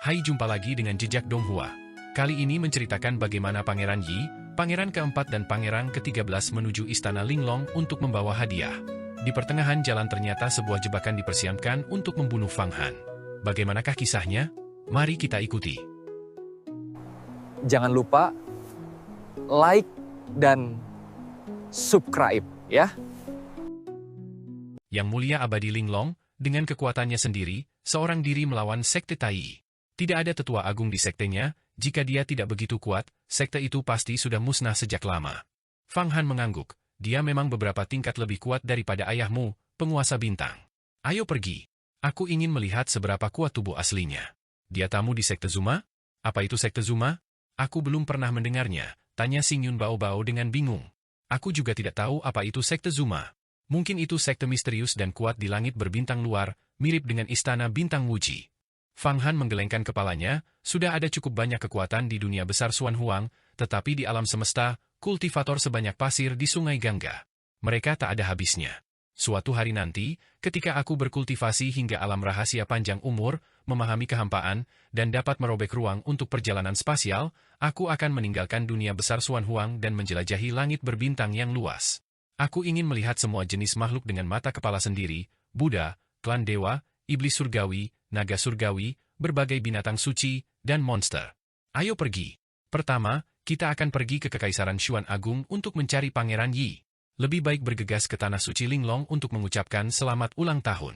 Hai, jumpa lagi dengan Jejak Donghua. Kali ini menceritakan bagaimana Pangeran Yi, pangeran keempat dan pangeran ke-13 menuju istana Linglong untuk membawa hadiah. Di pertengahan jalan ternyata sebuah jebakan dipersiapkan untuk membunuh Fang Han. Bagaimanakah kisahnya? Mari kita ikuti. Jangan lupa like dan subscribe ya. Yang Mulia Abadi Linglong, dengan kekuatannya sendiri, seorang diri melawan sekte Tai. Tidak ada tetua agung di sektenya, jika dia tidak begitu kuat, sekte itu pasti sudah musnah sejak lama. Fang Han mengangguk, dia memang beberapa tingkat lebih kuat daripada ayahmu, penguasa bintang. Ayo pergi. Aku ingin melihat seberapa kuat tubuh aslinya. Dia tamu di sekte Zuma? Apa itu sekte Zuma? Aku belum pernah mendengarnya, tanya Xing Yun Bao Bao dengan bingung. Aku juga tidak tahu apa itu sekte Zuma. Mungkin itu sekte misterius dan kuat di langit berbintang luar, mirip dengan istana bintang Wuji. Fang Han menggelengkan kepalanya, sudah ada cukup banyak kekuatan di dunia besar Xuan Huang, tetapi di alam semesta, kultivator sebanyak pasir di sungai Gangga. Mereka tak ada habisnya. Suatu hari nanti, ketika aku berkultivasi hingga alam rahasia panjang umur, memahami kehampaan, dan dapat merobek ruang untuk perjalanan spasial, aku akan meninggalkan dunia besar Xuan Huang dan menjelajahi langit berbintang yang luas. Aku ingin melihat semua jenis makhluk dengan mata kepala sendiri, Buddha, klan dewa, iblis surgawi, naga surgawi, berbagai binatang suci, dan monster. Ayo pergi. Pertama, kita akan pergi ke Kekaisaran Xuan Agung untuk mencari Pangeran Yi. Lebih baik bergegas ke Tanah Suci Linglong untuk mengucapkan selamat ulang tahun.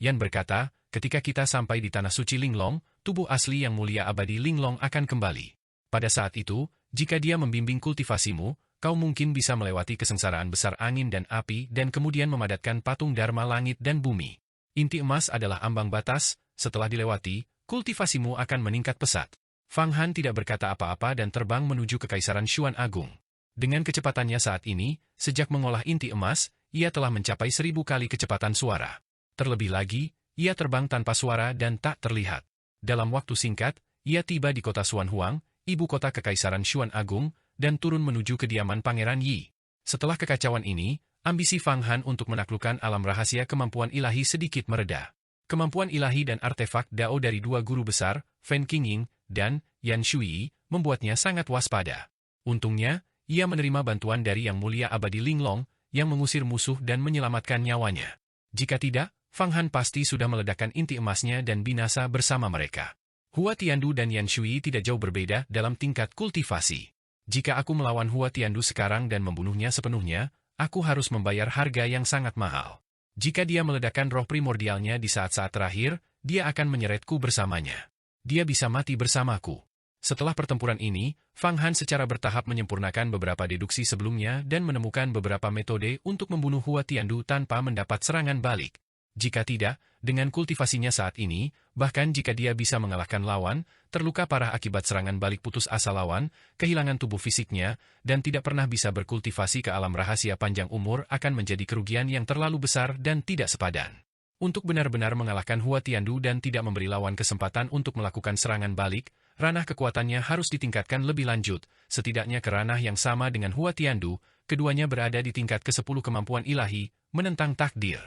Yan berkata, ketika kita sampai di Tanah Suci Linglong, tubuh asli Yang Mulia Abadi Linglong akan kembali. Pada saat itu, jika dia membimbing kultivasimu, kau mungkin bisa melewati kesengsaraan besar angin dan api dan kemudian memadatkan patung Dharma langit dan bumi. Inti emas adalah ambang batas, setelah dilewati, kultivasimu akan meningkat pesat. Fang Han tidak berkata apa-apa dan terbang menuju Kekaisaran Xuan Agung. Dengan kecepatannya saat ini, sejak mengolah inti emas, ia telah mencapai 1000 kali kecepatan suara. Terlebih lagi, ia terbang tanpa suara dan tak terlihat. Dalam waktu singkat, ia tiba di kota Xuan Huang, ibu kota Kekaisaran Xuan Agung, dan turun menuju kediaman Pangeran Yi. Setelah kekacauan ini, ambisi Fang Han untuk menaklukkan alam rahasia kemampuan ilahi sedikit mereda. Kemampuan ilahi dan artefak Dao dari dua guru besar, Fen Qingying dan Yan Shui, membuatnya sangat waspada. Untungnya, ia menerima bantuan dari Yang Mulia Abadi Linglong, yang mengusir musuh dan menyelamatkan nyawanya. Jika tidak, Fang Han pasti sudah meledakkan inti emasnya dan binasa bersama mereka. Hua Tiandu dan Yan Shui tidak jauh berbeda dalam tingkat kultivasi. Jika aku melawan Hua Tiandu sekarang dan membunuhnya sepenuhnya, aku harus membayar harga yang sangat mahal. Jika dia meledakkan roh primordialnya di saat-saat terakhir, dia akan menyeretku bersamanya. Dia bisa mati bersamaku. Setelah pertempuran ini, Fang Han secara bertahap menyempurnakan beberapa deduksi sebelumnya dan menemukan beberapa metode untuk membunuh Hua Tiandu tanpa mendapat serangan balik. Jika tidak, dengan kultivasinya saat ini, bahkan jika dia bisa mengalahkan lawan, terluka parah akibat serangan balik putus asa lawan, kehilangan tubuh fisiknya, dan tidak pernah bisa berkultivasi ke alam rahasia panjang umur akan menjadi kerugian yang terlalu besar dan tidak sepadan. Untuk benar-benar mengalahkan Hua Tiandu dan tidak memberi lawan kesempatan untuk melakukan serangan balik, ranah kekuatannya harus ditingkatkan lebih lanjut, setidaknya ke ranah yang sama dengan Hua Tiandu, keduanya berada di tingkat ke-10 kemampuan ilahi, menentang takdir.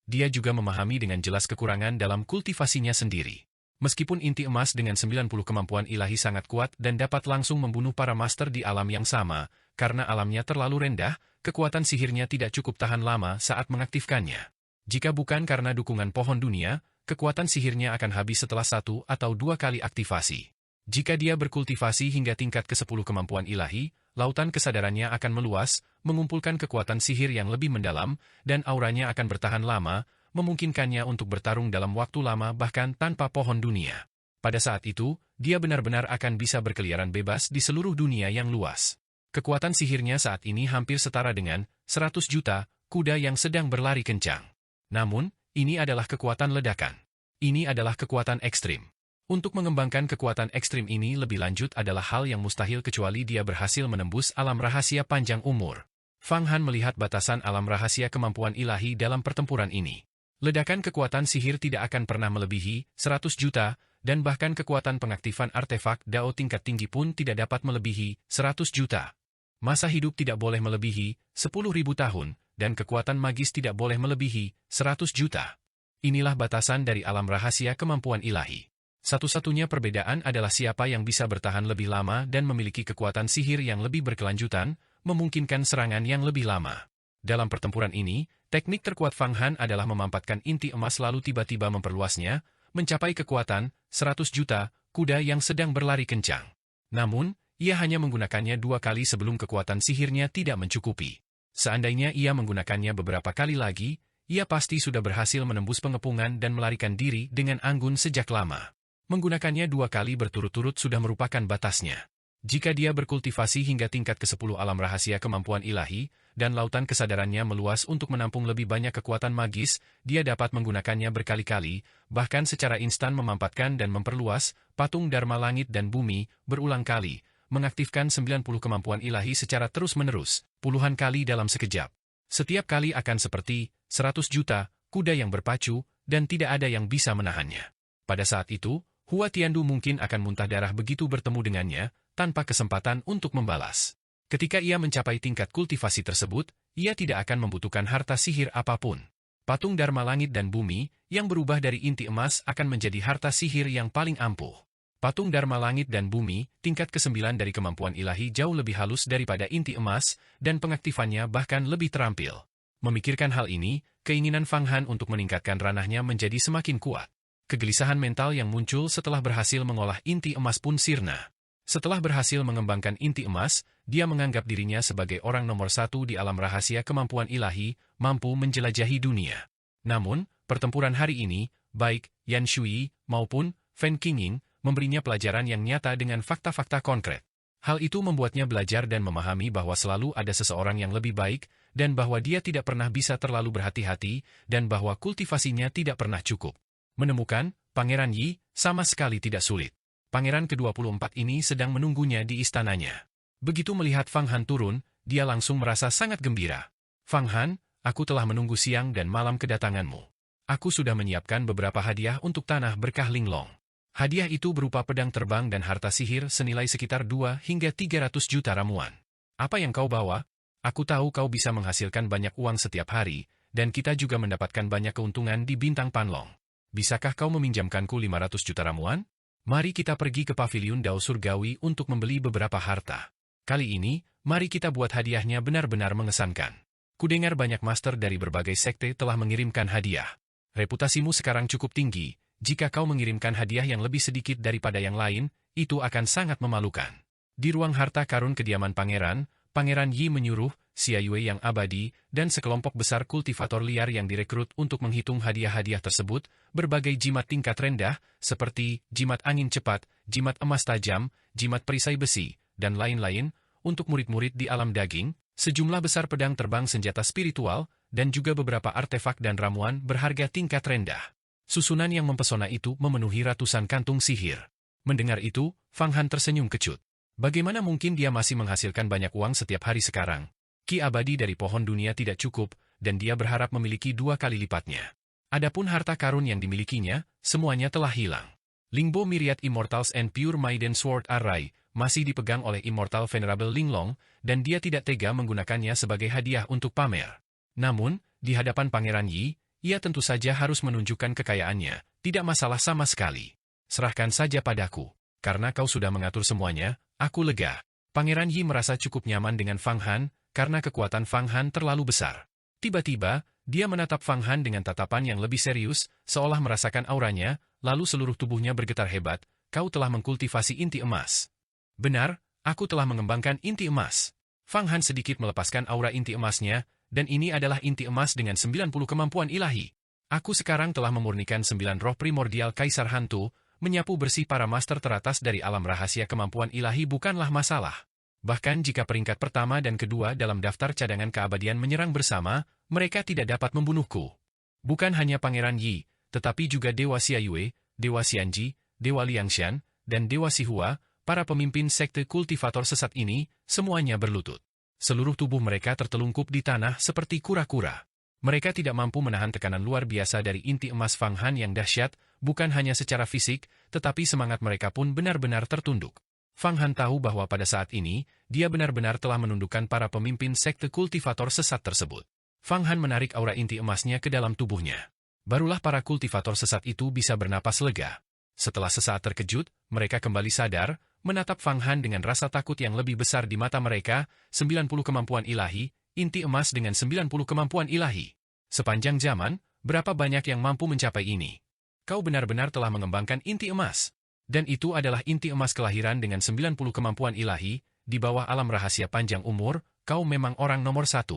Dia juga memahami dengan jelas kekurangan dalam kultivasinya sendiri. Meskipun inti emas dengan 90 kemampuan ilahi sangat kuat dan dapat langsung membunuh para master di alam yang sama, karena alamnya terlalu rendah, kekuatan sihirnya tidak cukup tahan lama saat mengaktifkannya. Jika bukan karena dukungan pohon dunia, kekuatan sihirnya akan habis setelah 1 atau 2 kali aktivasi. Jika dia berkultivasi hingga tingkat ke-10 kemampuan ilahi, lautan kesadarannya akan meluas, mengumpulkan kekuatan sihir yang lebih mendalam, dan auranya akan bertahan lama, memungkinkannya untuk bertarung dalam waktu lama bahkan tanpa pohon dunia. Pada saat itu, dia benar-benar akan bisa berkeliaran bebas di seluruh dunia yang luas. Kekuatan sihirnya saat ini hampir setara dengan 100 juta kuda yang sedang berlari kencang. Namun, ini adalah kekuatan ledakan. Ini adalah kekuatan ekstrim. Untuk mengembangkan kekuatan ekstrim ini lebih lanjut adalah hal yang mustahil kecuali dia berhasil menembus alam rahasia panjang umur. Fang Han melihat batasan alam rahasia kemampuan ilahi dalam pertempuran ini. Ledakan kekuatan sihir tidak akan pernah melebihi 100 juta, dan bahkan kekuatan pengaktifan artefak Dao tingkat tinggi pun tidak dapat melebihi 100 juta. Masa hidup tidak boleh melebihi 10.000 tahun, dan kekuatan magis tidak boleh melebihi 100 juta. Inilah batasan dari alam rahasia kemampuan ilahi. Satu-satunya perbedaan adalah siapa yang bisa bertahan lebih lama dan memiliki kekuatan sihir yang lebih berkelanjutan, memungkinkan serangan yang lebih lama. Dalam pertempuran ini, teknik terkuat Fang Han adalah memampatkan inti emas lalu tiba-tiba memperluasnya, mencapai kekuatan 100 juta kuda yang sedang berlari kencang. Namun, ia hanya menggunakannya 2 kali sebelum kekuatan sihirnya tidak mencukupi. Seandainya ia menggunakannya beberapa kali lagi, ia pasti sudah berhasil menembus pengepungan dan melarikan diri dengan anggun sejak lama. Menggunakannya 2 kali berturut-turut sudah merupakan batasnya. Jika dia berkultivasi hingga tingkat ke-10 alam rahasia kemampuan ilahi, dan lautan kesadarannya meluas untuk menampung lebih banyak kekuatan magis, dia dapat menggunakannya berkali-kali, bahkan secara instan memampatkan dan memperluas patung Dharma Langit dan Bumi berulang kali, mengaktifkan 90 kemampuan ilahi secara terus-menerus, puluhan kali dalam sekejap. Setiap kali akan seperti 100 juta kuda yang berpacu, dan tidak ada yang bisa menahannya. Pada saat itu, Hua Tiandu mungkin akan muntah darah begitu bertemu dengannya, tanpa kesempatan untuk membalas. Ketika ia mencapai tingkat kultivasi tersebut, ia tidak akan membutuhkan harta sihir apapun. Patung Dharma Langit dan Bumi, yang berubah dari inti emas akan menjadi harta sihir yang paling ampuh. Patung Dharma Langit dan Bumi, tingkat ke-9 dari kemampuan ilahi jauh lebih halus daripada inti emas, dan pengaktifannya bahkan lebih terampil. Memikirkan hal ini, keinginan Fang Han untuk meningkatkan ranahnya menjadi semakin kuat. Kegelisahan mental yang muncul setelah berhasil mengolah inti emas pun sirna. Setelah berhasil mengembangkan inti emas, dia menganggap dirinya sebagai orang nomor 1 di alam rahasia kemampuan ilahi, mampu menjelajahi dunia. Namun, pertempuran hari ini, baik Yan Shui maupun Fen Qingying, memberinya pelajaran yang nyata dengan fakta-fakta konkret. Hal itu membuatnya belajar dan memahami bahwa selalu ada seseorang yang lebih baik, dan bahwa dia tidak pernah bisa terlalu berhati-hati, dan bahwa kultivasinya tidak pernah cukup. Menemukan Pangeran Yi sama sekali tidak sulit. Pangeran ke-24 ini sedang menunggunya di istananya. Begitu melihat Fang Han turun, dia langsung merasa sangat gembira. Fang Han, aku telah menunggu siang dan malam kedatanganmu. Aku sudah menyiapkan beberapa hadiah untuk tanah berkah Linglong. Hadiah itu berupa pedang terbang dan harta sihir senilai sekitar 2 hingga 300 juta ramuan. Apa yang kau bawa? Aku tahu kau bisa menghasilkan banyak uang setiap hari, dan kita juga mendapatkan banyak keuntungan di Bintang Panlong. Bisakah kau meminjamkanku 500 juta ramuan? Mari kita pergi ke paviliun Dao Surgawi untuk membeli beberapa harta. Kali ini, mari kita buat hadiahnya benar-benar mengesankan. Kudengar banyak master dari berbagai sekte telah mengirimkan hadiah. Reputasimu sekarang cukup tinggi, jika kau mengirimkan hadiah yang lebih sedikit daripada yang lain, itu akan sangat memalukan. Di ruang harta karun kediaman pangeran, Pangeran Yi menyuruh Xia Yue yang abadi dan sekelompok besar kultivator liar yang direkrut untuk menghitung hadiah-hadiah tersebut, berbagai jimat tingkat rendah, seperti jimat angin cepat, jimat emas tajam, jimat perisai besi, dan lain-lain, untuk murid-murid di alam daging, sejumlah besar pedang terbang senjata spiritual, dan juga beberapa artefak dan ramuan berharga tingkat rendah. Susunan yang mempesona itu memenuhi ratusan kantung sihir. Mendengar itu, Fang Han tersenyum kecut. Bagaimana mungkin dia masih menghasilkan banyak uang setiap hari sekarang? Ki abadi dari pohon dunia tidak cukup, dan dia berharap memiliki 2 kali lipatnya. Adapun harta karun yang dimilikinya, semuanya telah hilang. Lingbo Myriad Immortals and Pure Maiden Sword Array masih dipegang oleh Immortal Venerable Linglong, dan dia tidak tega menggunakannya sebagai hadiah untuk pamer. Namun, di hadapan Pangeran Yi, ia tentu saja harus menunjukkan kekayaannya, tidak masalah sama sekali. Serahkan saja padaku. Karena kau sudah mengatur semuanya, aku lega. Pangeran Yi merasa cukup nyaman dengan Fang Han, karena kekuatan Fang Han terlalu besar. Tiba-tiba, dia menatap Fang Han dengan tatapan yang lebih serius, seolah merasakan auranya, lalu seluruh tubuhnya bergetar hebat. Kau telah mengkultivasi inti emas. Benar, aku telah mengembangkan inti emas. Fang Han sedikit melepaskan aura inti emasnya, dan ini adalah inti emas dengan 90 kemampuan ilahi. Aku sekarang telah memurnikan 9 roh primordial Kaisar Hantu, menyapu bersih para master teratas dari alam rahasia kemampuan ilahi bukanlah masalah. Bahkan jika peringkat pertama dan kedua dalam daftar cadangan keabadian menyerang bersama, mereka tidak dapat membunuhku. Bukan hanya Pangeran Yi, tetapi juga Dewa Xia Yue, Dewa Xianji, Dewa Liangshan, dan Dewa Sihua, para pemimpin sekte kultivator sesat ini, semuanya berlutut. Seluruh tubuh mereka tertelungkup di tanah seperti kura-kura. Mereka tidak mampu menahan tekanan luar biasa dari inti emas Fang Han yang dahsyat, bukan hanya secara fisik, tetapi semangat mereka pun benar-benar tertunduk. Fang Han tahu bahwa pada saat ini, dia benar-benar telah menundukkan para pemimpin sekte kultivator sesat tersebut. Fang Han menarik aura inti emasnya ke dalam tubuhnya. Barulah para kultivator sesat itu bisa bernapas lega. Setelah sesaat terkejut, mereka kembali sadar, menatap Fang Han dengan rasa takut yang lebih besar di mata mereka, 90 kemampuan ilahi, inti emas dengan 90 kemampuan ilahi. Sepanjang zaman, berapa banyak yang mampu mencapai ini? Kau benar-benar telah mengembangkan inti emas. Dan itu adalah inti emas kelahiran dengan 90 kemampuan ilahi, di bawah alam rahasia panjang umur, kau memang orang nomor 1.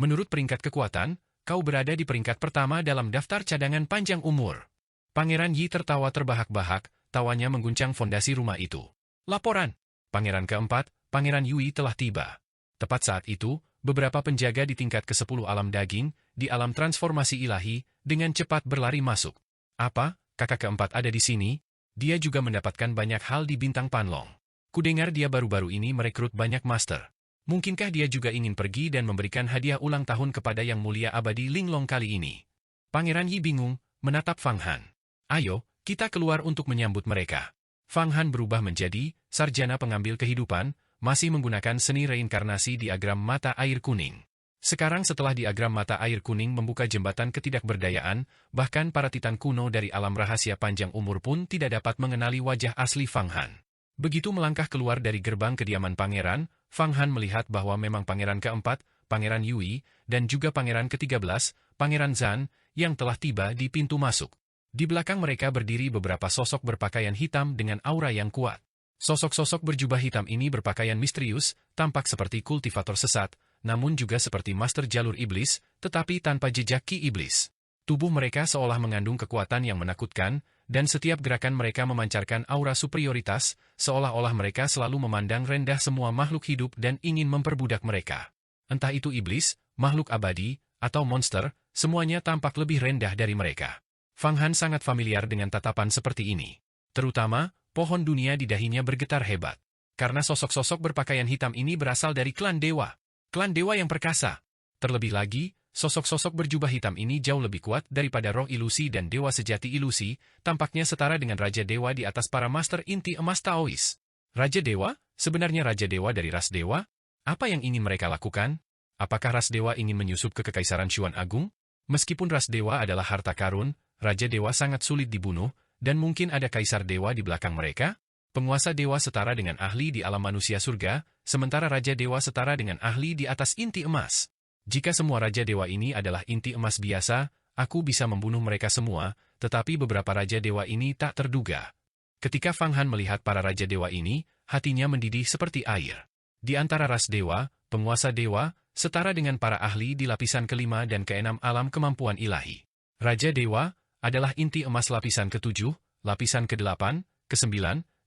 Menurut peringkat kekuatan, kau berada di peringkat pertama dalam daftar cadangan panjang umur. Pangeran Yi tertawa terbahak-bahak, tawanya mengguncang fondasi rumah itu. Laporan. Pangeran keempat, Pangeran Yui telah tiba. Tepat saat itu, beberapa penjaga di tingkat ke-10 alam daging, di alam transformasi ilahi, dengan cepat berlari masuk. Apa? Kakak keempat ada di sini? Dia juga mendapatkan banyak hal di Bintang Panlong. Kudengar dia baru-baru ini merekrut banyak master. Mungkinkah dia juga ingin pergi dan memberikan hadiah ulang tahun kepada Yang Mulia Abadi Linglong kali ini? Pangeran Yi bingung, menatap Fang Han. Ayo, kita keluar untuk menyambut mereka. Fang Han berubah menjadi sarjana pengambil kehidupan, masih menggunakan seni reinkarnasi diagram mata air kuning. Sekarang setelah diagram mata air kuning membuka jembatan ketidakberdayaan, bahkan para titan kuno dari alam rahasia panjang umur pun tidak dapat mengenali wajah asli Fang Han. Begitu melangkah keluar dari gerbang kediaman pangeran, Fang Han melihat bahwa memang pangeran keempat, Pangeran Yui, dan juga pangeran ke-13, Pangeran Zhan, yang telah tiba di pintu masuk. Di belakang mereka berdiri beberapa sosok berpakaian hitam dengan aura yang kuat. Sosok-sosok berjubah hitam ini berpakaian misterius, tampak seperti kultivator sesat, namun juga seperti master jalur iblis, tetapi tanpa jejak ki iblis. Tubuh mereka seolah mengandung kekuatan yang menakutkan, dan setiap gerakan mereka memancarkan aura superioritas, seolah-olah mereka selalu memandang rendah semua makhluk hidup dan ingin memperbudak mereka. Entah itu iblis, makhluk abadi, atau monster, semuanya tampak lebih rendah dari mereka. Fang Han sangat familiar dengan tatapan seperti ini. Terutama, pohon dunia di dahinya bergetar hebat. Karena sosok-sosok berpakaian hitam ini berasal dari klan dewa. Klan dewa yang perkasa. Terlebih lagi, sosok-sosok berjubah hitam ini jauh lebih kuat daripada roh ilusi dan dewa sejati ilusi, tampaknya setara dengan Raja Dewa di atas para master inti emas Taois. Raja Dewa? Sebenarnya Raja Dewa dari ras dewa? Apa yang ingin mereka lakukan? Apakah ras dewa ingin menyusup ke Kekaisaran Xuan Agung? Meskipun ras dewa adalah harta karun, Raja Dewa sangat sulit dibunuh, dan mungkin ada Kaisar Dewa di belakang mereka? Penguasa Dewa setara dengan ahli di alam manusia surga, sementara Raja Dewa setara dengan ahli di atas inti emas. Jika semua Raja Dewa ini adalah inti emas biasa, aku bisa membunuh mereka semua, tetapi beberapa Raja Dewa ini tak terduga. Ketika Fang Han melihat para Raja Dewa ini, hatinya mendidih seperti air. Di antara ras dewa, penguasa dewa, setara dengan para ahli di lapisan ke-5 dan ke-6 alam kemampuan ilahi. Raja Dewa adalah inti emas lapisan ke-7, lapisan ke-8, ke-9,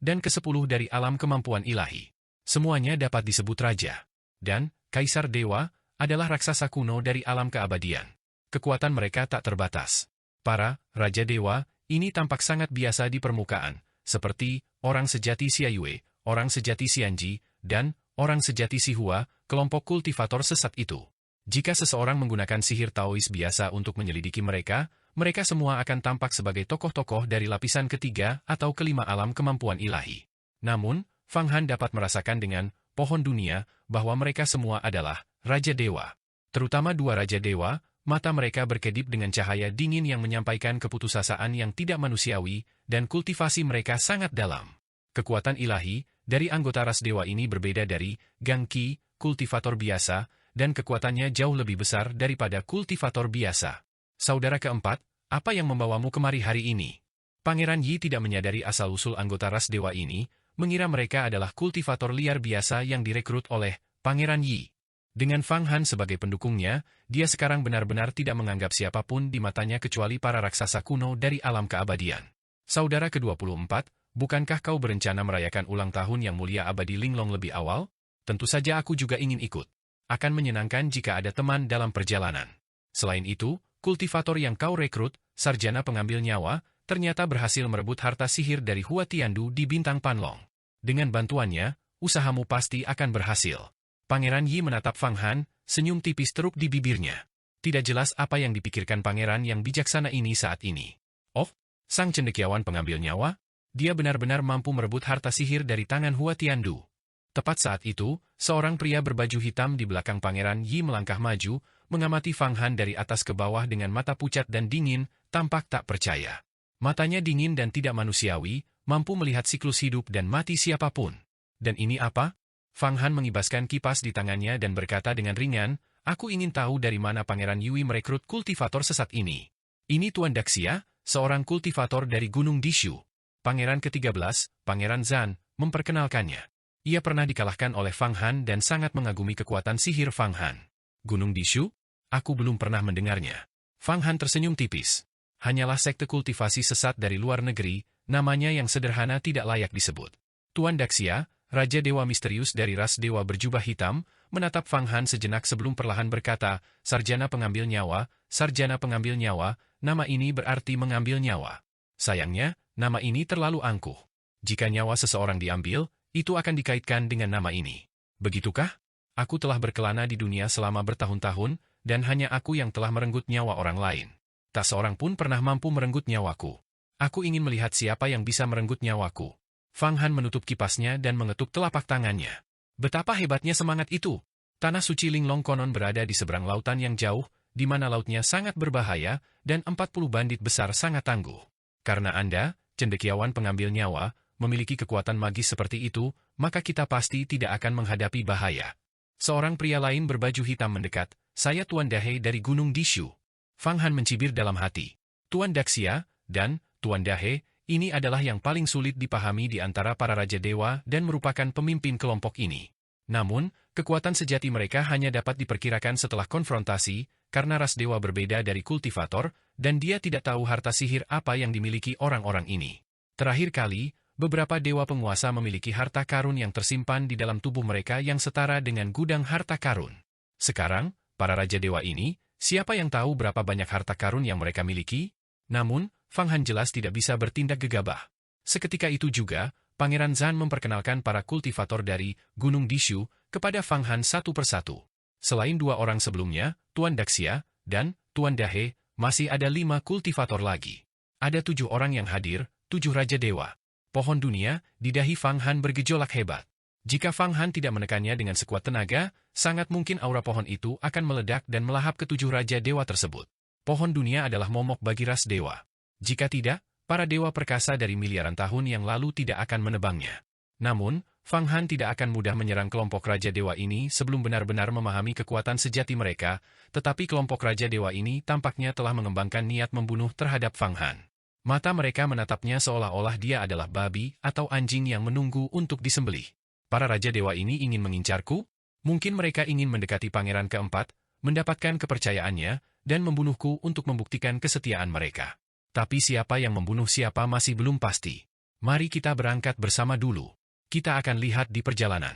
dan ke-10 dari alam kemampuan ilahi. Semuanya dapat disebut raja. Dan, Kaisar Dewa, adalah raksasa kuno dari alam keabadian. Kekuatan mereka tak terbatas. Para Raja Dewa, ini tampak sangat biasa di permukaan, seperti orang sejati Xiayue, orang sejati Xianji, dan orang sejati Sihua, kelompok kultivator sesat itu. Jika seseorang menggunakan sihir Taois biasa untuk menyelidiki mereka, mereka semua akan tampak sebagai tokoh-tokoh dari lapisan ke-3 atau ke-5 alam kemampuan ilahi. Namun, Fang Han dapat merasakan dengan pohon dunia bahwa mereka semua adalah Raja Dewa. Terutama dua Raja Dewa, mata mereka berkedip dengan cahaya dingin yang menyampaikan keputusasaan yang tidak manusiawi, dan kultivasi mereka sangat dalam. Kekuatan ilahi dari anggota ras dewa ini berbeda dari Gang Qi, kultivator biasa, dan kekuatannya jauh lebih besar daripada kultivator biasa. Saudara keempat, apa yang membawamu kemari hari ini? Pangeran Yi tidak menyadari asal-usul anggota ras dewa ini, mengira mereka adalah kultivator liar biasa yang direkrut oleh Pangeran Yi. Dengan Fang Han sebagai pendukungnya, dia sekarang benar-benar tidak menganggap siapapun di matanya kecuali para raksasa kuno dari alam keabadian. Saudara ke-24, bukankah kau berencana merayakan ulang tahun Yang Mulia Abadi Linglong lebih awal? Tentu saja aku juga ingin ikut. Akan menyenangkan jika ada teman dalam perjalanan. Selain itu, kultivator yang kau rekrut, sarjana pengambil nyawa, ternyata berhasil merebut harta sihir dari Hua Tiandu di Bintang Panlong. Dengan bantuannya, usahamu pasti akan berhasil. Pangeran Yi menatap Fang Han, senyum tipis teruk di bibirnya. Tidak jelas apa yang dipikirkan pangeran yang bijaksana ini saat ini. Oh, sang cendekiawan pengambil nyawa? Dia benar-benar mampu merebut harta sihir dari tangan Hua Tiandu. Tepat saat itu, seorang pria berbaju hitam di belakang Pangeran Yi melangkah maju, mengamati Fang Han dari atas ke bawah dengan mata pucat dan dingin, tampak tak percaya. Matanya dingin dan tidak manusiawi, mampu melihat siklus hidup dan mati siapapun. Dan ini apa? Fang Han mengibaskan kipas di tangannya dan berkata dengan ringan, aku ingin tahu dari mana Pangeran Yui merekrut kultivator sesat ini. Ini Tuan Daxia, seorang kultivator dari Gunung Dishu. Pangeran ke-13, Pangeran Zan, memperkenalkannya. Ia pernah dikalahkan oleh Fang Han dan sangat mengagumi kekuatan sihir Fang Han. Gunung Dishu? Aku belum pernah mendengarnya. Fang Han tersenyum tipis. Hanyalah sekte kultivasi sesat dari luar negeri, namanya yang sederhana tidak layak disebut. Tuan Daxia, Raja Dewa misterius dari ras dewa berjubah hitam, menatap Fang Han sejenak sebelum perlahan berkata, Sarjana pengambil nyawa, nama ini berarti mengambil nyawa. Sayangnya, nama ini terlalu angkuh. Jika nyawa seseorang diambil, itu akan dikaitkan dengan nama ini. Begitukah? Aku telah berkelana di dunia selama bertahun-tahun, dan hanya aku yang telah merenggut nyawa orang lain. Tak seorang pun pernah mampu merenggut nyawaku. Aku ingin melihat siapa yang bisa merenggut nyawaku. Fang Han menutup kipasnya dan mengetuk telapak tangannya. Betapa hebatnya semangat itu! Tanah suci Linglong konon berada di seberang lautan yang jauh, di mana lautnya sangat berbahaya, dan 40 bandit besar sangat tangguh. Karena Anda, cendekiawan pengambil nyawa, memiliki kekuatan magis seperti itu, maka kita pasti tidak akan menghadapi bahaya. Seorang pria lain berbaju hitam mendekat, saya Tuan Dahe dari Gunung Dishu. Fang Han mencibir dalam hati. Tuan Daxia, dan Tuan Dahe, ini adalah yang paling sulit dipahami di antara para Raja Dewa dan merupakan pemimpin kelompok ini. Namun, kekuatan sejati mereka hanya dapat diperkirakan setelah konfrontasi, karena ras dewa berbeda dari kultivator, dan dia tidak tahu harta sihir apa yang dimiliki orang-orang ini. Terakhir kali, beberapa dewa penguasa memiliki harta karun yang tersimpan di dalam tubuh mereka yang setara dengan gudang harta karun. Sekarang, para Raja Dewa ini, siapa yang tahu berapa banyak harta karun yang mereka miliki? Namun, Fang Han jelas tidak bisa bertindak gegabah. Seketika itu juga, Pangeran Zan memperkenalkan para kultivator dari Gunung Dishu kepada Fang Han satu persatu. Selain 2 orang sebelumnya, Tuan Daxia, dan Tuan Dahe, masih ada 5 kultivator lagi. Ada 7 orang yang hadir, 7 Raja Dewa. Pohon dunia, di dahi Fang Han bergejolak hebat. Jika Fang Han tidak menekannya dengan sekuat tenaga, sangat mungkin aura pohon itu akan meledak dan melahap ke-7 Raja Dewa tersebut. Pohon dunia adalah momok bagi ras dewa. Jika tidak, para dewa perkasa dari miliaran tahun yang lalu tidak akan menebangnya. Namun, Fang Han tidak akan mudah menyerang kelompok Raja Dewa ini sebelum benar-benar memahami kekuatan sejati mereka, tetapi kelompok Raja Dewa ini tampaknya telah mengembangkan niat membunuh terhadap Fang Han. Mata mereka menatapnya seolah-olah dia adalah babi atau anjing yang menunggu untuk disembelih. Para Raja Dewa ini ingin mengincarku? Mungkin mereka ingin mendekati Pangeran keempat, mendapatkan kepercayaannya, dan membunuhku untuk membuktikan kesetiaan mereka. Tapi siapa yang membunuh siapa masih belum pasti. Mari kita berangkat bersama dulu. Kita akan lihat di perjalanan.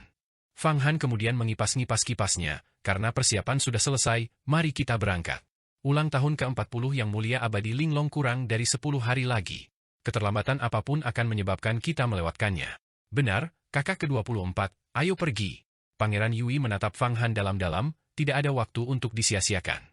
Fang Han kemudian mengipas-ngipas kipasnya, karena persiapan sudah selesai, mari kita berangkat. Ulang tahun ke-40 yang mulia abadi Linglong kurang dari 10 hari lagi. Keterlambatan apapun akan menyebabkan kita melewatkannya. Benar, kakak ke-24, ayo pergi. Pangeran Yui menatap Fang Han dalam-dalam, tidak ada waktu untuk disia-siakan.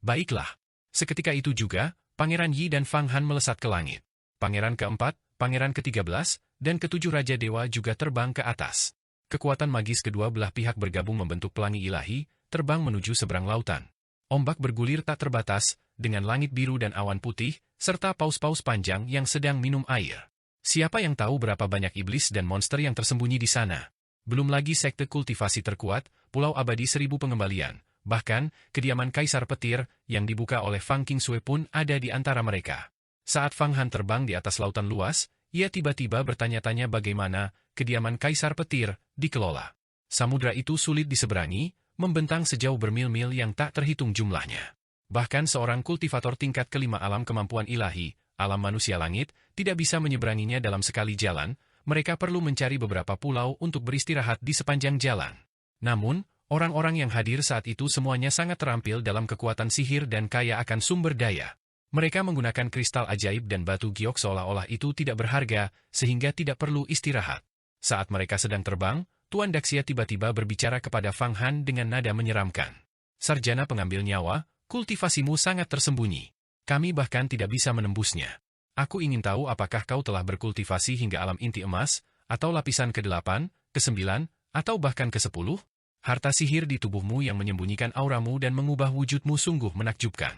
Baiklah. Seketika itu juga, Pangeran Yi dan Fang Han melesat ke langit. Pangeran keempat, Pangeran ke-13, dan ke-7 Raja Dewa juga terbang ke atas. Kekuatan magis kedua belah pihak bergabung membentuk pelangi ilahi, terbang menuju seberang lautan. Ombak bergulir tak terbatas, dengan langit biru dan awan putih, serta paus-paus panjang yang sedang minum air. Siapa yang tahu berapa banyak iblis dan monster yang tersembunyi di sana? Belum lagi sekte kultivasi terkuat, Pulau Abadi 1000 Pengembalian. Bahkan, kediaman Kaisar Petir, yang dibuka oleh Fang Qingsui pun ada di antara mereka. Saat Fang Han terbang di atas lautan luas, ia tiba-tiba bertanya-tanya bagaimana kediaman Kaisar Petir dikelola. Samudra itu sulit diseberangi, membentang sejauh bermil-mil yang tak terhitung jumlahnya. Bahkan seorang kultivator tingkat kelima alam kemampuan ilahi, alam manusia langit, tidak bisa menyeberanginya dalam sekali jalan, mereka perlu mencari beberapa pulau untuk beristirahat di sepanjang jalan. Namun, orang-orang yang hadir saat itu semuanya sangat terampil dalam kekuatan sihir dan kaya akan sumber daya. Mereka menggunakan kristal ajaib dan batu giok seolah-olah itu tidak berharga, sehingga tidak perlu istirahat. Saat mereka sedang terbang, Tuan Daxia tiba-tiba berbicara kepada Fang Han dengan nada menyeramkan. Sarjana pengambil nyawa, kultivasimu sangat tersembunyi. Kami bahkan tidak bisa menembusnya. Aku ingin tahu apakah kau telah berkultivasi hingga alam inti emas, atau lapisan ke-8, ke-9, atau bahkan ke-10? Harta sihir di tubuhmu yang menyembunyikan auramu dan mengubah wujudmu sungguh menakjubkan.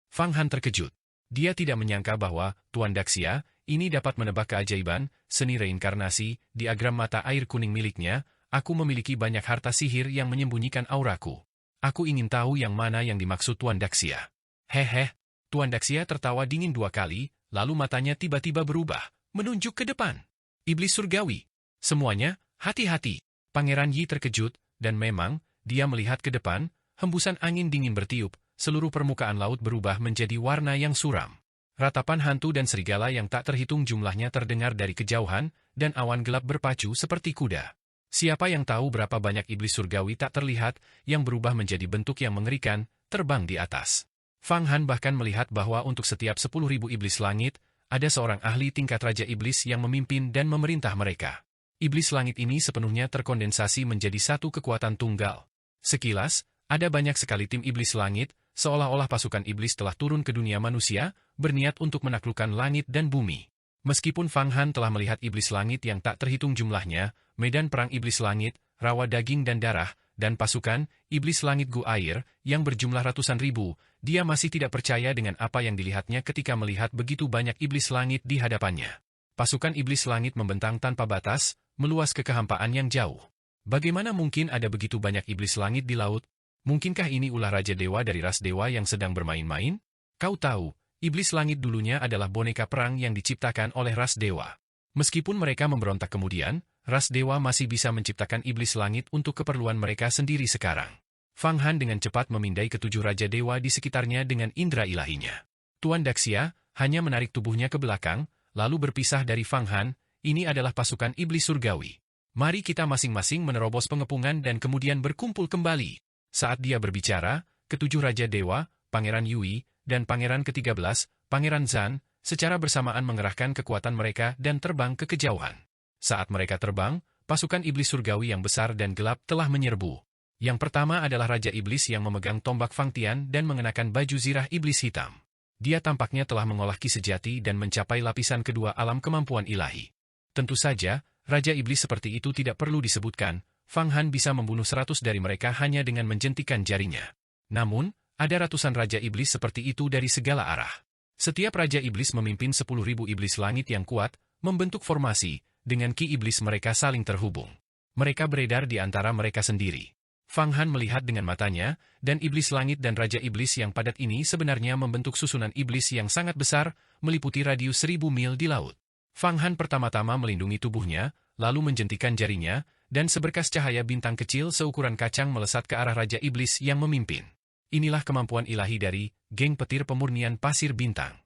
Fang Han terkejut. Dia tidak menyangka bahwa Tuan Daxia ini dapat menebak keajaiban seni reinkarnasi. Diagram mata air kuning miliknya. Aku memiliki banyak harta sihir yang menyembunyikan auraku. Aku ingin tahu yang mana yang dimaksud Tuan Daxia. Hehe. Tuan Daxia tertawa dingin 2 kali, lalu matanya tiba-tiba berubah, menunjuk ke depan. Iblis surgawi. Semuanya, hati-hati. Pangeran Yi terkejut, dan memang, dia melihat ke depan, hembusan angin dingin bertiup, seluruh permukaan laut berubah menjadi warna yang suram. Ratapan hantu dan serigala yang tak terhitung jumlahnya terdengar dari kejauhan, dan awan gelap berpacu seperti kuda. Siapa yang tahu berapa banyak iblis surgawi tak terlihat, yang berubah menjadi bentuk yang mengerikan, terbang di atas. Fang Han bahkan melihat bahwa untuk setiap 10.000 iblis langit, ada seorang ahli tingkat Raja Iblis yang memimpin dan memerintah mereka. Iblis langit ini sepenuhnya terkondensasi menjadi satu kekuatan tunggal. Sekilas, ada banyak sekali tim iblis langit, seolah-olah pasukan iblis telah turun ke dunia manusia, berniat untuk menaklukkan langit dan bumi. Meskipun Fang Han telah melihat iblis langit yang tak terhitung jumlahnya, medan perang iblis langit, rawa daging dan darah, dan pasukan iblis langit Gu Air yang berjumlah ratusan ribu, dia masih tidak percaya dengan apa yang dilihatnya ketika melihat begitu banyak iblis langit di hadapannya. Pasukan iblis langit membentang tanpa batas, meluas ke kehampaan yang jauh. Bagaimana mungkin ada begitu banyak iblis langit di laut? Mungkinkah ini ulah Raja Dewa dari ras dewa yang sedang bermain-main? Kau tahu, iblis langit dulunya adalah boneka perang yang diciptakan oleh ras dewa. Meskipun mereka memberontak kemudian, ras dewa masih bisa menciptakan iblis langit untuk keperluan mereka sendiri sekarang. Fang Han dengan cepat memindai ketujuh Raja Dewa di sekitarnya dengan indera ilahinya. Tuan Daxia hanya menarik tubuhnya ke belakang, lalu berpisah dari Fang Han. Ini adalah pasukan iblis surgawi. Mari kita masing-masing menerobos pengepungan dan kemudian berkumpul kembali. Saat dia berbicara, ketujuh Raja Dewa, Pangeran Yui, dan Pangeran ke-13, Pangeran Zan, secara bersamaan mengerahkan kekuatan mereka dan terbang ke kejauhan. Saat mereka terbang, pasukan iblis surgawi yang besar dan gelap telah menyerbu. Yang pertama adalah Raja Iblis yang memegang tombak Fang Tian dan mengenakan baju zirah iblis hitam. Dia tampaknya telah mengolah ki sejati dan mencapai lapisan kedua alam kemampuan ilahi. Tentu saja, Raja Iblis seperti itu tidak perlu disebutkan. Fang Han bisa membunuh 100 dari mereka hanya dengan menjentikan jarinya. Namun, ada ratusan Raja Iblis seperti itu dari segala arah. Setiap Raja Iblis memimpin 10.000 iblis langit yang kuat, membentuk formasi, dengan ki iblis mereka saling terhubung. Mereka beredar di antara mereka sendiri. Fang Han melihat dengan matanya, dan iblis langit dan Raja Iblis yang padat ini sebenarnya membentuk susunan iblis yang sangat besar, meliputi radius 1000 mil di laut. Fang Han pertama-tama melindungi tubuhnya, lalu menjentikan jarinya, dan seberkas cahaya bintang kecil seukuran kacang melesat ke arah Raja Iblis yang memimpin. Inilah kemampuan ilahi dari geng petir pemurnian pasir bintang.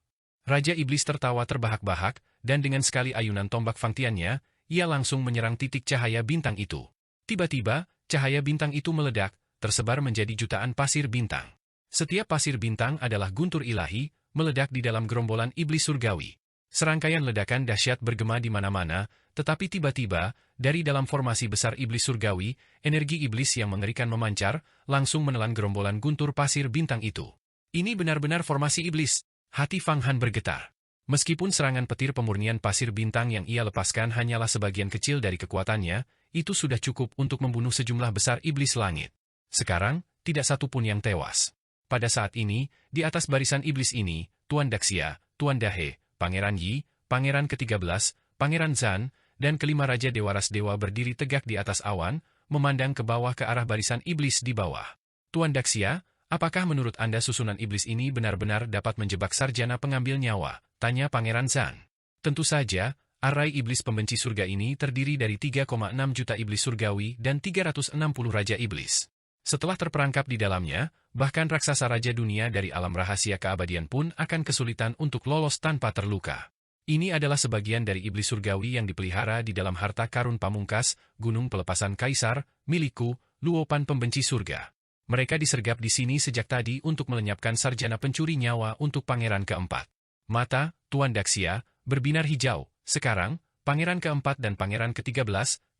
Raja Iblis tertawa terbahak-bahak, dan dengan sekali ayunan tombak Fang Tiannya, ia langsung menyerang titik cahaya bintang itu. Tiba-tiba, cahaya bintang itu meledak, tersebar menjadi jutaan pasir bintang. Setiap pasir bintang adalah guntur ilahi, meledak di dalam gerombolan iblis surgawi. Serangkaian ledakan dahsyat bergema di mana-mana, tetapi tiba-tiba, dari dalam formasi besar iblis surgawi, energi iblis yang mengerikan memancar, langsung menelan gerombolan guntur pasir bintang itu. Ini benar-benar formasi iblis. Hati Fang Han bergetar. Meskipun serangan petir pemurnian pasir bintang yang ia lepaskan hanyalah sebagian kecil dari kekuatannya, itu sudah cukup untuk membunuh sejumlah besar iblis langit. Sekarang, tidak satu pun yang tewas. Pada saat ini, di atas barisan iblis ini, Tuan Daxia, Tuan Dahe, Pangeran Yi, Pangeran ke-13, Pangeran Zan, dan kelima Raja Dewa Ras Dewa berdiri tegak di atas awan, memandang ke bawah ke arah barisan iblis di bawah. Tuan Daxia, apakah menurut Anda susunan iblis ini benar-benar dapat menjebak sarjana pengambil nyawa? Tanya Pangeran Zan. Tentu saja, arai iblis pembenci surga ini terdiri dari 3,6 juta iblis surgawi dan 360 Raja Iblis. Setelah terperangkap di dalamnya, bahkan raksasa Raja Dunia dari alam rahasia keabadian pun akan kesulitan untuk lolos tanpa terluka. Ini adalah sebagian dari iblis surgawi yang dipelihara di dalam harta karun pamungkas, gunung pelepasan kaisar, milikku, luopan pembenci surga. Mereka disergap di sini sejak tadi untuk melenyapkan sarjana pencuri nyawa untuk Pangeran keempat. Mata, Tuan Daxia, berbinar hijau. Sekarang, Pangeran keempat dan Pangeran ke-13,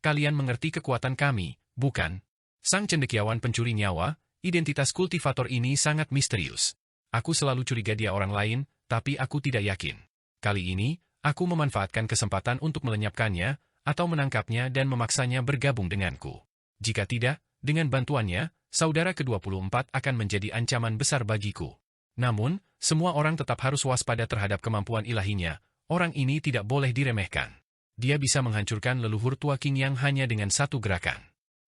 kalian mengerti kekuatan kami, bukan? Sang cendekiawan pencuri nyawa, identitas kultivator ini sangat misterius. Aku selalu curiga dia orang lain, tapi aku tidak yakin. Kali ini, aku memanfaatkan kesempatan untuk melenyapkannya, atau menangkapnya dan memaksanya bergabung denganku. Jika tidak, dengan bantuannya, saudara ke-24 akan menjadi ancaman besar bagiku. Namun, semua orang tetap harus waspada terhadap kemampuan ilahinya. Orang ini tidak boleh diremehkan. Dia bisa menghancurkan leluhur tua Qingyang hanya dengan satu gerakan.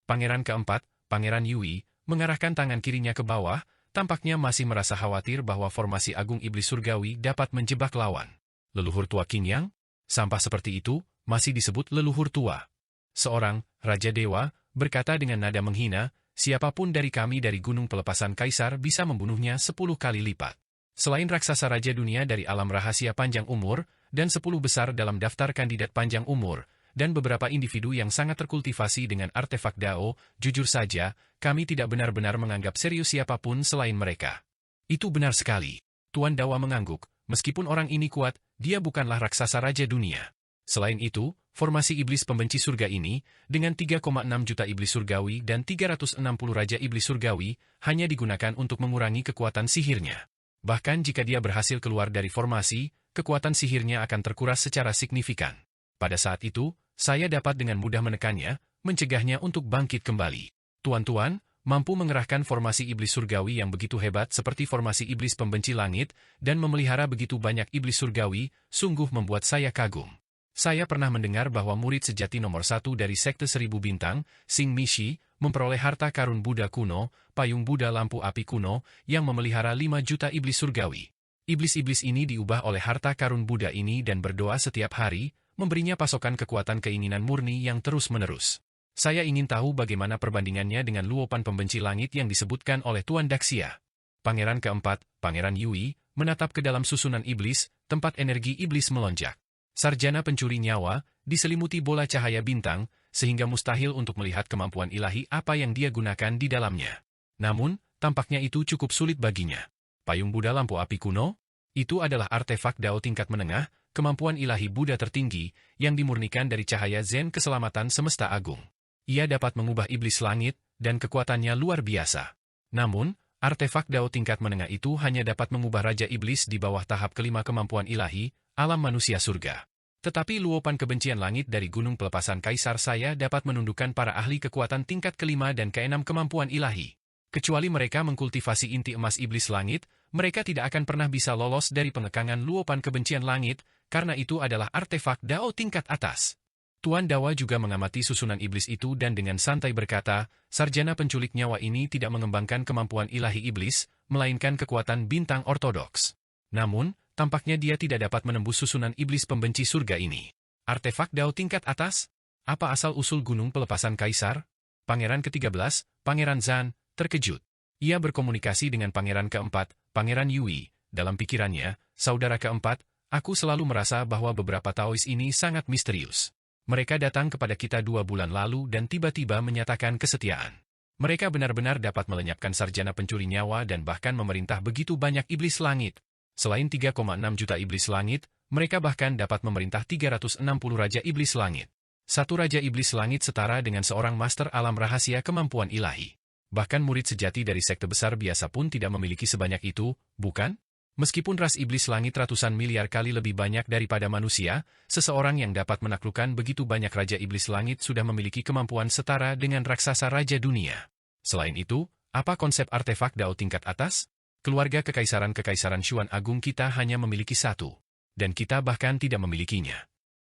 Pangeran keempat, Pangeran Yui, mengarahkan tangan kirinya ke bawah, tampaknya masih merasa khawatir bahwa formasi agung iblis surgawi dapat menjebak lawan. Leluhur tua Qingyang? Sampah seperti itu, masih disebut leluhur tua. Seorang Raja Dewa berkata dengan nada menghina, siapapun dari kami dari Gunung Pelepasan Kaisar bisa membunuhnya 10 kali lipat. Selain raksasa Raja Dunia dari alam rahasia panjang umur, dan 10 besar dalam daftar kandidat panjang umur, dan beberapa individu yang sangat terkultivasi dengan artefak Dao, jujur saja, kami tidak benar-benar menganggap serius siapapun selain mereka. Itu benar sekali. Tuan Dawa mengangguk, meskipun orang ini kuat, dia bukanlah raksasa Raja Dunia. Selain itu, formasi iblis pembenci surga ini, dengan 3,6 juta iblis surgawi dan 360 Raja Iblis Surgawi, hanya digunakan untuk mengurangi kekuatan sihirnya. Bahkan jika dia berhasil keluar dari formasi, kekuatan sihirnya akan terkuras secara signifikan. Pada saat itu, saya dapat dengan mudah menekannya, mencegahnya untuk bangkit kembali. Tuan-tuan, mampu mengerahkan formasi iblis surgawi yang begitu hebat seperti formasi iblis pembenci langit, dan memelihara begitu banyak iblis surgawi, sungguh membuat saya kagum. Saya pernah mendengar bahwa murid sejati nomor 1 dari Sekte Seribu Bintang, Xing Mishi, memperoleh harta karun Buddha kuno, payung Buddha lampu api kuno, yang memelihara 5 juta iblis surgawi. Iblis-iblis ini diubah oleh harta karun Buddha ini dan berdoa setiap hari, memberinya pasokan kekuatan keinginan murni yang terus-menerus. Saya ingin tahu bagaimana perbandingannya dengan luopan pembenci langit yang disebutkan oleh Tuan Daxia. Pangeran keempat, Pangeran Yui, menatap ke dalam susunan iblis, tempat energi iblis melonjak. Sarjana pencuri nyawa, diselimuti bola cahaya bintang, sehingga mustahil untuk melihat kemampuan ilahi apa yang dia gunakan di dalamnya. Namun, tampaknya itu cukup sulit baginya. Payung Buddha lampu api kuno? Itu adalah artefak Dao tingkat menengah, kemampuan ilahi Buddha tertinggi, yang dimurnikan dari cahaya Zen keselamatan semesta agung. Ia dapat mengubah iblis langit, dan kekuatannya luar biasa. Namun, artefak Dao tingkat menengah itu hanya dapat mengubah Raja Iblis di bawah tahap kelima kemampuan ilahi, alam manusia surga. Tetapi luopan kebencian langit dari Gunung Pelepasan Kaisar saya dapat menundukkan para ahli kekuatan tingkat kelima dan keenam kemampuan ilahi. Kecuali mereka mengkultivasi inti emas iblis langit, mereka tidak akan pernah bisa lolos dari pengekangan luopan kebencian langit, karena itu adalah artefak Dao tingkat atas. Tuan Dawa juga mengamati susunan iblis itu dan dengan santai berkata, sarjana penculik nyawa ini tidak mengembangkan kemampuan ilahi iblis, melainkan kekuatan bintang ortodoks. Namun, tampaknya dia tidak dapat menembus susunan iblis pembenci surga ini. Artefak Dao tingkat atas? Apa asal-usul Gunung Pelepasan Kaisar? Pangeran ke-13, Pangeran Zan, terkejut. Ia berkomunikasi dengan Pangeran keempat, Pangeran Yui. Dalam pikirannya, saudara keempat, aku selalu merasa bahwa beberapa Taois ini sangat misterius. Mereka datang kepada kita 2 bulan lalu dan tiba-tiba menyatakan kesetiaan. Mereka benar-benar dapat melenyapkan sarjana pencuri nyawa dan bahkan memerintah begitu banyak iblis langit. Selain 3,6 juta iblis langit, mereka bahkan dapat memerintah 360 Raja Iblis Langit. Satu Raja Iblis Langit setara dengan seorang master alam rahasia kemampuan ilahi. Bahkan murid sejati dari sekte besar biasa pun tidak memiliki sebanyak itu, bukan? Meskipun ras iblis langit ratusan miliar kali lebih banyak daripada manusia, seseorang yang dapat menaklukkan begitu banyak Raja Iblis Langit sudah memiliki kemampuan setara dengan raksasa Raja Dunia. Selain itu, apa konsep artefak Dao tingkat atas? Keluarga Kekaisaran Xuan Agung kita hanya memiliki satu. Dan kita bahkan tidak memilikinya.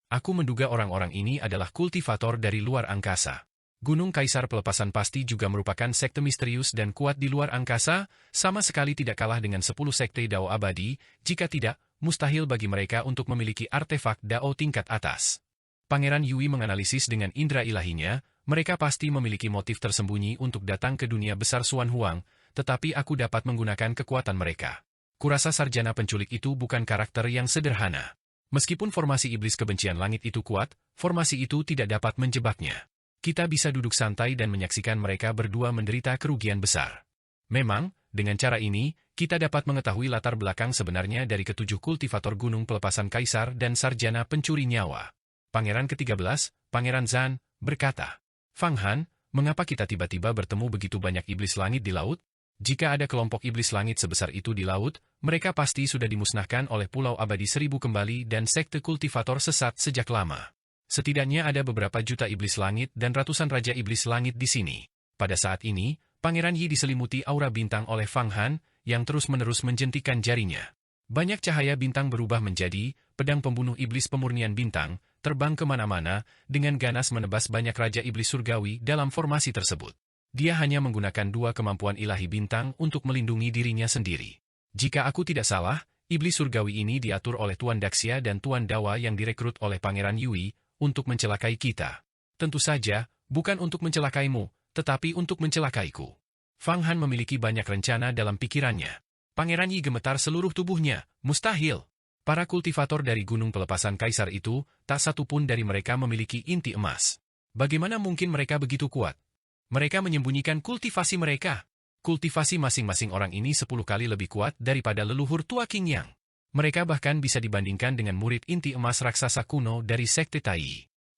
Aku menduga orang-orang ini adalah kultivator dari luar angkasa. Gunung Kaisar Pelepasan pasti juga merupakan sekte misterius dan kuat di luar angkasa, sama sekali tidak kalah dengan 10 sekte Dao abadi, jika tidak, mustahil bagi mereka untuk memiliki artefak Dao tingkat atas. Pangeran Yui menganalisis dengan indera ilahinya, mereka pasti memiliki motif tersembunyi untuk datang ke dunia besar Xuan Huang, tetapi aku dapat menggunakan kekuatan mereka. Kurasa sarjana penculik itu bukan karakter yang sederhana. Meskipun formasi iblis kebencian langit itu kuat, formasi itu tidak dapat menjebaknya. Kita bisa duduk santai dan menyaksikan mereka berdua menderita kerugian besar. Memang, dengan cara ini, kita dapat mengetahui latar belakang sebenarnya dari ketujuh kultivator Gunung Pelepasan Kaisar dan sarjana pencuri nyawa. Pangeran ke-13, Pangeran Zan, berkata, Fang Han, mengapa kita tiba-tiba bertemu begitu banyak iblis langit di laut? Jika ada kelompok iblis langit sebesar itu di laut, mereka pasti sudah dimusnahkan oleh Pulau Abadi Seribu kembali dan sekte kultivator sesat sejak lama. Setidaknya ada beberapa juta iblis langit dan ratusan Raja Iblis Langit di sini. Pada saat ini, Pangeran Yi diselimuti aura bintang oleh Fang Han, yang terus-menerus menjentikan jarinya. Banyak cahaya bintang berubah menjadi pedang pembunuh iblis pemurnian bintang, terbang kemana-mana, dengan ganas menebas banyak raja iblis surgawi dalam formasi tersebut. Dia hanya menggunakan 2 kemampuan ilahi bintang untuk melindungi dirinya sendiri. Jika aku tidak salah, iblis surgawi ini diatur oleh Tuan Daxia dan Tuan Dawa yang direkrut oleh Pangeran Yui untuk mencelakai kita. Tentu saja, bukan untuk mencelakaimu, tetapi untuk mencelakaiku. Fang Han memiliki banyak rencana dalam pikirannya. Pangeran Yi gemetar seluruh tubuhnya, mustahil. Para kultivator dari Gunung Pelepasan Kaisar itu, tak satu pun dari mereka memiliki inti emas. Bagaimana mungkin mereka begitu kuat? Mereka menyembunyikan kultivasi mereka. Kultivasi masing-masing orang ini 10 kali lebih kuat daripada leluhur tua King Yang. Mereka bahkan bisa dibandingkan dengan murid inti emas raksasa kuno dari Sekte Tai.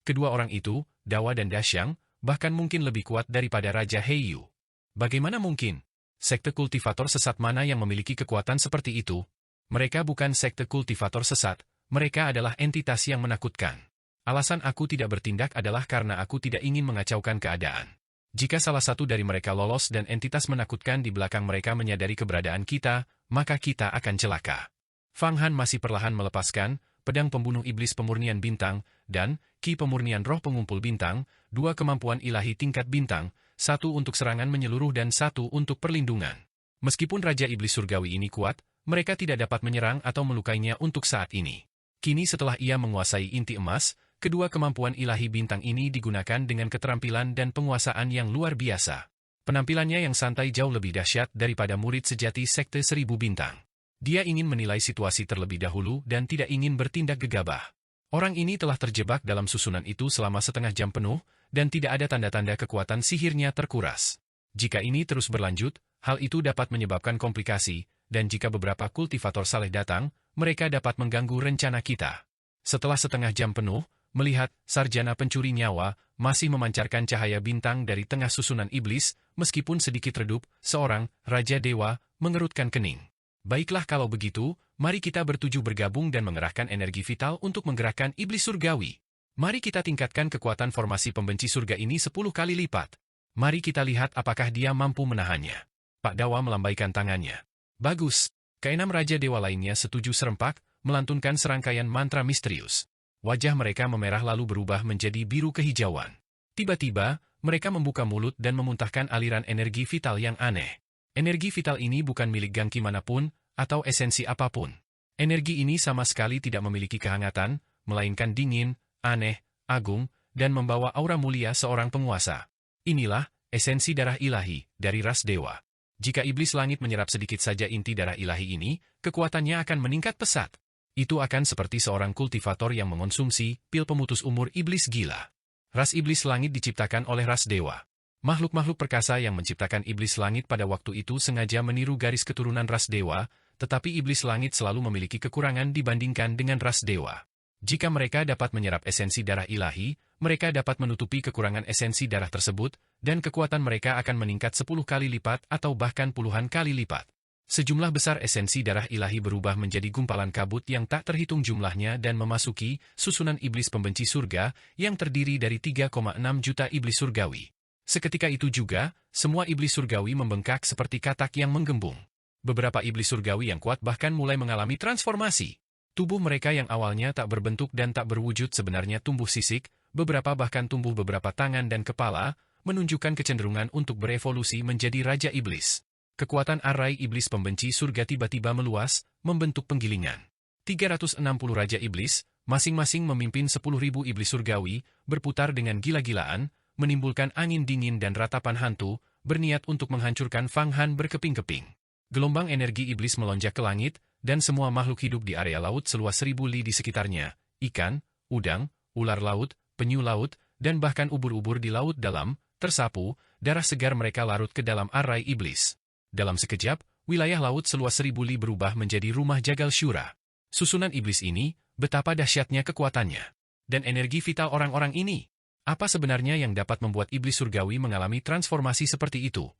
Kedua orang itu, Dawa dan Dasyang, bahkan mungkin lebih kuat daripada Raja Heiyu. Bagaimana mungkin? Sekte kultivator sesat mana yang memiliki kekuatan seperti itu? Mereka bukan sekte kultivator sesat, mereka adalah entitas yang menakutkan. Alasan aku tidak bertindak adalah karena aku tidak ingin mengacaukan keadaan. Jika salah satu dari mereka lolos dan entitas menakutkan di belakang mereka menyadari keberadaan kita, maka kita akan celaka. Fang Han masih perlahan melepaskan pedang pembunuh iblis pemurnian bintang dan ki pemurnian roh pengumpul bintang, 2 kemampuan ilahi tingkat bintang, 1 untuk serangan menyeluruh dan 1 untuk perlindungan. Meskipun Raja Iblis Surgawi ini kuat, mereka tidak dapat menyerang atau melukainya untuk saat ini. Kini setelah ia menguasai inti emas, kedua kemampuan ilahi bintang ini digunakan dengan keterampilan dan penguasaan yang luar biasa. Penampilannya yang santai jauh lebih dahsyat daripada murid sejati Sekte 1000 Bintang. Dia ingin menilai situasi terlebih dahulu dan tidak ingin bertindak gegabah. Orang ini telah terjebak dalam susunan itu selama setengah jam penuh, dan tidak ada tanda-tanda kekuatan sihirnya terkuras. Jika ini terus berlanjut, hal itu dapat menyebabkan komplikasi, dan jika beberapa kultivator saleh datang, mereka dapat mengganggu rencana kita. Setelah setengah jam penuh, melihat sarjana pencuri nyawa masih memancarkan cahaya bintang dari tengah susunan iblis, meskipun sedikit redup, seorang Raja Dewa mengerutkan kening. Baiklah kalau begitu, mari kita bertuju bergabung dan mengerahkan energi vital untuk menggerakkan iblis surgawi. Mari kita tingkatkan kekuatan formasi pembenci surga ini 10 kali lipat. Mari kita lihat apakah dia mampu menahannya. Pak Dawa melambaikan tangannya. Bagus. Keenam Raja Dewa lainnya setuju serempak, melantunkan serangkaian mantra misterius. Wajah mereka memerah lalu berubah menjadi biru kehijauan. Tiba-tiba, mereka membuka mulut dan memuntahkan aliran energi vital yang aneh. Energi vital ini bukan milik gangki manapun, atau esensi apapun. Energi ini sama sekali tidak memiliki kehangatan, melainkan dingin, aneh, agung, dan membawa aura mulia seorang penguasa. Inilah esensi darah ilahi dari ras dewa. Jika iblis langit menyerap sedikit saja inti darah ilahi ini, kekuatannya akan meningkat pesat. Itu akan seperti seorang kultivator yang mengonsumsi pil pemutus umur iblis gila. Ras iblis langit diciptakan oleh ras dewa. Makhluk-makhluk perkasa yang menciptakan iblis langit pada waktu itu sengaja meniru garis keturunan ras dewa, tetapi iblis langit selalu memiliki kekurangan dibandingkan dengan ras dewa. Jika mereka dapat menyerap esensi darah ilahi, mereka dapat menutupi kekurangan esensi darah tersebut, dan kekuatan mereka akan meningkat 10 kali lipat atau bahkan puluhan kali lipat. Sejumlah besar esensi darah ilahi berubah menjadi gumpalan kabut yang tak terhitung jumlahnya dan memasuki susunan iblis pembenci surga yang terdiri dari 3,6 juta iblis surgawi. Seketika itu juga, semua iblis surgawi membengkak seperti katak yang menggembung. Beberapa iblis surgawi yang kuat bahkan mulai mengalami transformasi. Tubuh mereka yang awalnya tak berbentuk dan tak berwujud sebenarnya tumbuh sisik, beberapa bahkan tumbuh beberapa tangan dan kepala, menunjukkan kecenderungan untuk berevolusi menjadi Raja Iblis. Kekuatan arai iblis pembenci surga tiba-tiba meluas, membentuk penggilingan. 360 Raja Iblis, masing-masing memimpin 10.000 iblis surgawi, berputar dengan gila-gilaan, menimbulkan angin dingin dan ratapan hantu, berniat untuk menghancurkan Fang Han berkeping-keping. Gelombang energi iblis melonjak ke langit, dan semua makhluk hidup di area laut seluas 1000 li di sekitarnya, ikan, udang, ular laut, penyu laut, dan bahkan ubur-ubur di laut dalam, tersapu, darah segar mereka larut ke dalam arai iblis. Dalam sekejap, wilayah laut seluas 1000 li berubah menjadi rumah jagal Syura. Susunan iblis ini, betapa dahsyatnya kekuatannya. Dan energi vital orang-orang ini. Apa sebenarnya yang dapat membuat iblis surgawi mengalami transformasi seperti itu?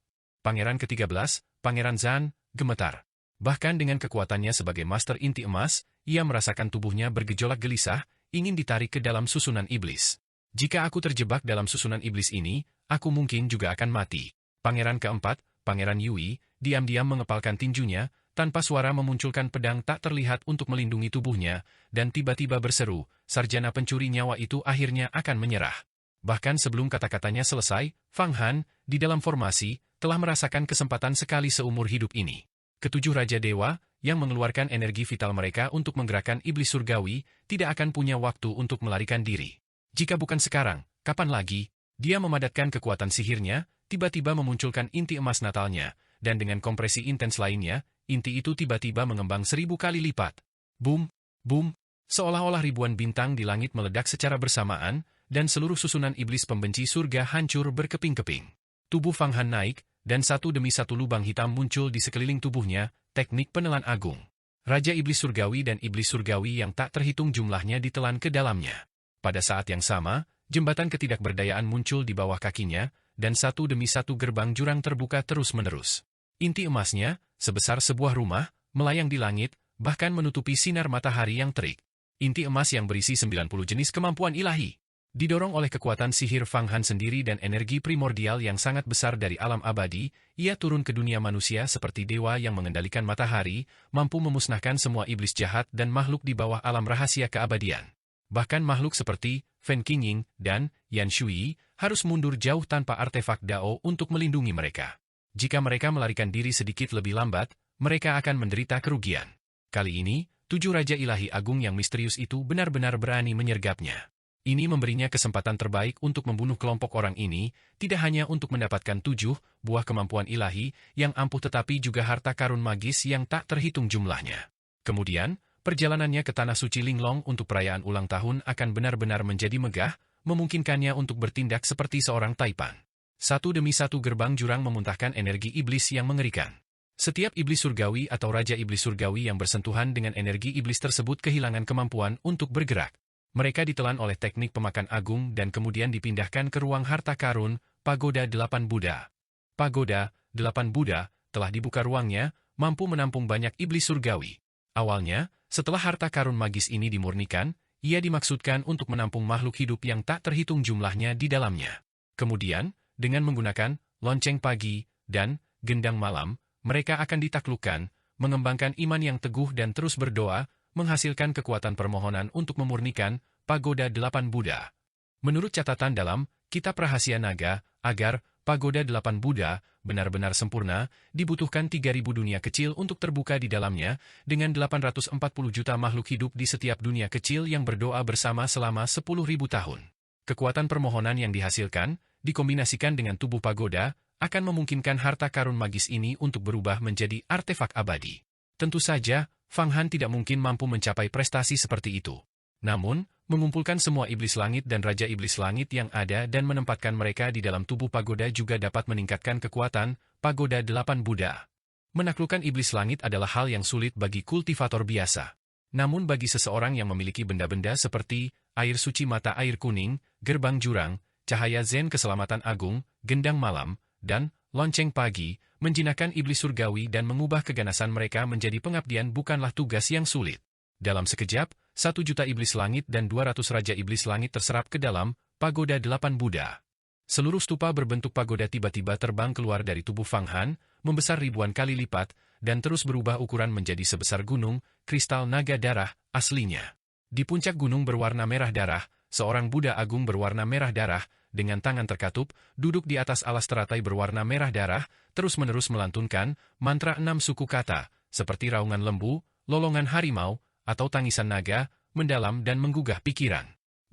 Pangeran ke-13, Pangeran Zan, gemetar. Bahkan dengan kekuatannya sebagai master inti emas, ia merasakan tubuhnya bergejolak gelisah, ingin ditarik ke dalam susunan iblis. Jika aku terjebak dalam susunan iblis ini, aku mungkin juga akan mati. Pangeran keempat, Pangeran Yui, diam-diam mengepalkan tinjunya, tanpa suara memunculkan pedang tak terlihat untuk melindungi tubuhnya, dan tiba-tiba berseru, sarjana pencuri nyawa itu akhirnya akan menyerah. Bahkan sebelum kata-katanya selesai, Fang Han, di dalam formasi, telah merasakan kesempatan sekali seumur hidup ini. Ketujuh Raja Dewa, yang mengeluarkan energi vital mereka untuk menggerakkan iblis surgawi, tidak akan punya waktu untuk melarikan diri. Jika bukan sekarang, kapan lagi? Dia memadatkan kekuatan sihirnya, tiba-tiba memunculkan inti emas natalnya, dan dengan kompresi intens lainnya, inti itu tiba-tiba mengembang 1000 kali lipat. Boom, boom, seolah-olah ribuan bintang di langit meledak secara bersamaan, dan seluruh susunan iblis pembenci surga hancur berkeping-keping. Tubuh Fang Han naik, dan satu demi satu lubang hitam muncul di sekeliling tubuhnya, teknik penelan agung. Raja Iblis Surgawi dan Iblis Surgawi yang tak terhitung jumlahnya ditelan ke dalamnya. Pada saat yang sama, jembatan ketidakberdayaan muncul di bawah kakinya, dan satu demi satu gerbang jurang terbuka terus-menerus. Inti emasnya, sebesar sebuah rumah, melayang di langit, bahkan menutupi sinar matahari yang terik. Inti emas yang berisi 90 jenis kemampuan ilahi. Didorong oleh kekuatan sihir Fang Han sendiri dan energi primordial yang sangat besar dari alam abadi, ia turun ke dunia manusia seperti dewa yang mengendalikan matahari, mampu memusnahkan semua iblis jahat dan makhluk di bawah alam rahasia keabadian. Bahkan makhluk seperti Fen Qingying dan Yan Shui harus mundur jauh tanpa artefak Dao untuk melindungi mereka. Jika mereka melarikan diri sedikit lebih lambat, mereka akan menderita kerugian. Kali ini, 7 Raja Ilahi Agung yang misterius itu benar-benar berani menyergapnya. Ini memberinya kesempatan terbaik untuk membunuh kelompok orang ini, tidak hanya untuk mendapatkan 7 buah kemampuan ilahi yang ampuh tetapi juga harta karun magis yang tak terhitung jumlahnya. Kemudian, perjalanannya ke Tanah Suci Linglong untuk perayaan ulang tahun akan benar-benar menjadi megah, memungkinkannya untuk bertindak seperti seorang taipan. Satu demi satu gerbang jurang memuntahkan energi iblis yang mengerikan. Setiap iblis surgawi atau Raja Iblis Surgawi yang bersentuhan dengan energi iblis tersebut kehilangan kemampuan untuk bergerak. Mereka ditelan oleh teknik pemakan agung dan kemudian dipindahkan ke ruang harta karun, Pagoda 8 Buddha. Pagoda 8 Buddha telah dibuka ruangnya, mampu menampung banyak iblis surgawi. Awalnya, setelah harta karun magis ini dimurnikan, ia dimaksudkan untuk menampung makhluk hidup yang tak terhitung jumlahnya di dalamnya. Kemudian, dengan menggunakan lonceng pagi dan gendang malam, mereka akan ditaklukkan, mengembangkan iman yang teguh dan terus berdoa, menghasilkan kekuatan permohonan untuk memurnikan Pagoda 8 Buddha. Menurut catatan dalam Kitab Rahasia Naga, agar Pagoda 8 Buddha benar-benar sempurna, dibutuhkan 3000 dunia kecil untuk terbuka di dalamnya, dengan 840 juta makhluk hidup di setiap dunia kecil yang berdoa bersama selama 10.000 tahun. Kekuatan permohonan yang dihasilkan, dikombinasikan dengan tubuh pagoda, akan memungkinkan harta karun magis ini untuk berubah menjadi artefak abadi. Tentu saja, Fang Han tidak mungkin mampu mencapai prestasi seperti itu. Namun, mengumpulkan semua iblis langit dan Raja Iblis Langit yang ada dan menempatkan mereka di dalam tubuh pagoda juga dapat meningkatkan kekuatan Pagoda 8 Buddha. Menaklukkan iblis langit adalah hal yang sulit bagi kultivator biasa. Namun bagi seseorang yang memiliki benda-benda seperti air suci mata air kuning, gerbang jurang, cahaya zen keselamatan agung, gendang malam, dan lonceng pagi, menjinakkan iblis surgawi dan mengubah keganasan mereka menjadi pengabdian bukanlah tugas yang sulit. Dalam sekejap, 1 juta iblis langit dan 200 Raja Iblis Langit terserap ke dalam Pagoda 8 Buddha. Seluruh stupa berbentuk pagoda tiba-tiba terbang keluar dari tubuh Fang Han, membesar ribuan kali lipat, dan terus berubah ukuran menjadi sebesar gunung, kristal naga darah, aslinya. Di puncak gunung berwarna merah darah, seorang Buddha agung berwarna merah darah, dengan tangan terkatup, duduk di atas alas teratai berwarna merah darah, terus-menerus melantunkan mantra 6 suku kata, seperti raungan lembu, lolongan harimau, atau tangisan naga, mendalam dan menggugah pikiran.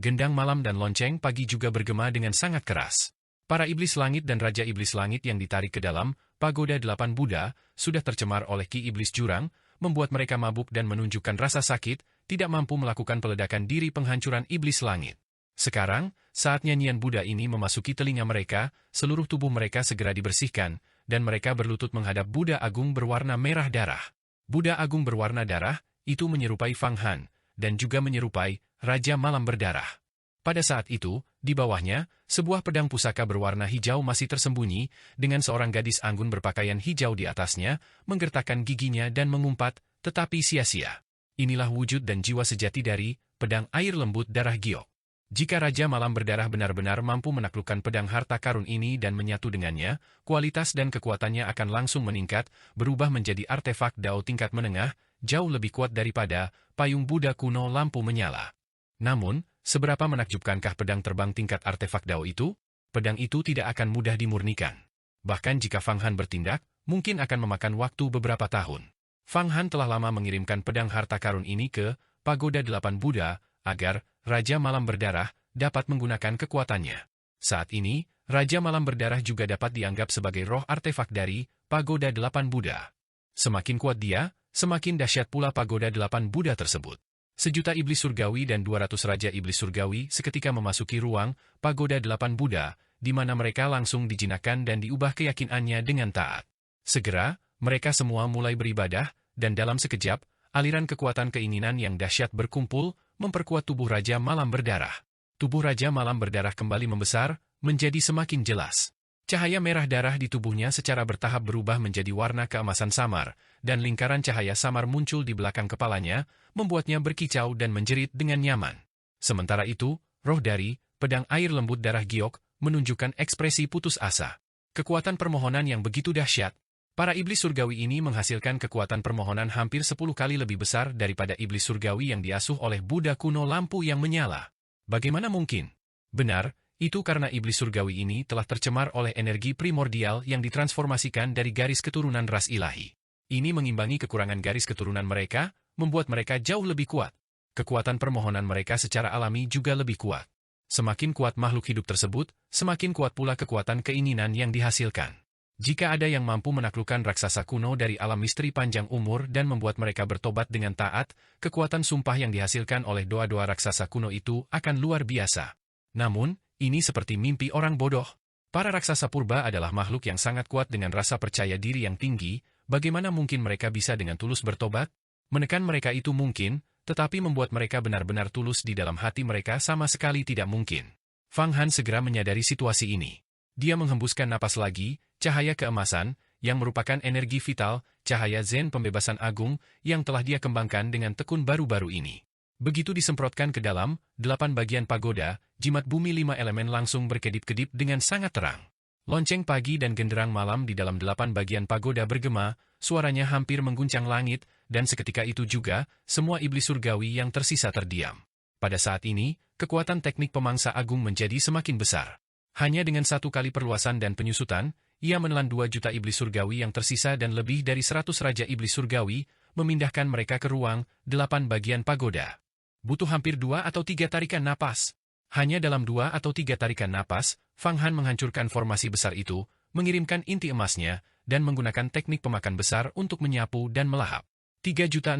Gendang malam dan lonceng pagi juga bergema dengan sangat keras. Para iblis langit dan Raja Iblis Langit yang ditarik ke dalam Pagoda 8 Buddha sudah tercemar oleh ki iblis jurang, membuat mereka mabuk dan menunjukkan rasa sakit, tidak mampu melakukan peledakan diri penghancuran iblis langit. Sekarang, saat nyanyian Buddha ini memasuki telinga mereka, seluruh tubuh mereka segera dibersihkan, dan mereka berlutut menghadap Buddha Agung berwarna merah darah. Buddha Agung berwarna darah, itu menyerupai Fang Han, dan juga menyerupai Raja Malam Berdarah. Pada saat itu, di bawahnya, sebuah pedang pusaka berwarna hijau masih tersembunyi, dengan seorang gadis anggun berpakaian hijau di atasnya, menggertakkan giginya dan mengumpat, tetapi sia-sia. Inilah wujud dan jiwa sejati dari pedang air lembut darah giok. Jika Raja Malam Berdarah benar-benar mampu menaklukkan pedang harta karun ini dan menyatu dengannya, kualitas dan kekuatannya akan langsung meningkat, berubah menjadi artefak Dao tingkat menengah, jauh lebih kuat daripada payung Buddha kuno lampu menyala. Namun, seberapa menakjubkankah pedang terbang tingkat artefak Dao itu? Pedang itu tidak akan mudah dimurnikan. Bahkan jika Fang Han bertindak, mungkin akan memakan waktu beberapa tahun. Fang Han telah lama mengirimkan pedang harta karun ini ke Pagoda 8 Buddha, agar Raja Malam Berdarah dapat menggunakan kekuatannya. Saat ini, Raja Malam Berdarah juga dapat dianggap sebagai roh artefak dari Pagoda 8 Buddha. Semakin kuat dia, semakin dahsyat pula Pagoda 8 Buddha tersebut. Sejuta iblis surgawi dan 200 raja iblis surgawi seketika memasuki ruang Pagoda 8 Buddha, di mana mereka langsung dijinakkan dan diubah keyakinannya dengan taat. Segera, mereka semua mulai beribadah, dan dalam sekejap, aliran kekuatan keinginan yang dahsyat berkumpul, memperkuat tubuh Raja Malam Berdarah. Tubuh Raja Malam Berdarah kembali membesar, menjadi semakin jelas. Cahaya merah darah di tubuhnya secara bertahap berubah menjadi warna keemasan samar, dan lingkaran cahaya samar muncul di belakang kepalanya, membuatnya berkicau dan menjerit dengan nyaman. Sementara itu, roh dari pedang air lembut darah giok menunjukkan ekspresi putus asa. Kekuatan permohonan yang begitu dahsyat. Para iblis surgawi ini menghasilkan kekuatan permohonan hampir 10 kali lebih besar daripada iblis surgawi yang diasuh oleh Buddha kuno lampu yang menyala. Bagaimana mungkin? Benar, itu karena iblis surgawi ini telah tercemar oleh energi primordial yang ditransformasikan dari garis keturunan ras ilahi. Ini mengimbangi kekurangan garis keturunan mereka, membuat mereka jauh lebih kuat. Kekuatan permohonan mereka secara alami juga lebih kuat. Semakin kuat makhluk hidup tersebut, semakin kuat pula kekuatan keinginan yang dihasilkan. Jika ada yang mampu menaklukkan raksasa kuno dari alam misteri panjang umur dan membuat mereka bertobat dengan taat, kekuatan sumpah yang dihasilkan oleh doa-doa raksasa kuno itu akan luar biasa. Namun, ini seperti mimpi orang bodoh. Para raksasa purba adalah makhluk yang sangat kuat dengan rasa percaya diri yang tinggi, bagaimana mungkin mereka bisa dengan tulus bertobat? Menekan mereka itu mungkin, tetapi membuat mereka benar-benar tulus di dalam hati mereka sama sekali tidak mungkin. Fang Han segera menyadari situasi ini. Dia menghembuskan napas lagi, cahaya keemasan, yang merupakan energi vital, cahaya Zen pembebasan agung, yang telah dia kembangkan dengan tekun baru-baru ini. Begitu disemprotkan ke dalam 8 bagian pagoda, jimat bumi 5 elemen langsung berkedip-kedip dengan sangat terang. Lonceng pagi dan genderang malam di dalam 8 bagian pagoda bergema, suaranya hampir mengguncang langit, dan seketika itu juga, semua iblis surgawi yang tersisa terdiam. Pada saat ini, kekuatan teknik pemangsa agung menjadi semakin besar. Hanya dengan 1 kali perluasan dan penyusutan, ia menelan 2 juta iblis surgawi yang tersisa dan lebih dari 100 raja iblis surgawi, memindahkan mereka ke ruang 8 bagian pagoda. Butuh hampir 2 atau 3 tarikan napas. Hanya dalam 2 atau 3 tarikan napas, Fang Han menghancurkan formasi besar itu, mengirimkan inti emasnya, dan menggunakan teknik pemakan besar untuk menyapu dan melahap. 3.600.000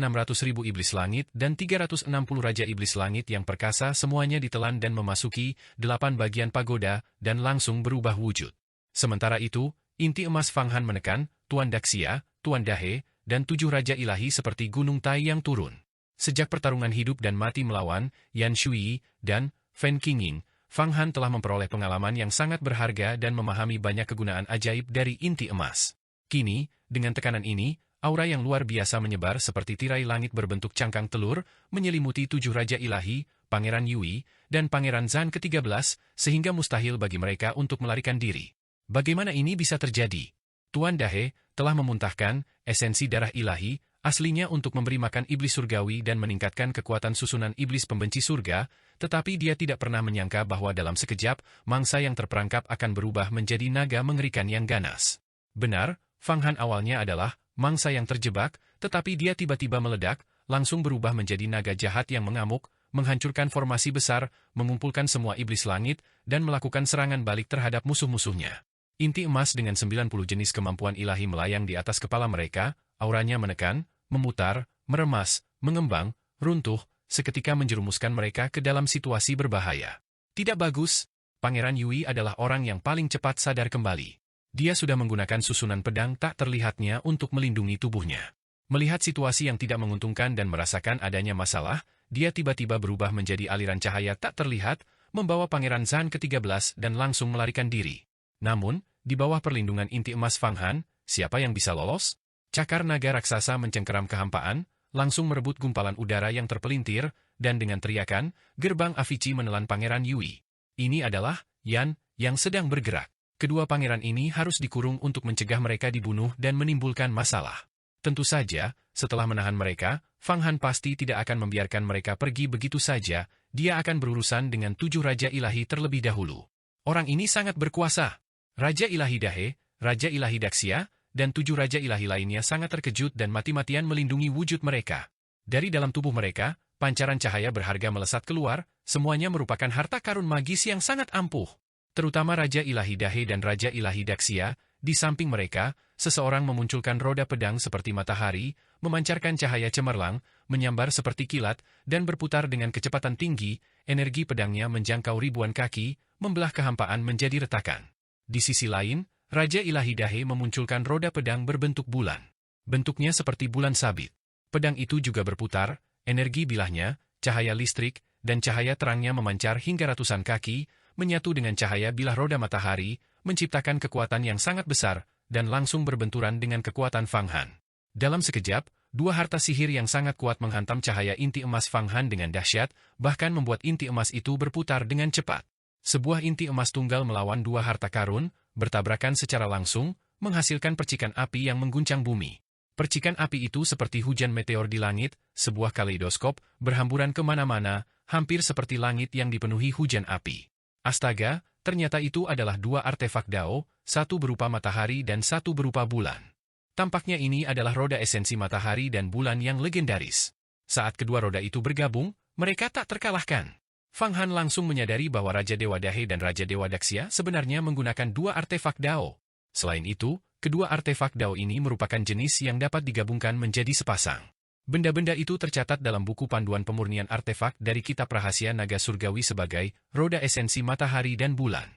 iblis langit dan 360 raja iblis langit yang perkasa semuanya ditelan dan memasuki 8 bagian pagoda dan langsung berubah wujud. Sementara itu, inti emas Fang Han menekan Tuan Daxia, Tuan Dahe, dan 7 raja ilahi seperti gunung Tai yang turun. Sejak pertarungan hidup dan mati melawan Yan Shui dan Fen Qingying, Fang Han telah memperoleh pengalaman yang sangat berharga dan memahami banyak kegunaan ajaib dari inti emas. Kini, dengan tekanan ini, aura yang luar biasa menyebar seperti tirai langit berbentuk cangkang telur, menyelimuti 7 raja ilahi, Pangeran Yui, dan Pangeran Zhan ke-13, sehingga mustahil bagi mereka untuk melarikan diri. Bagaimana ini bisa terjadi? Tuan Dahe telah memuntahkan esensi darah ilahi, aslinya untuk memberi makan iblis surgawi dan meningkatkan kekuatan susunan iblis pembenci surga, tetapi dia tidak pernah menyangka bahwa dalam sekejap, mangsa yang terperangkap akan berubah menjadi naga mengerikan yang ganas. Benar, Fang Han awalnya adalah mangsa yang terjebak, tetapi dia tiba-tiba meledak, langsung berubah menjadi naga jahat yang mengamuk, menghancurkan formasi besar, mengumpulkan semua iblis langit, dan melakukan serangan balik terhadap musuh-musuhnya. Inti emas dengan 90 jenis kemampuan ilahi melayang di atas kepala mereka, auranya menekan, memutar, meremas, mengembang, runtuh, seketika menjerumuskan mereka ke dalam situasi berbahaya. Tidak bagus, Pangeran Yui adalah orang yang paling cepat sadar kembali. Dia sudah menggunakan susunan pedang tak terlihatnya untuk melindungi tubuhnya. Melihat situasi yang tidak menguntungkan dan merasakan adanya masalah, dia tiba-tiba berubah menjadi aliran cahaya tak terlihat, membawa Pangeran Zhan ke-13 dan langsung melarikan diri. Namun, di bawah perlindungan inti emas Fang Han, siapa yang bisa lolos? Cakar naga raksasa mencengkeram kehampaan, langsung merebut gumpalan udara yang terpelintir, dan dengan teriakan, gerbang Avicii menelan Pangeran Yui. Ini adalah Yan yang sedang bergerak. Kedua pangeran ini harus dikurung untuk mencegah mereka dibunuh dan menimbulkan masalah. Tentu saja, setelah menahan mereka, Fang Han pasti tidak akan membiarkan mereka pergi begitu saja, dia akan berurusan dengan 7 Raja Ilahi terlebih dahulu. Orang ini sangat berkuasa. Raja Ilahi Dahe, Raja Ilahi Daxia, dan 7 Raja Ilahi lainnya sangat terkejut dan mati-matian melindungi wujud mereka. Dari dalam tubuh mereka, pancaran cahaya berharga melesat keluar, semuanya merupakan harta karun magis yang sangat ampuh. Terutama Raja Ilahi Dahe dan Raja Ilahi Daxia, di samping mereka, seseorang memunculkan roda pedang seperti matahari, memancarkan cahaya cemerlang, menyambar seperti kilat, dan berputar dengan kecepatan tinggi, energi pedangnya menjangkau ribuan kaki, membelah kehampaan menjadi retakan. Di sisi lain, Raja Ilahi Dahe memunculkan roda pedang berbentuk bulan. Bentuknya seperti bulan sabit. Pedang itu juga berputar, energi bilahnya, cahaya listrik, dan cahaya terangnya memancar hingga ratusan kaki, menyatu dengan cahaya bilah roda matahari, menciptakan kekuatan yang sangat besar, dan langsung berbenturan dengan kekuatan Fang Han. Dalam sekejap, 2 harta sihir yang sangat kuat menghantam cahaya inti emas Fang Han dengan dahsyat, bahkan membuat inti emas itu berputar dengan cepat. Sebuah inti emas tunggal melawan 2 harta karun, bertabrakan secara langsung, menghasilkan percikan api yang mengguncang bumi. Percikan api itu seperti hujan meteor di langit, sebuah kaleidoskop, berhamburan kemana-mana, hampir seperti langit yang dipenuhi hujan api. Astaga, ternyata itu adalah 2 artefak Dao, satu berupa matahari dan satu berupa bulan. Tampaknya ini adalah roda esensi matahari dan bulan yang legendaris. Saat kedua roda itu bergabung, mereka tak terkalahkan. Fang Han langsung menyadari bahwa Raja Dewa Dahe dan Raja Dewa Daxia sebenarnya menggunakan 2 artefak Dao. Selain itu, kedua artefak Dao ini merupakan jenis yang dapat digabungkan menjadi sepasang. Benda-benda itu tercatat dalam buku panduan pemurnian artefak dari Kitab Rahasia Naga Surgawi sebagai roda esensi matahari dan bulan.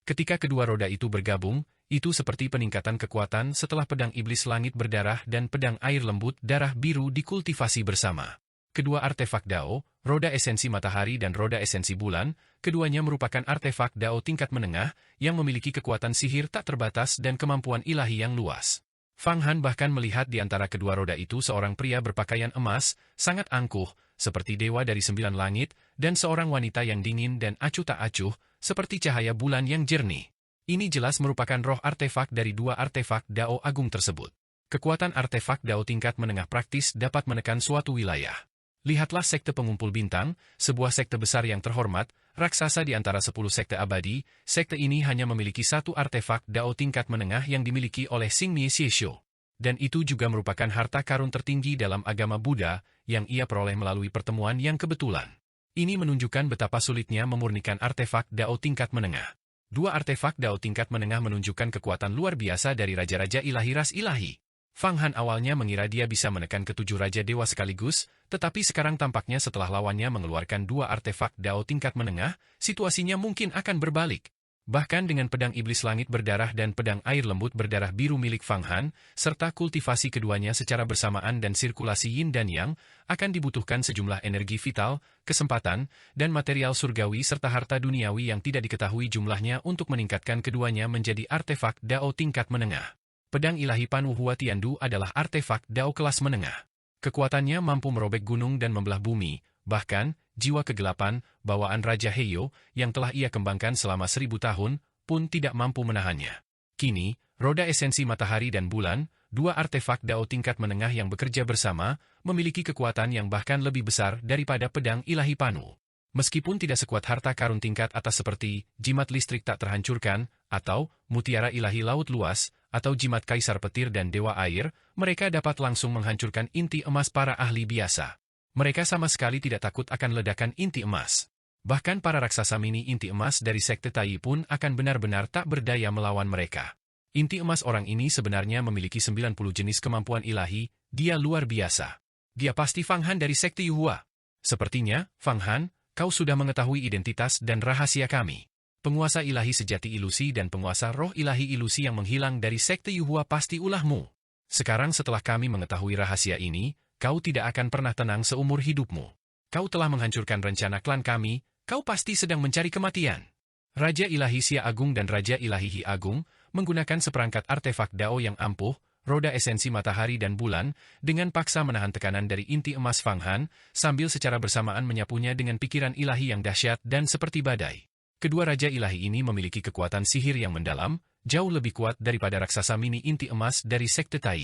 Ketika kedua roda itu bergabung, itu seperti peningkatan kekuatan setelah pedang iblis langit berdarah dan pedang air lembut darah biru dikultivasi bersama. Kedua artefak Dao, roda esensi matahari dan roda esensi bulan, keduanya merupakan artefak Dao tingkat menengah yang memiliki kekuatan sihir tak terbatas dan kemampuan ilahi yang luas. Fang Han bahkan melihat di antara kedua roda itu seorang pria berpakaian emas, sangat angkuh, seperti dewa dari 9 langit, dan seorang wanita yang dingin dan acuh tak acuh, seperti cahaya bulan yang jernih. Ini jelas merupakan roh artefak dari 2 artefak Dao agung tersebut. Kekuatan artefak Dao tingkat menengah praktis dapat menekan suatu wilayah. Lihatlah sekte pengumpul bintang, sebuah sekte besar yang terhormat, raksasa di antara 10 sekte abadi, sekte ini hanya memiliki 1 artefak Dao tingkat menengah yang dimiliki oleh Xingmie Xieshu. Dan itu juga merupakan harta karun tertinggi dalam agama Buddha, yang ia peroleh melalui pertemuan yang kebetulan. Ini menunjukkan betapa sulitnya memurnikan artefak Dao tingkat menengah. 2 artefak Dao tingkat menengah menunjukkan kekuatan luar biasa dari raja-raja ilahi ras ilahi. Fang Han awalnya mengira dia bisa menekan ke-7 Raja Dewa sekaligus, tetapi sekarang tampaknya setelah lawannya mengeluarkan 2 artefak Dao tingkat menengah, situasinya mungkin akan berbalik. Bahkan dengan pedang iblis langit berdarah dan pedang air lembut berdarah biru milik Fang Han, serta kultivasi keduanya secara bersamaan dan sirkulasi yin dan yang, akan dibutuhkan sejumlah energi vital, kesempatan, dan material surgawi serta harta duniawi yang tidak diketahui jumlahnya untuk meningkatkan keduanya menjadi artefak Dao tingkat menengah. Pedang ilahi Pan Wuhua Tiandu adalah artefak Dao kelas menengah. Kekuatannya mampu merobek gunung dan membelah bumi, bahkan, jiwa kegelapan, bawaan Raja Heiyo, yang telah ia kembangkan selama 1000 tahun, pun tidak mampu menahannya. Kini, roda esensi matahari dan bulan, 2 artefak Dao tingkat menengah yang bekerja bersama, memiliki kekuatan yang bahkan lebih besar daripada pedang ilahi Panu. Meskipun tidak sekuat harta karun tingkat atas seperti jimat listrik tak terhancurkan, atau mutiara ilahi laut luas, atau jimat kaisar petir dan dewa air, mereka dapat langsung menghancurkan inti emas para ahli biasa. Mereka sama sekali tidak takut akan ledakan inti emas. Bahkan para raksasa mini inti emas dari sekte Tai pun akan benar-benar tak berdaya melawan mereka. Inti emas orang ini sebenarnya memiliki 90 jenis kemampuan ilahi, dia luar biasa. Dia pasti Fang Han dari sekte Yuhua. Sepertinya, Fang Han, kau sudah mengetahui identitas dan rahasia kami. Penguasa ilahi sejati ilusi dan penguasa roh ilahi ilusi yang menghilang dari sekte Yuhua pasti ulahmu. Sekarang setelah kami mengetahui rahasia ini, kau tidak akan pernah tenang seumur hidupmu. Kau telah menghancurkan rencana klan kami, kau pasti sedang mencari kematian. Raja ilahi Xia Agung dan Raja ilahi Hi Agung menggunakan seperangkat artefak Dao yang ampuh, roda esensi matahari dan bulan, dengan paksa menahan tekanan dari inti emas Fang Han, sambil secara bersamaan menyapunya dengan pikiran ilahi yang dahsyat dan seperti badai. Kedua raja ilahi ini memiliki kekuatan sihir yang mendalam, jauh lebih kuat daripada raksasa mini inti emas dari Sekte Tai.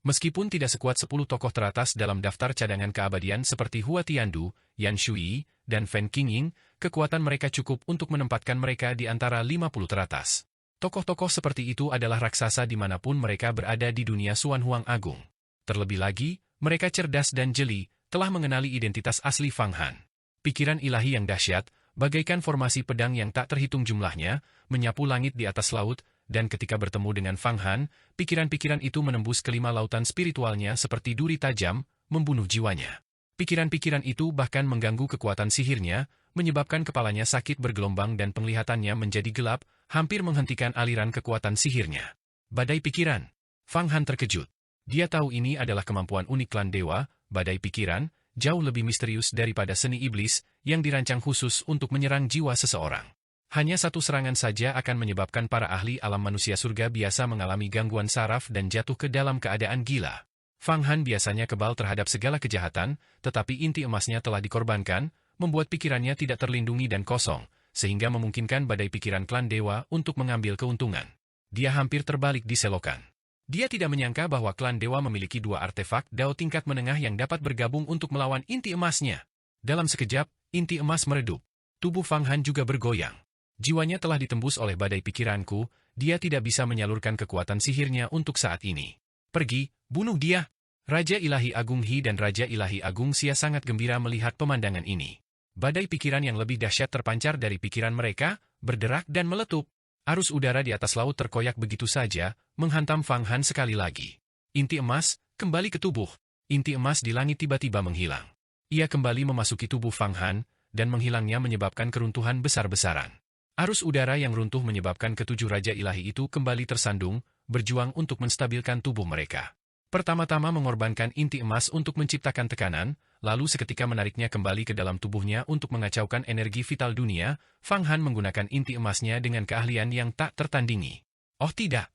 Meskipun tidak sekuat 10 tokoh teratas dalam daftar cadangan keabadian seperti Hua Tiandu, Yan Shui, dan Fen Qingying, kekuatan mereka cukup untuk menempatkan mereka di antara 50 teratas. Tokoh-tokoh seperti itu adalah raksasa dimanapun mereka berada di dunia Xuan Huang Agung. Terlebih lagi, mereka cerdas dan jeli, telah mengenali identitas asli Fang Han. Pikiran ilahi yang dahsyat, bagaikan formasi pedang yang tak terhitung jumlahnya, menyapu langit di atas laut, dan ketika bertemu dengan Fang Han, pikiran-pikiran itu menembus kelima lautan spiritualnya seperti duri tajam, membunuh jiwanya. Pikiran-pikiran itu bahkan mengganggu kekuatan sihirnya, menyebabkan kepalanya sakit bergelombang dan penglihatannya menjadi gelap, hampir menghentikan aliran kekuatan sihirnya. Badai pikiran. Fang Han terkejut. Dia tahu ini adalah kemampuan unik klan dewa, badai pikiran, jauh lebih misterius daripada seni iblis, yang dirancang khusus untuk menyerang jiwa seseorang. Hanya satu serangan saja akan menyebabkan para ahli alam manusia surga biasa mengalami gangguan saraf dan jatuh ke dalam keadaan gila. Fang Han biasanya kebal terhadap segala kejahatan, tetapi inti emasnya telah dikorbankan, membuat pikirannya tidak terlindungi dan kosong, sehingga memungkinkan badai pikiran klan dewa untuk mengambil keuntungan. Dia hampir terbalik di selokan. Dia tidak menyangka bahwa klan dewa memiliki dua artefak Dao tingkat menengah yang dapat bergabung untuk melawan inti emasnya. Dalam sekejap, inti emas meredup. Tubuh Fang Han juga bergoyang. Jiwanya telah ditembus oleh badai pikiranku, dia tidak bisa menyalurkan kekuatan sihirnya untuk saat ini. Pergi, bunuh dia! Raja Ilahi Agung He dan Raja Ilahi Agung Xia sangat gembira melihat pemandangan ini. Badai pikiran yang lebih dahsyat terpancar dari pikiran mereka, berderak dan meletup. Arus udara di atas laut terkoyak begitu saja, menghantam Fang Han sekali lagi. Inti emas, kembali ke tubuh. Inti emas di langit tiba-tiba menghilang. Ia kembali memasuki tubuh Fang Han, dan menghilangnya menyebabkan keruntuhan besar-besaran. Arus udara yang runtuh menyebabkan ketujuh raja ilahi itu kembali tersandung, berjuang untuk menstabilkan tubuh mereka. Pertama-tama mengorbankan inti emas untuk menciptakan tekanan, lalu seketika menariknya kembali ke dalam tubuhnya untuk mengacaukan energi vital dunia, Fang Han menggunakan inti emasnya dengan keahlian yang tak tertandingi. Oh tidak!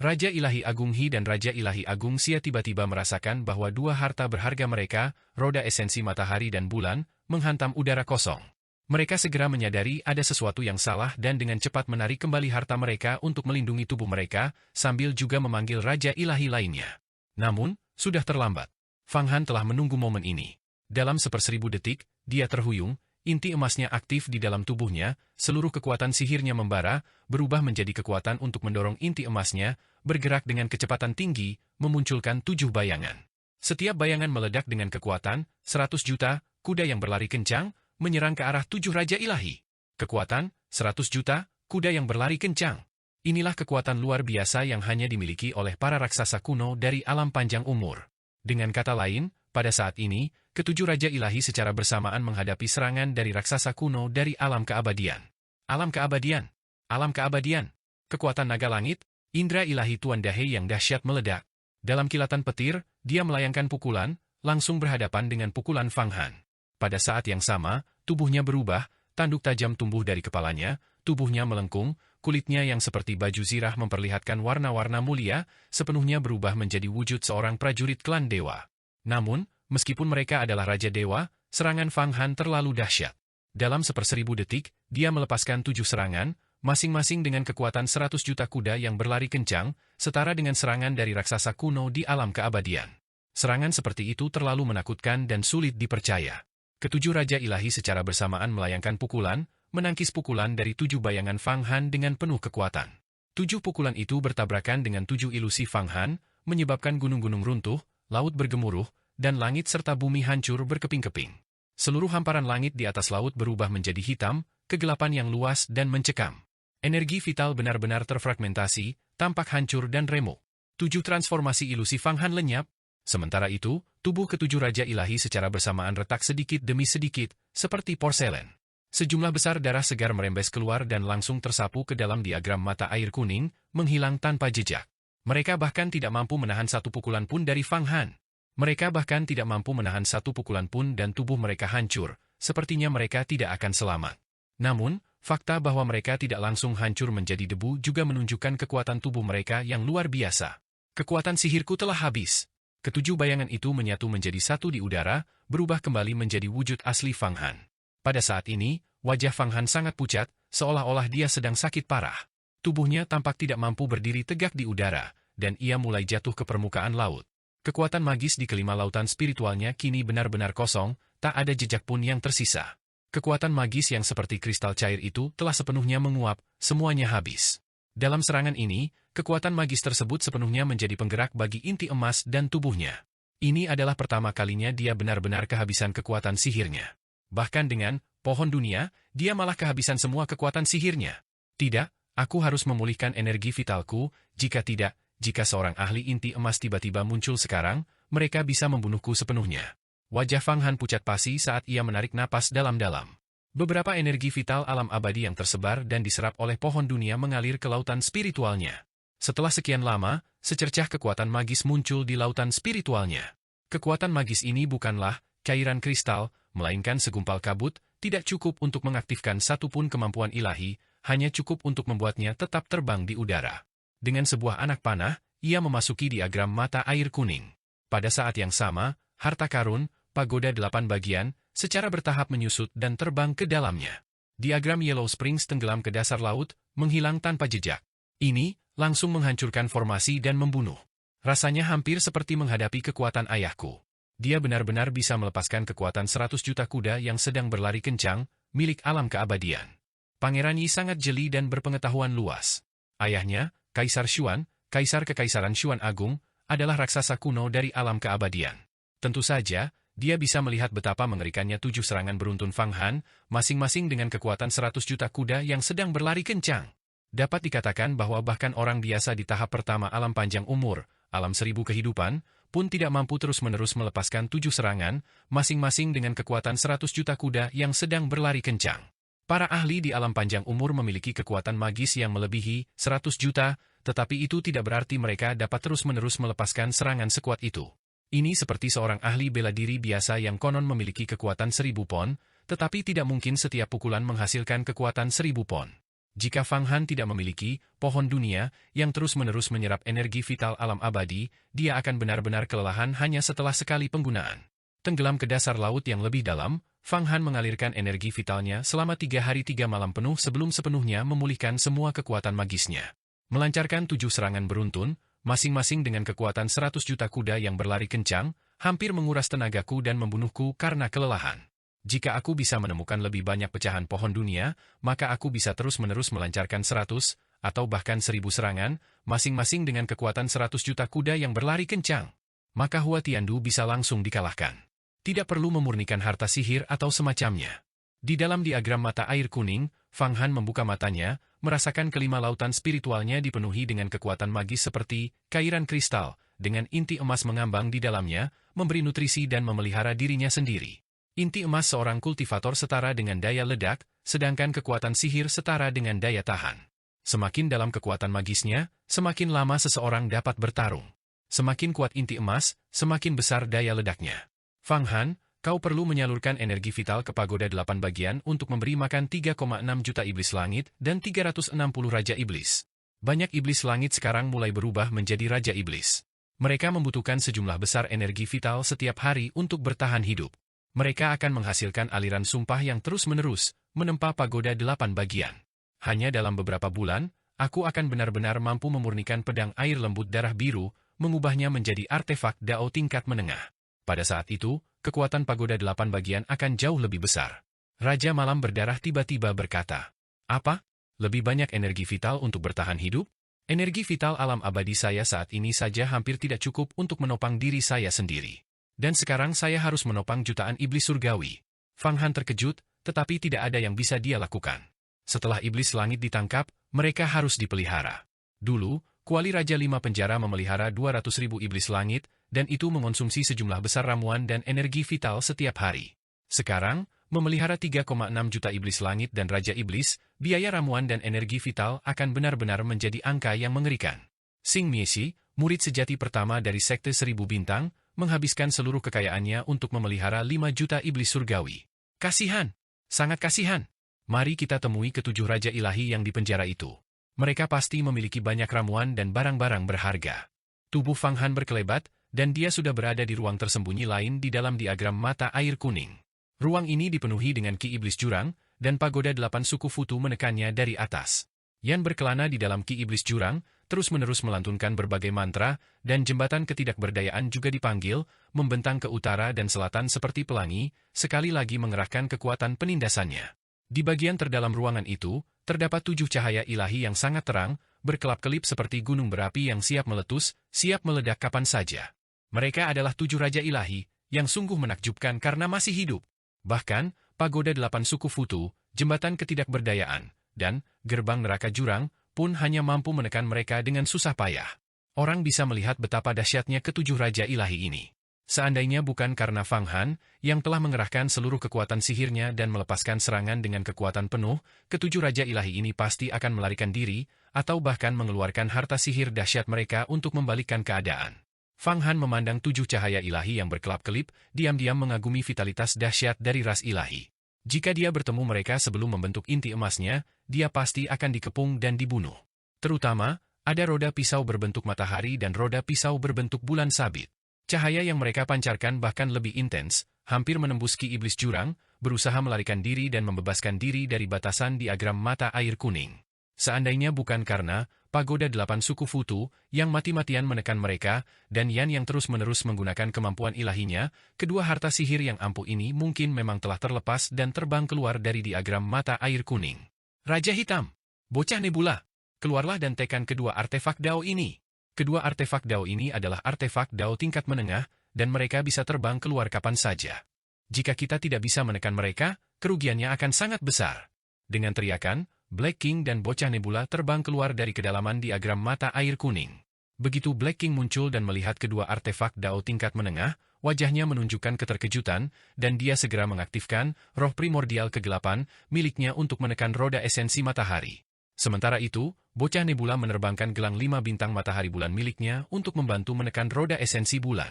Raja Ilahi Agung He dan Raja Ilahi Agung Xia tiba-tiba merasakan bahwa dua harta berharga mereka, roda esensi matahari dan bulan, menghantam udara kosong. Mereka segera menyadari ada sesuatu yang salah dan dengan cepat menarik kembali harta mereka untuk melindungi tubuh mereka, sambil juga memanggil Raja Ilahi lainnya. Namun, sudah terlambat. Fang Han telah menunggu momen ini. Dalam 1/1000 detik, dia terhuyung, inti emasnya aktif di dalam tubuhnya, seluruh kekuatan sihirnya membara, berubah menjadi kekuatan untuk mendorong inti emasnya, bergerak dengan kecepatan tinggi, memunculkan 7 bayangan. Setiap bayangan meledak dengan kekuatan, 100 juta, kuda yang berlari kencang, menyerang ke arah 7 raja ilahi. Kekuatan, 100 juta, kuda yang berlari kencang. Inilah kekuatan luar biasa yang hanya dimiliki oleh para raksasa kuno dari alam panjang umur. Dengan kata lain, pada saat ini, ketujuh raja ilahi secara bersamaan menghadapi serangan dari raksasa kuno dari alam keabadian. Alam keabadian. Alam keabadian. Kekuatan naga langit, indra ilahi Tuan Dahai yang dahsyat meledak. Dalam kilatan petir, dia melayangkan pukulan, langsung berhadapan dengan pukulan Fang Han. Pada saat yang sama, tubuhnya berubah, tanduk tajam tumbuh dari kepalanya, tubuhnya melengkung, kulitnya yang seperti baju zirah memperlihatkan warna-warna mulia, sepenuhnya berubah menjadi wujud seorang prajurit klan dewa. Namun, meskipun mereka adalah Raja Dewa, serangan Fang Han terlalu dahsyat. Dalam 1/1000 detik, dia melepaskan 7 serangan, masing-masing dengan kekuatan 100 juta kuda yang berlari kencang, setara dengan serangan dari raksasa kuno di alam keabadian. Serangan seperti itu terlalu menakutkan dan sulit dipercaya. Ketujuh raja ilahi secara bersamaan melayangkan pukulan, menangkis pukulan dari 7 bayangan Fang Han dengan penuh kekuatan. 7 pukulan itu bertabrakan dengan 7 ilusi Fang Han, menyebabkan gunung-gunung runtuh, laut bergemuruh, dan langit serta bumi hancur berkeping-keping. Seluruh hamparan langit di atas laut berubah menjadi hitam, kegelapan yang luas dan mencekam. Energi vital benar-benar terfragmentasi, tampak hancur dan remuk. 7 transformasi ilusi Fang Han lenyap. Sementara itu, tubuh ketujuh raja ilahi secara bersamaan retak sedikit demi sedikit, seperti porselen. Sejumlah besar darah segar merembes keluar dan langsung tersapu ke dalam diagram mata air kuning, menghilang tanpa jejak. Mereka bahkan tidak mampu menahan satu pukulan pun dari Fang Han. Mereka bahkan tidak mampu menahan satu pukulan pun dan tubuh mereka hancur, sepertinya mereka tidak akan selamat. Namun, fakta bahwa mereka tidak langsung hancur menjadi debu juga menunjukkan kekuatan tubuh mereka yang luar biasa. Kekuatan sihirku telah habis. Ketujuh bayangan itu menyatu menjadi satu di udara, berubah kembali menjadi wujud asli Fang Han. Pada saat ini, wajah Fang Han sangat pucat, seolah-olah dia sedang sakit parah. Tubuhnya tampak tidak mampu berdiri tegak di udara, dan ia mulai jatuh ke permukaan laut. Kekuatan magis di kelima lautan spiritualnya kini benar-benar kosong, tak ada jejak pun yang tersisa. Kekuatan magis yang seperti kristal cair itu telah sepenuhnya menguap, semuanya habis. Dalam serangan ini, kekuatan magis tersebut sepenuhnya menjadi penggerak bagi inti emas dan tubuhnya. Ini adalah pertama kalinya dia benar-benar kehabisan kekuatan sihirnya. Bahkan dengan pohon dunia, dia malah kehabisan semua kekuatan sihirnya. Tidak, aku harus memulihkan energi vitalku, jika tidak, jika seorang ahli inti emas tiba-tiba muncul sekarang, mereka bisa membunuhku sepenuhnya. Wajah Fang Han pucat pasi saat ia menarik napas dalam-dalam. Beberapa energi vital alam abadi yang tersebar dan diserap oleh pohon dunia mengalir ke lautan spiritualnya. Setelah sekian lama, secercah kekuatan magis muncul di lautan spiritualnya. Kekuatan magis ini bukanlah cairan kristal, melainkan segumpal kabut, tidak cukup untuk mengaktifkan satupun kemampuan ilahi, hanya cukup untuk membuatnya tetap terbang di udara. Dengan sebuah anak panah, ia memasuki diagram mata air kuning. Pada saat yang sama, harta karun, pagoda 8 bagian, secara bertahap menyusut dan terbang ke dalamnya. Diagram Yellow Springs tenggelam ke dasar laut, menghilang tanpa jejak. Ini langsung menghancurkan formasi dan membunuh. Rasanya hampir seperti menghadapi kekuatan ayahku. Dia benar-benar bisa melepaskan kekuatan 100 juta kuda yang sedang berlari kencang, milik alam keabadian. Pangeran Yi sangat jeli dan berpengetahuan luas. Ayahnya, Kaisar Xuan, Kaisar Kekaisaran Xuan Agung, adalah raksasa kuno dari alam keabadian. Tentu saja, dia bisa melihat betapa mengerikannya 7 serangan beruntun Fang Han, masing-masing dengan kekuatan 100 juta kuda yang sedang berlari kencang. Dapat dikatakan bahwa bahkan orang biasa di tahap pertama alam panjang umur, alam 1000 kehidupan, pun tidak mampu terus-menerus melepaskan 7 serangan, masing-masing dengan kekuatan 100 juta kuda yang sedang berlari kencang. Para ahli di alam panjang umur memiliki kekuatan magis yang melebihi 100 juta, tetapi itu tidak berarti mereka dapat terus-menerus melepaskan serangan sekuat itu. Ini seperti seorang ahli bela diri biasa yang konon memiliki kekuatan 1000 pon, tetapi tidak mungkin setiap pukulan menghasilkan kekuatan 1000 pon. Jika Fang Han tidak memiliki pohon dunia yang terus-menerus menyerap energi vital alam abadi, dia akan benar-benar kelelahan hanya setelah sekali penggunaan. Tenggelam ke dasar laut yang lebih dalam, Fang Han mengalirkan energi vitalnya selama 3 hari 3 malam penuh sebelum sepenuhnya memulihkan semua kekuatan magisnya. Melancarkan 7 serangan beruntun, masing-masing dengan kekuatan 100 juta kuda yang berlari kencang, hampir menguras tenagaku dan membunuhku karena kelelahan. Jika aku bisa menemukan lebih banyak pecahan pohon dunia, maka aku bisa terus-menerus melancarkan 100, atau bahkan 1000 serangan, masing-masing dengan kekuatan 100 juta kuda yang berlari kencang. Maka Hua Tiandu bisa langsung dikalahkan. Tidak perlu memurnikan harta sihir atau semacamnya. Di dalam diagram mata air kuning, Fang Han membuka matanya, merasakan kelima lautan spiritualnya dipenuhi dengan kekuatan magis seperti cairan kristal, dengan inti emas mengambang di dalamnya, memberi nutrisi dan memelihara dirinya sendiri. Inti emas seorang kultivator setara dengan daya ledak, sedangkan kekuatan sihir setara dengan daya tahan. Semakin dalam kekuatan magisnya, semakin lama seseorang dapat bertarung. Semakin kuat inti emas, semakin besar daya ledaknya. Fang Han, kau perlu menyalurkan energi vital ke pagoda 8 bagian untuk memberi makan 3,6 juta iblis langit dan 360 raja iblis. Banyak iblis langit sekarang mulai berubah menjadi raja iblis. Mereka membutuhkan sejumlah besar energi vital setiap hari untuk bertahan hidup. Mereka akan menghasilkan aliran sumpah yang terus-menerus, menempa pagoda 8 bagian. Hanya dalam beberapa bulan, aku akan benar-benar mampu memurnikan pedang air lembut darah biru, mengubahnya menjadi artefak Dao tingkat menengah. Pada saat itu, kekuatan pagoda 8 bagian akan jauh lebih besar. Raja Malam Berdarah tiba-tiba berkata, "Apa? Lebih banyak energi vital untuk bertahan hidup? Energi vital alam abadi saya saat ini saja hampir tidak cukup untuk menopang diri saya sendiri. Dan sekarang saya harus menopang jutaan iblis surgawi." Fang Han terkejut, tetapi tidak ada yang bisa dia lakukan. Setelah iblis langit ditangkap, mereka harus dipelihara. Dulu, Kuali Raja 5 Penjara memelihara 200.000 iblis langit, dan itu mengonsumsi sejumlah besar ramuan dan energi vital setiap hari. Sekarang, memelihara 3,6 juta iblis langit dan Raja Iblis, biaya ramuan dan energi vital akan benar-benar menjadi angka yang mengerikan. Xing Miesi, murid sejati pertama dari Sekte 1000 Bintang, menghabiskan seluruh kekayaannya untuk memelihara 5 juta iblis surgawi. Kasihan! Sangat kasihan! Mari kita temui ketujuh Raja Ilahi yang di penjara itu. Mereka pasti memiliki banyak ramuan dan barang-barang berharga. Tubuh Fang Han berkelebat, dan dia sudah berada di ruang tersembunyi lain di dalam diagram mata air kuning. Ruang ini dipenuhi dengan Ki Iblis Jurang, dan pagoda 8 suku Futu menekannya dari atas. Yan berkelana di dalam Ki Iblis Jurang, terus-menerus melantunkan berbagai mantra, dan jembatan ketidakberdayaan juga dipanggil, membentang ke utara dan selatan seperti pelangi, sekali lagi mengerahkan kekuatan penindasannya. Di bagian terdalam ruangan itu, terdapat 7 cahaya ilahi yang sangat terang, berkelap-kelip seperti gunung berapi yang siap meletus, siap meledak kapan saja. Mereka adalah 7 raja ilahi, yang sungguh menakjubkan karena masih hidup. Bahkan, pagoda 8 suku Futu, jembatan ketidakberdayaan, dan gerbang neraka jurang, pun hanya mampu menekan mereka dengan susah payah. Orang bisa melihat betapa dahsyatnya ketujuh raja ilahi ini. Seandainya bukan karena Fang Han, yang telah mengerahkan seluruh kekuatan sihirnya dan melepaskan serangan dengan kekuatan penuh, ketujuh raja ilahi ini pasti akan melarikan diri, atau bahkan mengeluarkan harta sihir dahsyat mereka untuk membalikkan keadaan. Fang Han memandang 7 cahaya ilahi yang berkelap-kelip, diam-diam mengagumi vitalitas dahsyat dari ras ilahi. Jika dia bertemu mereka sebelum membentuk inti emasnya, dia pasti akan dikepung dan dibunuh. Terutama, ada roda pisau berbentuk matahari dan roda pisau berbentuk bulan sabit. Cahaya yang mereka pancarkan bahkan lebih intens, hampir menembus Ki Iblis Jurang, berusaha melarikan diri dan membebaskan diri dari batasan diagram mata air kuning. Seandainya bukan karena pagoda 8 suku Futu yang mati-matian menekan mereka, dan Yan yang terus-menerus menggunakan kemampuan ilahinya, kedua harta sihir yang ampuh ini mungkin memang telah terlepas dan terbang keluar dari diagram mata air kuning. Raja Hitam, bocah Nebula, keluarlah dan tekan kedua artefak Dao ini. Kedua artefak Dao ini adalah artefak Dao tingkat menengah, dan mereka bisa terbang keluar kapan saja. Jika kita tidak bisa menekan mereka, kerugiannya akan sangat besar. Dengan teriakan, Black King dan bocah Nebula terbang keluar dari kedalaman diagram mata air kuning. Begitu Black King muncul dan melihat kedua artefak Dao tingkat menengah, wajahnya menunjukkan keterkejutan, dan dia segera mengaktifkan roh primordial kegelapan miliknya untuk menekan roda esensi matahari. Sementara itu, bocah Nebula menerbangkan gelang 5 bintang matahari bulan miliknya untuk membantu menekan roda esensi bulan.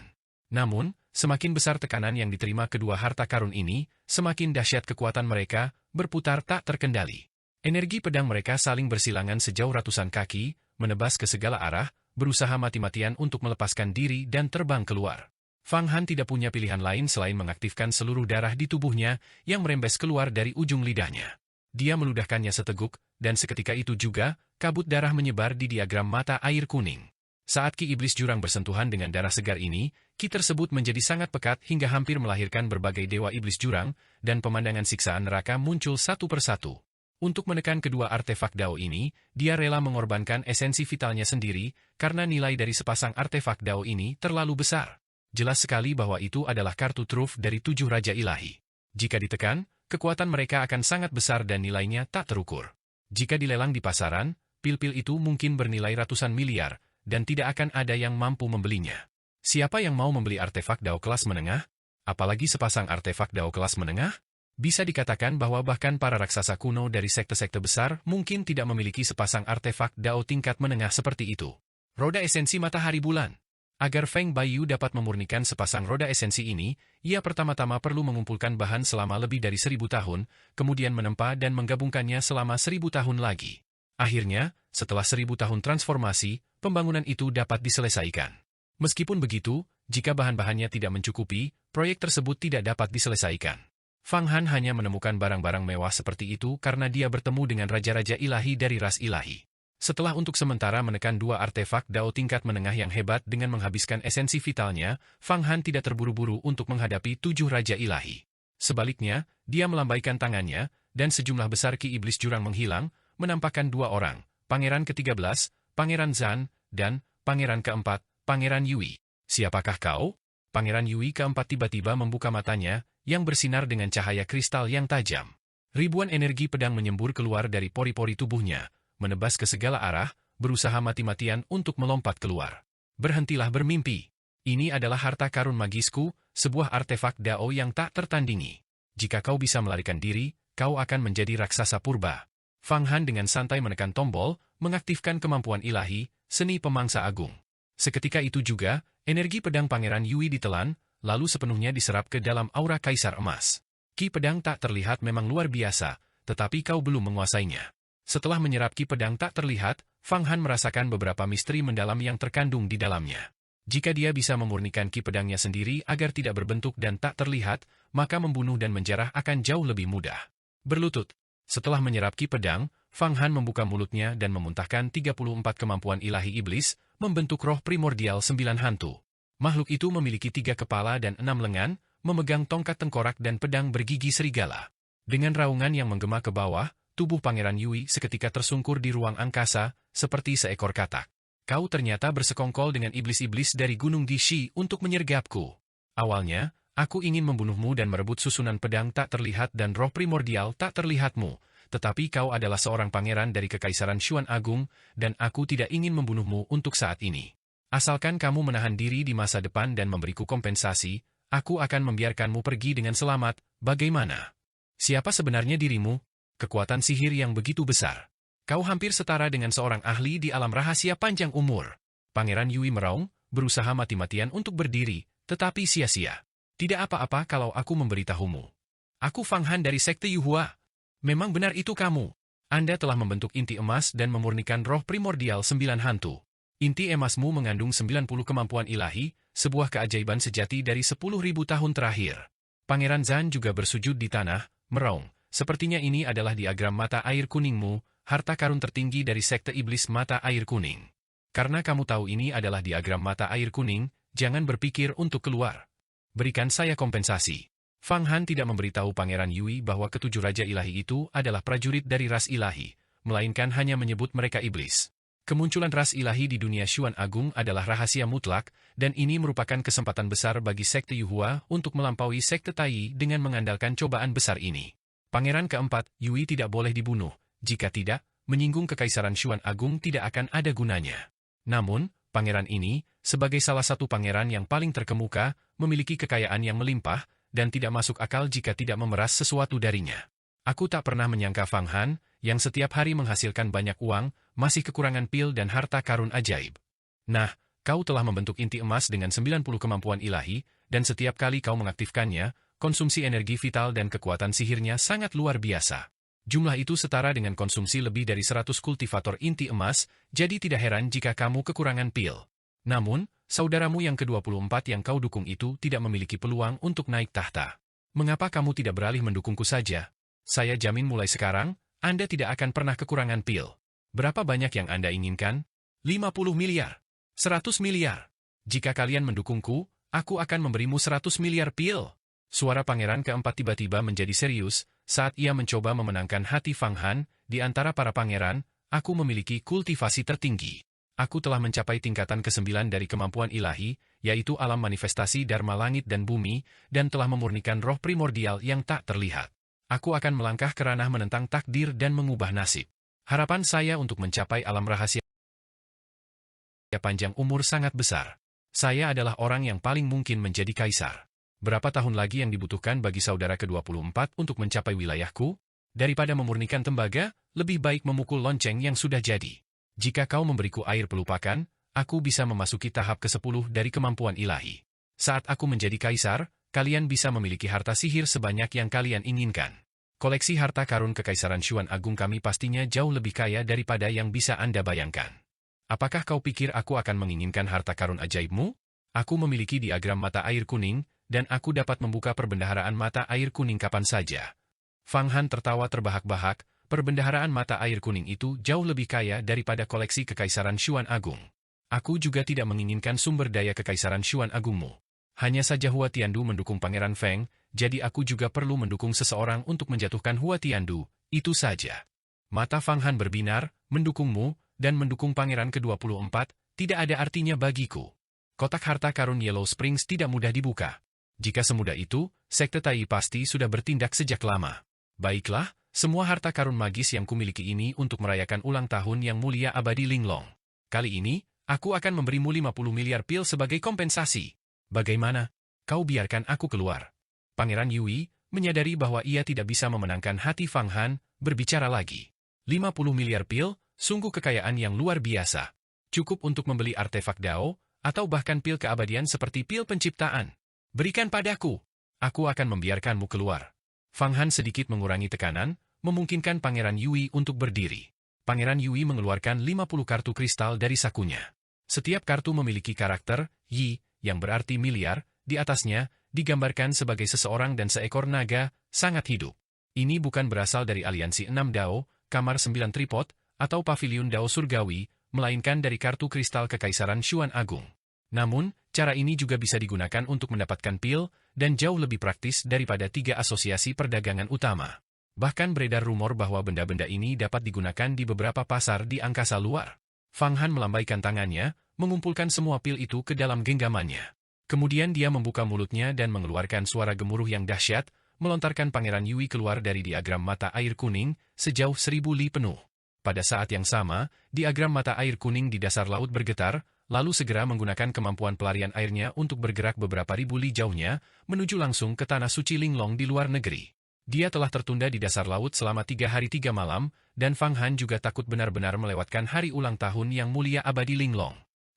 Namun, semakin besar tekanan yang diterima kedua harta karun ini, semakin dahsyat kekuatan mereka, berputar tak terkendali. Energi pedang mereka saling bersilangan sejauh ratusan kaki, menebas ke segala arah, berusaha mati-matian untuk melepaskan diri dan terbang keluar. Fang Han tidak punya pilihan lain selain mengaktifkan seluruh darah di tubuhnya yang merembes keluar dari ujung lidahnya. Dia meludahkannya seteguk, dan seketika itu juga, kabut darah menyebar di diagram mata air kuning. Saat Ki Iblis Jurang bersentuhan dengan darah segar ini, Ki tersebut menjadi sangat pekat hingga hampir melahirkan berbagai dewa Iblis Jurang, dan pemandangan siksaan neraka muncul satu persatu. Untuk menekan kedua artefak Dao ini, dia rela mengorbankan esensi vitalnya sendiri, karena nilai dari sepasang artefak Dao ini terlalu besar. Jelas sekali bahwa itu adalah kartu truf dari 7 raja ilahi. Jika ditekan, kekuatan mereka akan sangat besar dan nilainya tak terukur. Jika dilelang di pasaran, pil-pil itu mungkin bernilai ratusan miliar, dan tidak akan ada yang mampu membelinya. Siapa yang mau membeli artefak Dao kelas menengah? Apalagi sepasang artefak Dao kelas menengah? Bisa dikatakan bahwa bahkan para raksasa kuno dari sekte-sekte besar mungkin tidak memiliki sepasang artefak Dao tingkat menengah seperti itu. Roda esensi matahari bulan. Agar Feng Baiyu dapat memurnikan sepasang roda esensi ini, ia pertama-tama perlu mengumpulkan bahan selama lebih dari 1000 tahun, kemudian menempa dan menggabungkannya selama 1000 tahun lagi. Akhirnya, setelah 1000 tahun transformasi, pembangunan itu dapat diselesaikan. Meskipun begitu, jika bahan-bahannya tidak mencukupi, proyek tersebut tidak dapat diselesaikan. Fang Han hanya menemukan barang-barang mewah seperti itu karena dia bertemu dengan raja-raja ilahi dari ras ilahi. Setelah untuk sementara menekan 2 artefak Dao tingkat menengah yang hebat dengan menghabiskan esensi vitalnya, Fang Han tidak terburu-buru untuk menghadapi 7 raja ilahi. Sebaliknya, dia melambaikan tangannya, dan sejumlah besar Ki Iblis Jurang menghilang, menampakkan 2 orang, Pangeran ke-13, Pangeran Zan, dan Pangeran ke-4, Pangeran Yui. Siapakah kau? Pangeran Yui ke-4 tiba-tiba membuka matanya, yang bersinar dengan cahaya kristal yang tajam. Ribuan energi pedang menyembur keluar dari pori-pori tubuhnya, menebas ke segala arah, berusaha mati-matian untuk melompat keluar. Berhentilah bermimpi. Ini adalah harta karun magisku, sebuah artefak Dao yang tak tertandingi. Jika kau bisa melarikan diri, kau akan menjadi raksasa purba. Fang Han dengan santai menekan tombol, mengaktifkan kemampuan ilahi, seni pemangsa agung. Seketika itu juga, energi pedang Pangeran Yui ditelan, lalu sepenuhnya diserap ke dalam aura Kaisar Emas. Ki pedang tak terlihat memang luar biasa, tetapi kau belum menguasainya. Setelah menyerap ki pedang tak terlihat, Fang Han merasakan beberapa misteri mendalam yang terkandung di dalamnya. Jika dia bisa memurnikan ki pedangnya sendiri agar tidak berbentuk dan tak terlihat, maka membunuh dan menjarah akan jauh lebih mudah. Berlutut. Setelah menyerap ki pedang, Fang Han membuka mulutnya dan memuntahkan 34 kemampuan ilahi iblis, membentuk roh primordial 9 hantu. Makhluk itu memiliki 3 kepala dan 6 lengan, memegang tongkat tengkorak dan pedang bergigi serigala. Dengan raungan yang menggema ke bawah, tubuh Pangeran Yui seketika tersungkur di ruang angkasa, seperti seekor katak. Kau ternyata bersekongkol dengan iblis-iblis dari Gunung Dishi untuk menyergapku. Awalnya, aku ingin membunuhmu dan merebut susunan pedang tak terlihat dan roh primordial tak terlihatmu, tetapi kau adalah seorang pangeran dari Kekaisaran Xuan Agung, dan aku tidak ingin membunuhmu untuk saat ini. Asalkan kamu menahan diri di masa depan dan memberiku kompensasi, aku akan membiarkanmu pergi dengan selamat. Bagaimana? Siapa sebenarnya dirimu? Kekuatan sihir yang begitu besar. Kau hampir setara dengan seorang ahli di alam rahasia panjang umur. Pangeran Yui meraung, berusaha mati-matian untuk berdiri, tetapi sia-sia. Tidak apa-apa kalau aku memberitahumu. Aku Fang Han dari Sekte Yuhua. Memang benar itu kamu. Anda telah membentuk inti emas dan memurnikan roh primordial 9 hantu. Inti emasmu mengandung 90 kemampuan ilahi, sebuah keajaiban sejati dari 10.000 tahun terakhir. Pangeran Zan juga bersujud di tanah, meraung. Sepertinya ini adalah diagram mata air kuningmu, harta karun tertinggi dari Sekte Iblis Mata Air Kuning. Karena kamu tahu ini adalah diagram mata air kuning, jangan berpikir untuk keluar. Berikan saya kompensasi. Fang Han tidak memberitahu Pangeran Yui bahwa ketujuh raja ilahi itu adalah prajurit dari ras ilahi, melainkan hanya menyebut mereka iblis. Kemunculan ras ilahi di dunia Xuan Agung adalah rahasia mutlak, dan ini merupakan kesempatan besar bagi Sekte Yuhua untuk melampaui Sekte Tai dengan mengandalkan cobaan besar ini. Pangeran keempat, Yui tidak boleh dibunuh. Jika tidak, menyinggung Kekaisaran Xuan Agung tidak akan ada gunanya. Namun, pangeran ini, sebagai salah satu pangeran yang paling terkemuka, memiliki kekayaan yang melimpah, dan tidak masuk akal jika tidak memeras sesuatu darinya. Aku tak pernah menyangka Fang Han, yang setiap hari menghasilkan banyak uang, masih kekurangan pil dan harta karun ajaib. Nah, kau telah membentuk inti emas dengan 90 kemampuan ilahi, dan setiap kali kau mengaktifkannya, konsumsi energi vital dan kekuatan sihirnya sangat luar biasa. Jumlah itu setara dengan konsumsi lebih dari 100 kultivator inti emas, jadi tidak heran jika kamu kekurangan pil. Namun, saudaramu yang ke-24 yang kau dukung itu tidak memiliki peluang untuk naik tahta. Mengapa kamu tidak beralih mendukungku saja? Saya jamin mulai sekarang, Anda tidak akan pernah kekurangan pil. Berapa banyak yang Anda inginkan? 50 miliar. 100 miliar. Jika kalian mendukungku, aku akan memberimu 100 miliar pil. Suara pangeran keempat tiba-tiba menjadi serius, saat ia mencoba memenangkan hati Fang Han. Di antara para pangeran, aku memiliki kultivasi tertinggi. Aku telah mencapai tingkatan ke-9 dari kemampuan ilahi, yaitu alam manifestasi Dharma langit dan bumi, dan telah memurnikan roh primordial yang tak terlihat. Aku akan melangkah ke ranah menentang takdir dan mengubah nasib. Harapan saya untuk mencapai alam rahasia panjang umur sangat besar. Saya adalah orang yang paling mungkin menjadi kaisar. Berapa tahun lagi yang dibutuhkan bagi saudara ke-24 untuk mencapai wilayahku? Daripada memurnikan tembaga, lebih baik memukul lonceng yang sudah jadi. Jika kau memberiku air pelupakan, aku bisa memasuki tahap ke-10 dari kemampuan ilahi. Saat aku menjadi kaisar, kalian bisa memiliki harta sihir sebanyak yang kalian inginkan. Koleksi harta karun Kekaisaran Xuan Agung kami pastinya jauh lebih kaya daripada yang bisa Anda bayangkan. Apakah kau pikir aku akan menginginkan harta karun ajaibmu? Aku memiliki diagram mata air kuning, dan aku dapat membuka perbendaharaan mata air kuning kapan saja. Fang Han tertawa terbahak-bahak, perbendaharaan mata air kuning itu jauh lebih kaya daripada koleksi Kekaisaran Xuan Agung. Aku juga tidak menginginkan sumber daya Kekaisaran Xuan Agungmu. Hanya saja Hua Tiandu mendukung Pangeran Feng, jadi aku juga perlu mendukung seseorang untuk menjatuhkan Hua Tiandu, itu saja. Mata Fang Han berbinar, mendukungmu, dan mendukung Pangeran ke-24, tidak ada artinya bagiku. Kotak harta karun Yellow Springs tidak mudah dibuka. Jika semudah itu, Sekte Tai pasti sudah bertindak sejak lama. Baiklah, semua harta karun magis yang kumiliki ini untuk merayakan ulang tahun yang mulia abadi Linglong. Kali ini, aku akan memberimu 50 miliar pil sebagai kompensasi. Bagaimana? Kau biarkan aku keluar. Pangeran Yui, menyadari bahwa ia tidak bisa memenangkan hati Fang Han, berbicara lagi. 50 miliar pil, sungguh kekayaan yang luar biasa. Cukup untuk membeli artefak Dao, atau bahkan pil keabadian seperti pil penciptaan. Berikan padaku. Aku akan membiarkanmu keluar. Fang Han sedikit mengurangi tekanan, memungkinkan Pangeran Yui untuk berdiri. Pangeran Yui mengeluarkan 50 kartu kristal dari sakunya. Setiap kartu memiliki karakter Yi, yang berarti miliar, di atasnya, digambarkan sebagai seseorang dan seekor naga, sangat hidup. Ini bukan berasal dari aliansi 6 Dao, kamar 9 tripod, atau pavilion Dao surgawi, melainkan dari kartu kristal Kekaisaran Xuan Agung. Namun, cara ini juga bisa digunakan untuk mendapatkan pil, dan jauh lebih praktis daripada 3 asosiasi perdagangan utama. Bahkan beredar rumor bahwa benda-benda ini dapat digunakan di beberapa pasar di angkasa luar. Fang Han melambaikan tangannya, mengumpulkan semua pil itu ke dalam genggamannya. Kemudian dia membuka mulutnya dan mengeluarkan suara gemuruh yang dahsyat, melontarkan Pangeran Yui keluar dari diagram mata air kuning, sejauh 1000 li penuh. Pada saat yang sama, diagram mata air kuning di dasar laut bergetar, lalu segera menggunakan kemampuan pelarian airnya untuk bergerak beberapa ribu li jauhnya, menuju langsung ke tanah suci Linglong di luar negeri. Dia telah tertunda di dasar laut selama 3 hari 3 malam, dan Fang Han juga takut benar-benar melewatkan hari ulang tahun yang mulia abadi Linglong.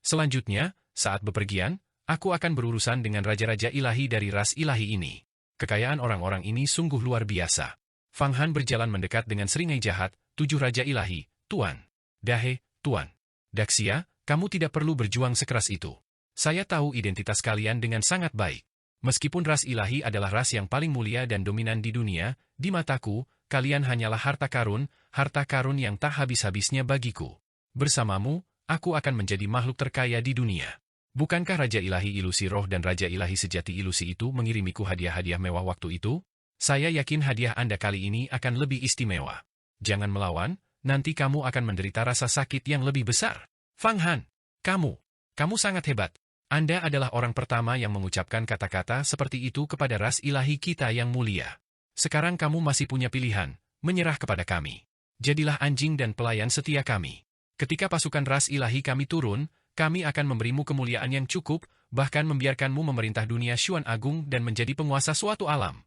Selanjutnya, saat bepergian, aku akan berurusan dengan raja-raja ilahi dari ras ilahi ini. Kekayaan orang-orang ini sungguh luar biasa. Fang Han berjalan mendekat dengan seringai jahat, 7 raja ilahi, Tuan. Dahe, Tuan. Daxia, kamu tidak perlu berjuang sekeras itu. Saya tahu identitas kalian dengan sangat baik. Meskipun ras ilahi adalah ras yang paling mulia dan dominan di dunia, di mataku, kalian hanyalah harta karun yang tak habis-habisnya bagiku. Bersamamu, aku akan menjadi makhluk terkaya di dunia. Bukankah Raja Ilahi Ilusi Roh dan Raja Ilahi Sejati Ilusi itu mengirimiku hadiah-hadiah mewah waktu itu? Saya yakin hadiah Anda kali ini akan lebih istimewa. Jangan melawan, nanti kamu akan menderita rasa sakit yang lebih besar. Fang Han, kamu sangat hebat. Anda adalah orang pertama yang mengucapkan kata-kata seperti itu kepada ras ilahi kita yang mulia. Sekarang kamu masih punya pilihan, menyerah kepada kami. Jadilah anjing dan pelayan setia kami. Ketika pasukan ras ilahi kami turun, kami akan memberimu kemuliaan yang cukup, bahkan membiarkanmu memerintah dunia Xuan Agung dan menjadi penguasa suatu alam.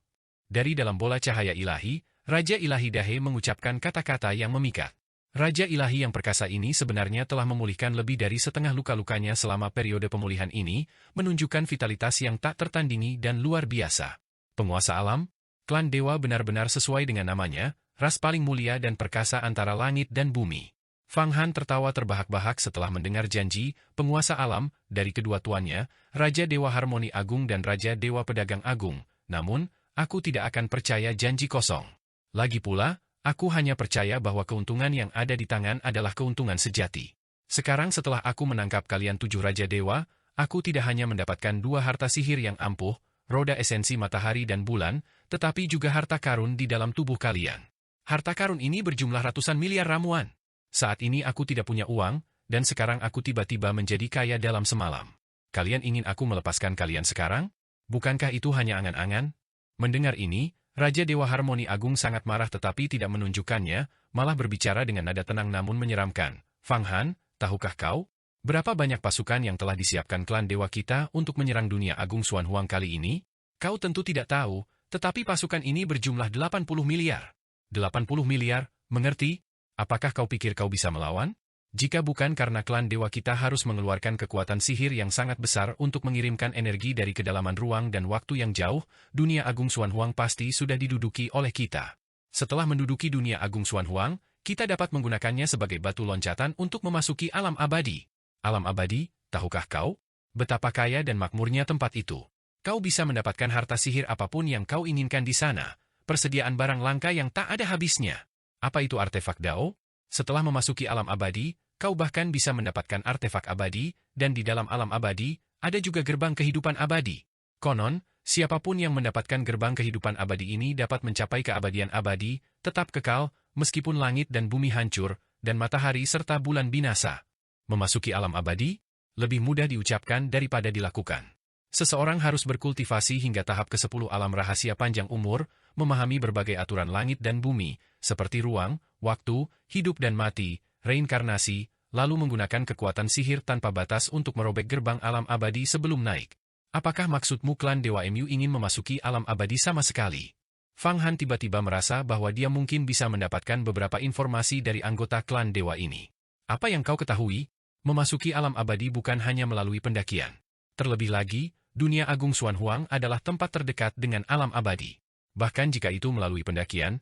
Dari dalam bola cahaya ilahi, Raja Ilahi Dahe mengucapkan kata-kata yang memikat. Raja ilahi yang perkasa ini sebenarnya telah memulihkan lebih dari setengah luka-lukanya selama periode pemulihan ini, menunjukkan vitalitas yang tak tertandingi dan luar biasa. Penguasa alam, klan dewa benar-benar sesuai dengan namanya, ras paling mulia dan perkasa antara langit dan bumi. Fang Han tertawa terbahak-bahak setelah mendengar janji, penguasa alam, dari kedua tuannya, Raja Dewa Harmoni Agung dan Raja Dewa Pedagang Agung. Namun, aku tidak akan percaya janji kosong. Lagi pula, aku hanya percaya bahwa keuntungan yang ada di tangan adalah keuntungan sejati. Sekarang setelah aku menangkap kalian 7 Raja Dewa, aku tidak hanya mendapatkan 2 harta sihir yang ampuh, roda esensi matahari dan bulan, tetapi juga harta karun di dalam tubuh kalian. Harta karun ini berjumlah ratusan miliar ramuan. Saat ini aku tidak punya uang, dan sekarang aku tiba-tiba menjadi kaya dalam semalam. Kalian ingin aku melepaskan kalian sekarang? Bukankah itu hanya angan-angan? Mendengar ini, Raja Dewa Harmoni Agung sangat marah tetapi tidak menunjukkannya, malah berbicara dengan nada tenang namun menyeramkan. Fang Han, tahukah kau? Berapa banyak pasukan yang telah disiapkan klan dewa kita untuk menyerang dunia Agung Xuan Huang kali ini? Kau tentu tidak tahu, tetapi pasukan ini berjumlah 80 miliar. 80 miliar, mengerti? Apakah kau pikir kau bisa melawan? Jika bukan karena klan dewa kita harus mengeluarkan kekuatan sihir yang sangat besar untuk mengirimkan energi dari kedalaman ruang dan waktu yang jauh, dunia Agung Xuan Huang pasti sudah diduduki oleh kita. Setelah menduduki dunia Agung Xuan Huang, kita dapat menggunakannya sebagai batu loncatan untuk memasuki alam abadi. Alam abadi, tahukah kau? Betapa kaya dan makmurnya tempat itu. Kau bisa mendapatkan harta sihir apapun yang kau inginkan di sana, persediaan barang langka yang tak ada habisnya. Apa itu artefak Dao? Setelah memasuki alam abadi, kau bahkan bisa mendapatkan artefak abadi, dan di dalam alam abadi, ada juga gerbang kehidupan abadi. Konon, siapapun yang mendapatkan gerbang kehidupan abadi ini dapat mencapai keabadian abadi, tetap kekal, meskipun langit dan bumi hancur, dan matahari serta bulan binasa. Memasuki alam abadi, lebih mudah diucapkan daripada dilakukan. Seseorang harus berkultivasi hingga tahap ke-10 alam rahasia panjang umur, memahami berbagai aturan langit dan bumi, seperti ruang, waktu, hidup dan mati, reinkarnasi, lalu menggunakan kekuatan sihir tanpa batas untuk merobek gerbang alam abadi sebelum naik. Apakah maksudmu klan Dewa MU ingin memasuki alam abadi sama sekali? Fang Han tiba-tiba merasa bahwa dia mungkin bisa mendapatkan beberapa informasi dari anggota klan Dewa ini. Apa yang kau ketahui? Memasuki alam abadi bukan hanya melalui pendakian. Terlebih lagi, dunia Agung Xuan Huang adalah tempat terdekat dengan alam abadi. Bahkan jika itu melalui pendakian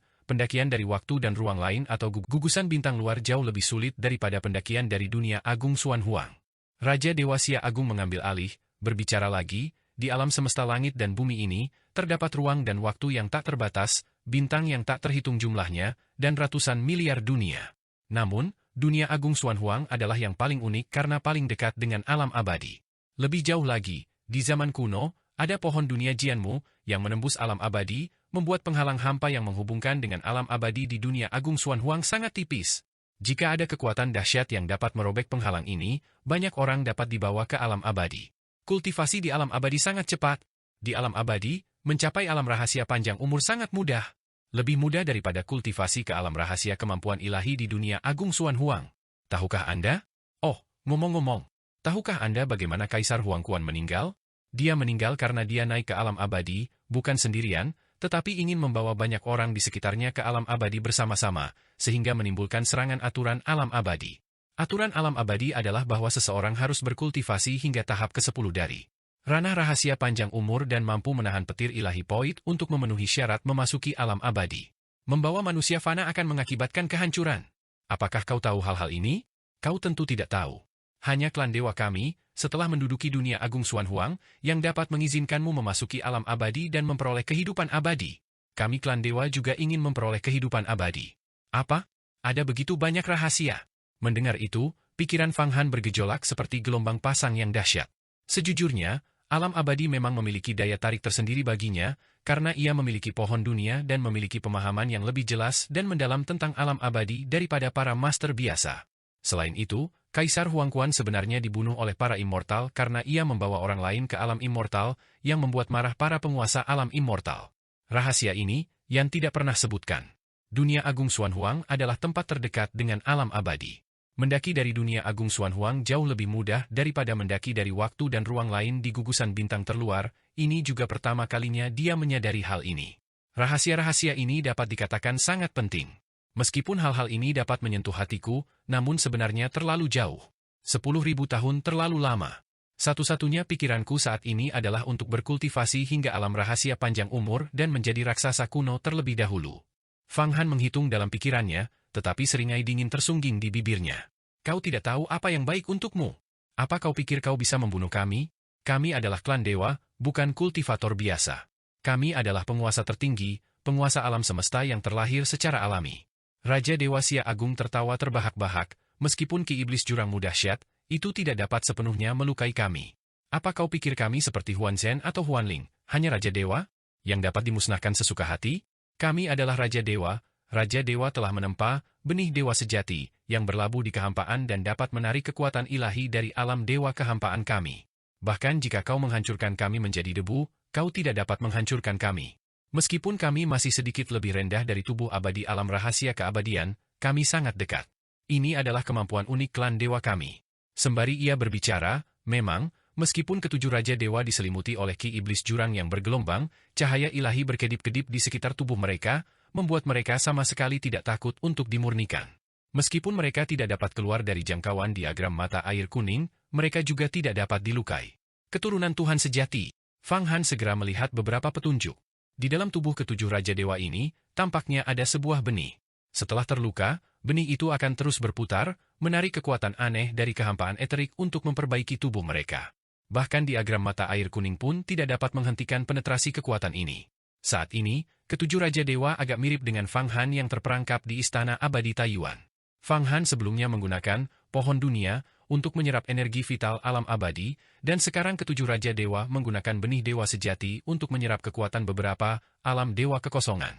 dari waktu dan ruang lain atau gugusan bintang luar jauh lebih sulit daripada pendakian dari dunia Agung Xuan Huang. Raja Dewa Sia Agung mengambil alih, berbicara lagi, di alam semesta langit dan bumi ini, terdapat ruang dan waktu yang tak terbatas, bintang yang tak terhitung jumlahnya, dan ratusan miliar dunia. Namun, dunia agung Xuan Huang adalah yang paling unik karena paling dekat dengan alam abadi. Lebih jauh lagi, di zaman kuno, ada pohon dunia Jianmu yang menembus alam abadi, membuat penghalang hampa yang menghubungkan dengan alam abadi di dunia agung Xuan Huang sangat tipis. Jika ada kekuatan dahsyat yang dapat merobek penghalang ini, banyak orang dapat dibawa ke alam abadi. Kultivasi di alam abadi sangat cepat. Di alam abadi, mencapai alam rahasia panjang umur sangat mudah. Lebih mudah daripada kultivasi ke alam rahasia kemampuan ilahi di dunia agung Xuan Huang. Tahukah Anda? Oh, ngomong-ngomong, tahukah Anda bagaimana Kaisar Huang Quan meninggal? Dia meninggal karena dia naik ke alam abadi, bukan sendirian, tetapi ingin membawa banyak orang di sekitarnya ke alam abadi bersama-sama, sehingga menimbulkan serangan aturan alam abadi. Aturan alam abadi adalah bahwa seseorang harus berkultivasi hingga tahap ke-10 dari ranah rahasia panjang umur dan mampu menahan petir ilahi Poit untuk memenuhi syarat memasuki alam abadi. Membawa manusia fana akan mengakibatkan kehancuran. Apakah kau tahu hal-hal ini? Kau tentu tidak tahu. Hanya klan dewa kami, setelah menduduki dunia agung Xuan Huang, yang dapat mengizinkanmu memasuki alam abadi dan memperoleh kehidupan abadi. Kami klan dewa juga ingin memperoleh kehidupan abadi. Apa? Ada begitu banyak rahasia. Mendengar itu, pikiran Fang Han bergejolak seperti gelombang pasang yang dahsyat. Sejujurnya, alam abadi memang memiliki daya tarik tersendiri baginya, karena ia memiliki pohon dunia dan memiliki pemahaman yang lebih jelas dan mendalam tentang alam abadi daripada para master biasa. Selain itu, Kaisar Huang Quan sebenarnya dibunuh oleh para immortal karena ia membawa orang lain ke alam immortal yang membuat marah para penguasa alam immortal. Rahasia ini, yang tidak pernah sebutkan. Dunia agung Xuan Huang adalah tempat terdekat dengan alam abadi. Mendaki dari dunia agung Xuan Huang jauh lebih mudah daripada mendaki dari waktu dan ruang lain di gugusan bintang terluar, ini juga pertama kalinya dia menyadari hal ini. Rahasia-rahasia ini dapat dikatakan sangat penting. Meskipun hal-hal ini dapat menyentuh hatiku, namun sebenarnya terlalu jauh. 10.000 tahun terlalu lama. Satu-satunya pikiranku saat ini adalah untuk berkultivasi hingga alam rahasia panjang umur dan menjadi raksasa kuno terlebih dahulu. Fang Han menghitung dalam pikirannya, tetapi seringai dingin tersungging di bibirnya. Kau tidak tahu apa yang baik untukmu. Apa kau pikir kau bisa membunuh kami? Kami adalah klan dewa, bukan kultivator biasa. Kami adalah penguasa tertinggi, penguasa alam semesta yang terlahir secara alami. Raja Dewa Sia Agung tertawa terbahak-bahak, meskipun Ki Iblis Jurangmu dahsyat, itu tidak dapat sepenuhnya melukai kami. Apa kau pikir kami seperti Huan Zhen atau Huan Ling, hanya Raja Dewa, yang dapat dimusnahkan sesuka hati? Kami adalah Raja Dewa. Raja Dewa telah menempa benih dewa sejati, yang berlabuh di kehampaan dan dapat menarik kekuatan ilahi dari alam dewa kehampaan kami. Bahkan jika kau menghancurkan kami menjadi debu, kau tidak dapat menghancurkan kami. Meskipun kami masih sedikit lebih rendah dari tubuh abadi alam rahasia keabadian, kami sangat dekat. Ini adalah kemampuan unik klan dewa kami. Sembari ia berbicara, memang, meskipun ketujuh Raja Dewa diselimuti oleh Ki Iblis Jurang yang bergelombang, cahaya ilahi berkedip-kedip di sekitar tubuh mereka, membuat mereka sama sekali tidak takut untuk dimurnikan. Meskipun mereka tidak dapat keluar dari jangkauan diagram mata air kuning, mereka juga tidak dapat dilukai. Keturunan Tuhan sejati. Fang Han segera melihat beberapa petunjuk. Di dalam tubuh ketujuh Raja Dewa ini, tampaknya ada sebuah benih. Setelah terluka, benih itu akan terus berputar, menarik kekuatan aneh dari kehampaan eterik untuk memperbaiki tubuh mereka. Bahkan diagram mata air kuning pun tidak dapat menghentikan penetrasi kekuatan ini. Saat ini, ketujuh Raja Dewa agak mirip dengan Fang Han yang terperangkap di Istana Abadi Taiyuan. Fang Han sebelumnya menggunakan pohon dunia untuk menyerap energi vital alam abadi, dan sekarang ketujuh Raja Dewa menggunakan benih dewa sejati untuk menyerap kekuatan beberapa alam dewa kekosongan.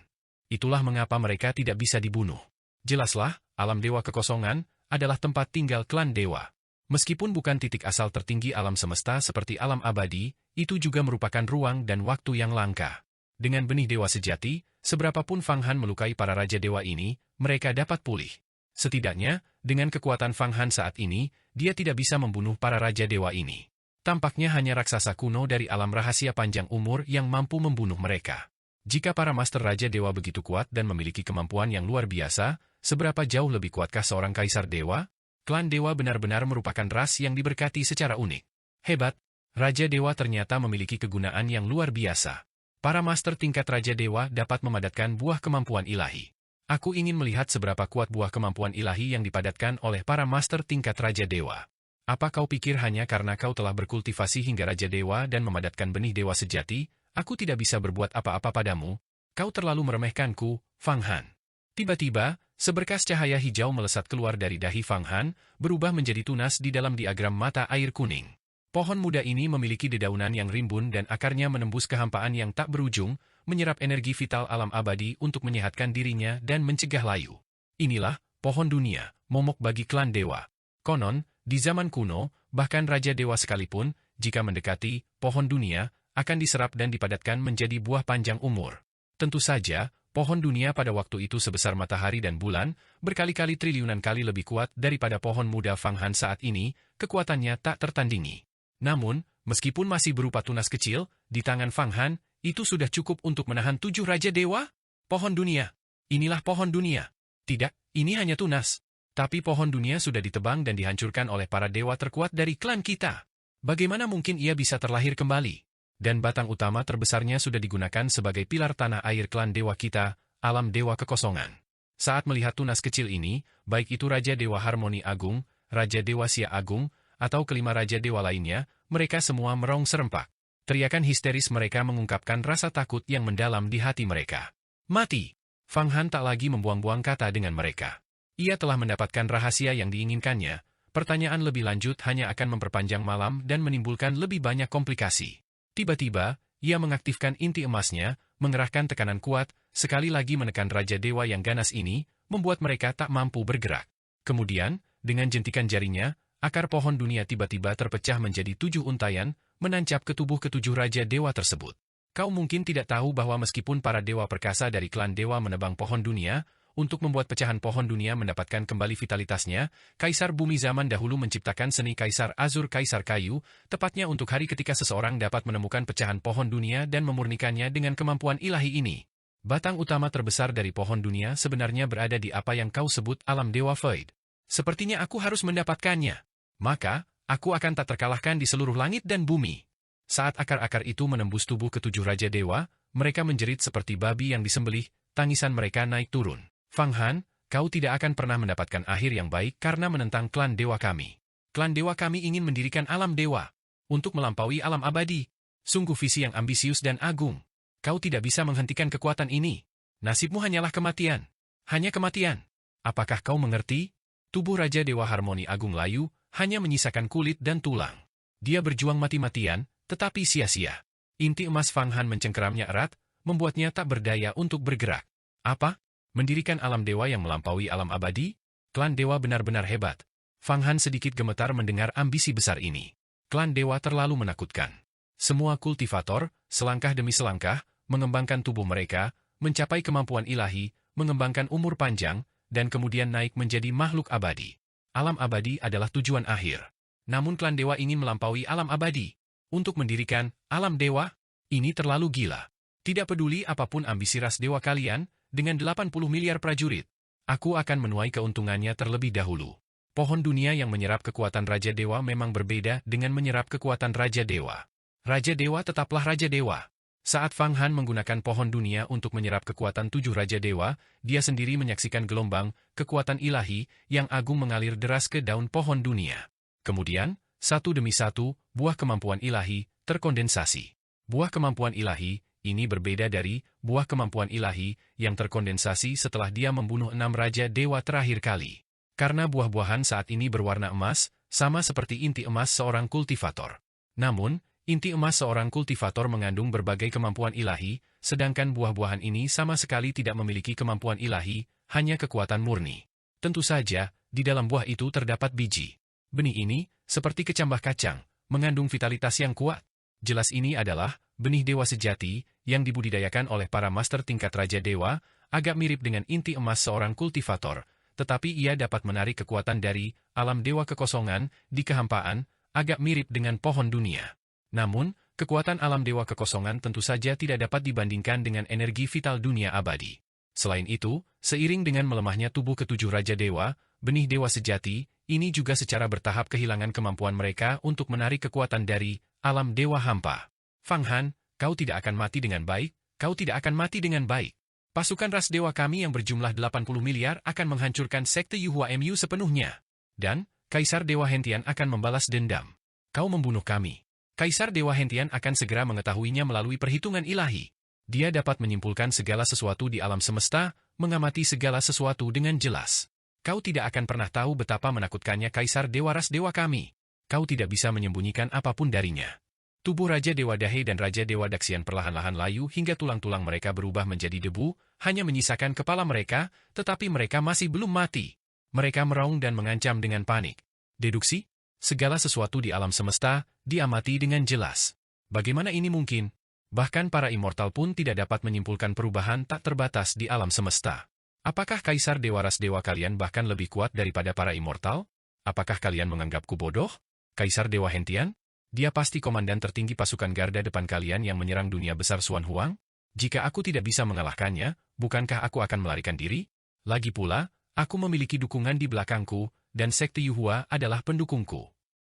Itulah mengapa mereka tidak bisa dibunuh. Jelaslah, alam dewa kekosongan adalah tempat tinggal klan dewa. Meskipun bukan titik asal tertinggi alam semesta seperti alam abadi, itu juga merupakan ruang dan waktu yang langka. Dengan benih dewa sejati, seberapapun Fang Han melukai para Raja Dewa ini, mereka dapat pulih. Setidaknya, dengan kekuatan Fang Han saat ini, dia tidak bisa membunuh para Raja Dewa ini. Tampaknya hanya raksasa kuno dari alam rahasia panjang umur yang mampu membunuh mereka. Jika para Master Raja Dewa begitu kuat dan memiliki kemampuan yang luar biasa, seberapa jauh lebih kuatkah seorang Kaisar Dewa? Klan Dewa benar-benar merupakan ras yang diberkati secara unik. Hebat, Raja Dewa ternyata memiliki kegunaan yang luar biasa. Para master tingkat Raja Dewa dapat memadatkan buah kemampuan ilahi. Aku ingin melihat seberapa kuat buah kemampuan ilahi yang dipadatkan oleh para master tingkat Raja Dewa. Apa kau pikir hanya karena kau telah berkultivasi hingga Raja Dewa dan memadatkan benih dewa sejati, aku tidak bisa berbuat apa-apa padamu? Kau terlalu meremehkanku, Fang Han. Tiba-tiba, seberkas cahaya hijau melesat keluar dari dahi Fang Han, berubah menjadi tunas di dalam diagram mata air kuning. Pohon muda ini memiliki dedaunan yang rimbun dan akarnya menembus kehampaan yang tak berujung, menyerap energi vital alam abadi untuk menyehatkan dirinya dan mencegah layu. Inilah pohon dunia, momok bagi klan dewa. Konon, di zaman kuno, bahkan Raja Dewa sekalipun, jika mendekati pohon dunia, akan diserap dan dipadatkan menjadi buah panjang umur. Tentu saja, pohon dunia pada waktu itu sebesar matahari dan bulan, berkali-kali triliunan kali lebih kuat daripada pohon muda Fang Han saat ini, kekuatannya tak tertandingi. Namun, meskipun masih berupa tunas kecil, di tangan Fang Han, itu sudah cukup untuk menahan 7 Raja Dewa? Pohon dunia. Inilah pohon dunia. Tidak, ini hanya tunas. Tapi pohon dunia sudah ditebang dan dihancurkan oleh para dewa terkuat dari klan kita. Bagaimana mungkin ia bisa terlahir kembali? Dan batang utama terbesarnya sudah digunakan sebagai pilar tanah air klan dewa kita, alam dewa kekosongan. Saat melihat tunas kecil ini, baik itu Raja Dewa Harmoni Agung, Raja Dewa Sia Agung, atau kelima Raja Dewa lainnya, mereka semua merong serempak. Teriakan histeris mereka mengungkapkan rasa takut yang mendalam di hati mereka. Mati! Fang Han tak lagi membuang-buang kata dengan mereka. Ia telah mendapatkan rahasia yang diinginkannya, pertanyaan lebih lanjut hanya akan memperpanjang malam dan menimbulkan lebih banyak komplikasi. Tiba-tiba, ia mengaktifkan inti emasnya, mengerahkan tekanan kuat, sekali lagi menekan Raja Dewa yang ganas ini, membuat mereka tak mampu bergerak. Kemudian, dengan jentikan jarinya, akar pohon dunia tiba-tiba terpecah menjadi 7 untayan, menancap ke tubuh ketujuh Raja Dewa tersebut. Kau mungkin tidak tahu bahwa meskipun para dewa perkasa dari klan dewa menebang pohon dunia, untuk membuat pecahan pohon dunia mendapatkan kembali vitalitasnya, Kaisar Bumi zaman dahulu menciptakan seni Kaisar Azur Kaisar Kayu, tepatnya untuk hari ketika seseorang dapat menemukan pecahan pohon dunia dan memurnikannya dengan kemampuan ilahi ini. Batang utama terbesar dari pohon dunia sebenarnya berada di apa yang kau sebut alam dewa Void. Sepertinya aku harus mendapatkannya. Maka, aku akan tak terkalahkan di seluruh langit dan bumi. Saat akar-akar itu menembus tubuh ketujuh Raja Dewa, mereka menjerit seperti babi yang disembelih, tangisan mereka naik turun. Fang Han, kau tidak akan pernah mendapatkan akhir yang baik karena menentang klan dewa kami. Klan dewa kami ingin mendirikan alam dewa, untuk melampaui alam abadi. Sungguh visi yang ambisius dan agung. Kau tidak bisa menghentikan kekuatan ini. Nasibmu hanyalah kematian. Hanya kematian. Apakah kau mengerti? Tubuh Raja Dewa Harmoni Agung layu, hanya menyisakan kulit dan tulang. Dia berjuang mati-matian, tetapi sia-sia. Inti emas Fang Han mencengkeramnya erat, membuatnya tak berdaya untuk bergerak. Apa? Mendirikan alam dewa yang melampaui alam abadi? Klan dewa benar-benar hebat. Fang Han sedikit gemetar mendengar ambisi besar ini. Klan dewa terlalu menakutkan. Semua kultivator, selangkah demi selangkah, mengembangkan tubuh mereka, mencapai kemampuan ilahi, mengembangkan umur panjang, dan kemudian naik menjadi makhluk abadi. Alam abadi adalah tujuan akhir. Namun klan dewa ingin melampaui alam abadi. Untuk mendirikan alam dewa, ini terlalu gila. Tidak peduli apapun ambisi ras dewa kalian, dengan 80 miliar prajurit, aku akan menuai keuntungannya terlebih dahulu. Pohon dunia yang menyerap kekuatan Raja Dewa memang berbeda dengan menyerap kekuatan Raja Dewa. Raja Dewa tetaplah Raja Dewa. Saat Fang Han menggunakan pohon dunia untuk menyerap kekuatan 7 Raja Dewa, dia sendiri menyaksikan gelombang, kekuatan ilahi, yang agung mengalir deras ke daun pohon dunia. Kemudian, satu demi satu, buah kemampuan ilahi, terkondensasi. Buah kemampuan ilahi, ini berbeda dari buah kemampuan ilahi yang terkondensasi setelah dia membunuh 6 Raja Dewa terakhir kali. Karena buah-buahan saat ini berwarna emas, sama seperti inti emas seorang kultivator. Namun, inti emas seorang kultivator mengandung berbagai kemampuan ilahi, sedangkan buah-buahan ini sama sekali tidak memiliki kemampuan ilahi, hanya kekuatan murni. Tentu saja, di dalam buah itu terdapat biji. Benih ini, seperti kecambah kacang, mengandung vitalitas yang kuat. Jelas ini adalah benih dewa sejati yang dibudidayakan oleh para master tingkat Raja Dewa, agak mirip dengan inti emas seorang kultivator, tetapi ia dapat menarik kekuatan dari alam dewa kekosongan di kehampaan, agak mirip dengan pohon dunia. Namun, kekuatan alam dewa kekosongan tentu saja tidak dapat dibandingkan dengan energi vital dunia abadi. Selain itu, seiring dengan melemahnya tubuh ketujuh Raja Dewa, benih dewa sejati, ini juga secara bertahap kehilangan kemampuan mereka untuk menarik kekuatan dari alam dewa hampa. Fang Han, kau tidak akan mati dengan baik, kau tidak akan mati dengan baik. Pasukan ras dewa kami yang berjumlah 80 miliar akan menghancurkan sekte Yuhua Mu sepenuhnya. Dan, Kaisar Dewa Hentian akan membalas dendam. Kau membunuh kami. Kaisar Dewa Hentian akan segera mengetahuinya melalui perhitungan ilahi. Dia dapat menyimpulkan segala sesuatu di alam semesta, mengamati segala sesuatu dengan jelas. Kau tidak akan pernah tahu betapa menakutkannya Kaisar Dewa Ras Dewa kami. Kau tidak bisa menyembunyikan apapun darinya. Tubuh Raja Dewa Dahe dan Raja Dewa Daxian perlahan-lahan layu hingga tulang-tulang mereka berubah menjadi debu, hanya menyisakan kepala mereka, tetapi mereka masih belum mati. Mereka meraung dan mengancam dengan panik. Deduksi? Segala sesuatu di alam semesta diamati dengan jelas. Bagaimana ini mungkin? Bahkan para immortal pun tidak dapat menyimpulkan perubahan tak terbatas di alam semesta. Apakah Kaisar Dewa Ras Dewa kalian bahkan lebih kuat daripada para immortal? Apakah kalian menganggapku bodoh? Kaisar Dewa Hentian? Dia pasti komandan tertinggi pasukan garda depan kalian yang menyerang dunia besar Xuan Huang? Jika aku tidak bisa mengalahkannya, bukankah aku akan melarikan diri? Lagi pula, aku memiliki dukungan di belakangku, dan Sekte Yuhua adalah pendukungku.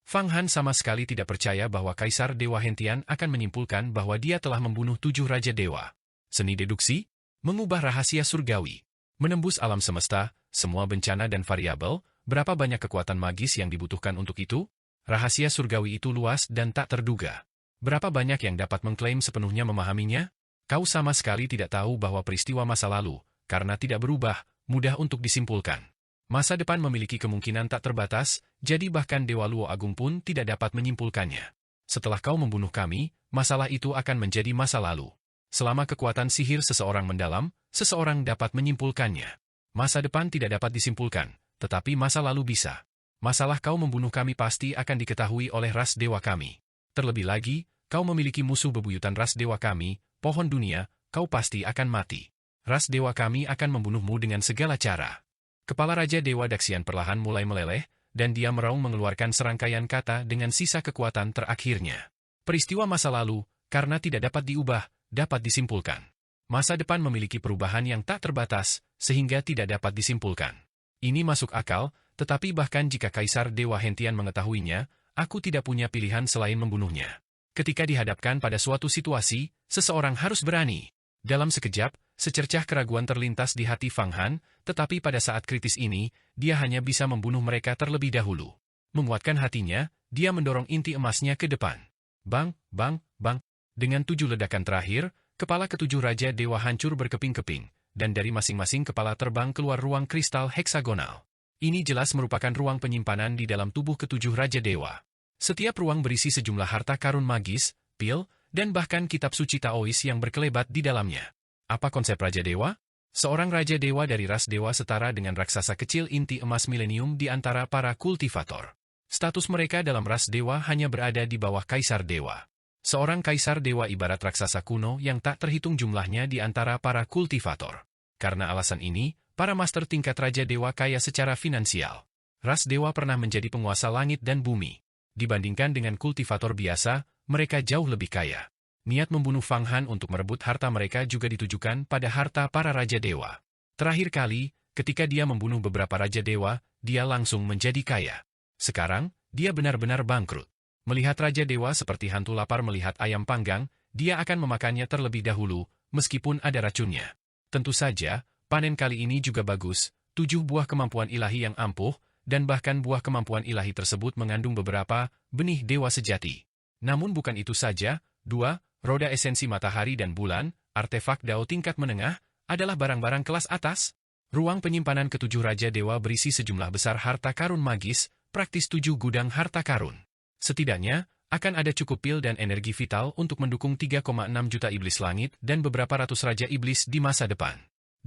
Fang Han sama sekali tidak percaya bahwa Kaisar Dewa Hentian akan menyimpulkan bahwa dia telah membunuh 7 Raja Dewa. Seni deduksi? Mengubah rahasia surgawi. Menembus alam semesta, semua bencana dan variabel, berapa banyak kekuatan magis yang dibutuhkan untuk itu? Rahasia surgawi itu luas dan tak terduga. Berapa banyak yang dapat mengklaim sepenuhnya memahaminya? Kau sama sekali tidak tahu bahwa peristiwa masa lalu, karena tidak berubah, mudah untuk disimpulkan. Masa depan memiliki kemungkinan tak terbatas, jadi bahkan Dewa Luo Agung pun tidak dapat menyimpulkannya. Setelah kau membunuh kami, masalah itu akan menjadi masa lalu. Selama kekuatan sihir seseorang mendalam, seseorang dapat menyimpulkannya. Masa depan tidak dapat disimpulkan, tetapi masa lalu bisa. Masalah kau membunuh kami pasti akan diketahui oleh ras dewa kami. Terlebih lagi, kau memiliki musuh bebuyutan ras dewa kami, pohon dunia, kau pasti akan mati. Ras dewa kami akan membunuhmu dengan segala cara. Kepala Raja Dewa Daxian perlahan mulai meleleh, dan dia meraung mengeluarkan serangkaian kata dengan sisa kekuatan terakhirnya. Peristiwa masa lalu, karena tidak dapat diubah, dapat disimpulkan. Masa depan memiliki perubahan yang tak terbatas, sehingga tidak dapat disimpulkan. Ini masuk akal, tetapi bahkan jika Kaisar Dewa Hentian mengetahuinya, aku tidak punya pilihan selain membunuhnya. Ketika dihadapkan pada suatu situasi, seseorang harus berani. Dalam sekejap, secercah keraguan terlintas di hati Fang Han, tetapi pada saat kritis ini, dia hanya bisa membunuh mereka terlebih dahulu. Menguatkan hatinya, dia mendorong inti emasnya ke depan. Bang, bang, bang. Dengan 7 ledakan terakhir, kepala ketujuh Raja Dewa hancur berkeping-keping, dan dari masing-masing kepala terbang keluar ruang kristal heksagonal. Ini jelas merupakan ruang penyimpanan di dalam tubuh ketujuh Raja Dewa. Setiap ruang berisi sejumlah harta karun magis, pil, dan bahkan kitab suci Taois yang berkelebat di dalamnya. Apa konsep Raja Dewa? Seorang Raja Dewa dari ras Dewa setara dengan raksasa kecil inti emas milenium di antara para kultivator. Status mereka dalam ras Dewa hanya berada di bawah Kaisar Dewa. Seorang Kaisar Dewa ibarat raksasa kuno yang tak terhitung jumlahnya di antara para kultivator. Karena alasan ini, para master tingkat Raja Dewa kaya secara finansial. Ras Dewa pernah menjadi penguasa langit dan bumi. Dibandingkan dengan kultivator biasa, mereka jauh lebih kaya. Niat membunuh Fang Han untuk merebut harta mereka juga ditujukan pada harta para Raja Dewa. Terakhir kali, ketika dia membunuh beberapa Raja Dewa, dia langsung menjadi kaya. Sekarang, dia benar-benar bangkrut. Melihat Raja Dewa seperti hantu lapar melihat ayam panggang, dia akan memakannya terlebih dahulu, meskipun ada racunnya. Tentu saja, panen kali ini juga bagus, 7 buah kemampuan ilahi yang ampuh, dan bahkan buah kemampuan ilahi tersebut mengandung beberapa benih dewa sejati. Namun bukan itu saja, 2, roda esensi matahari dan bulan, artefak Dao tingkat menengah, adalah barang-barang kelas atas. Ruang penyimpanan ketujuh Raja Dewa berisi sejumlah besar harta karun magis, praktis 7 gudang harta karun. Setidaknya, akan ada cukup pil dan energi vital untuk mendukung 3,6 juta iblis langit dan beberapa ratus Raja Iblis di masa depan.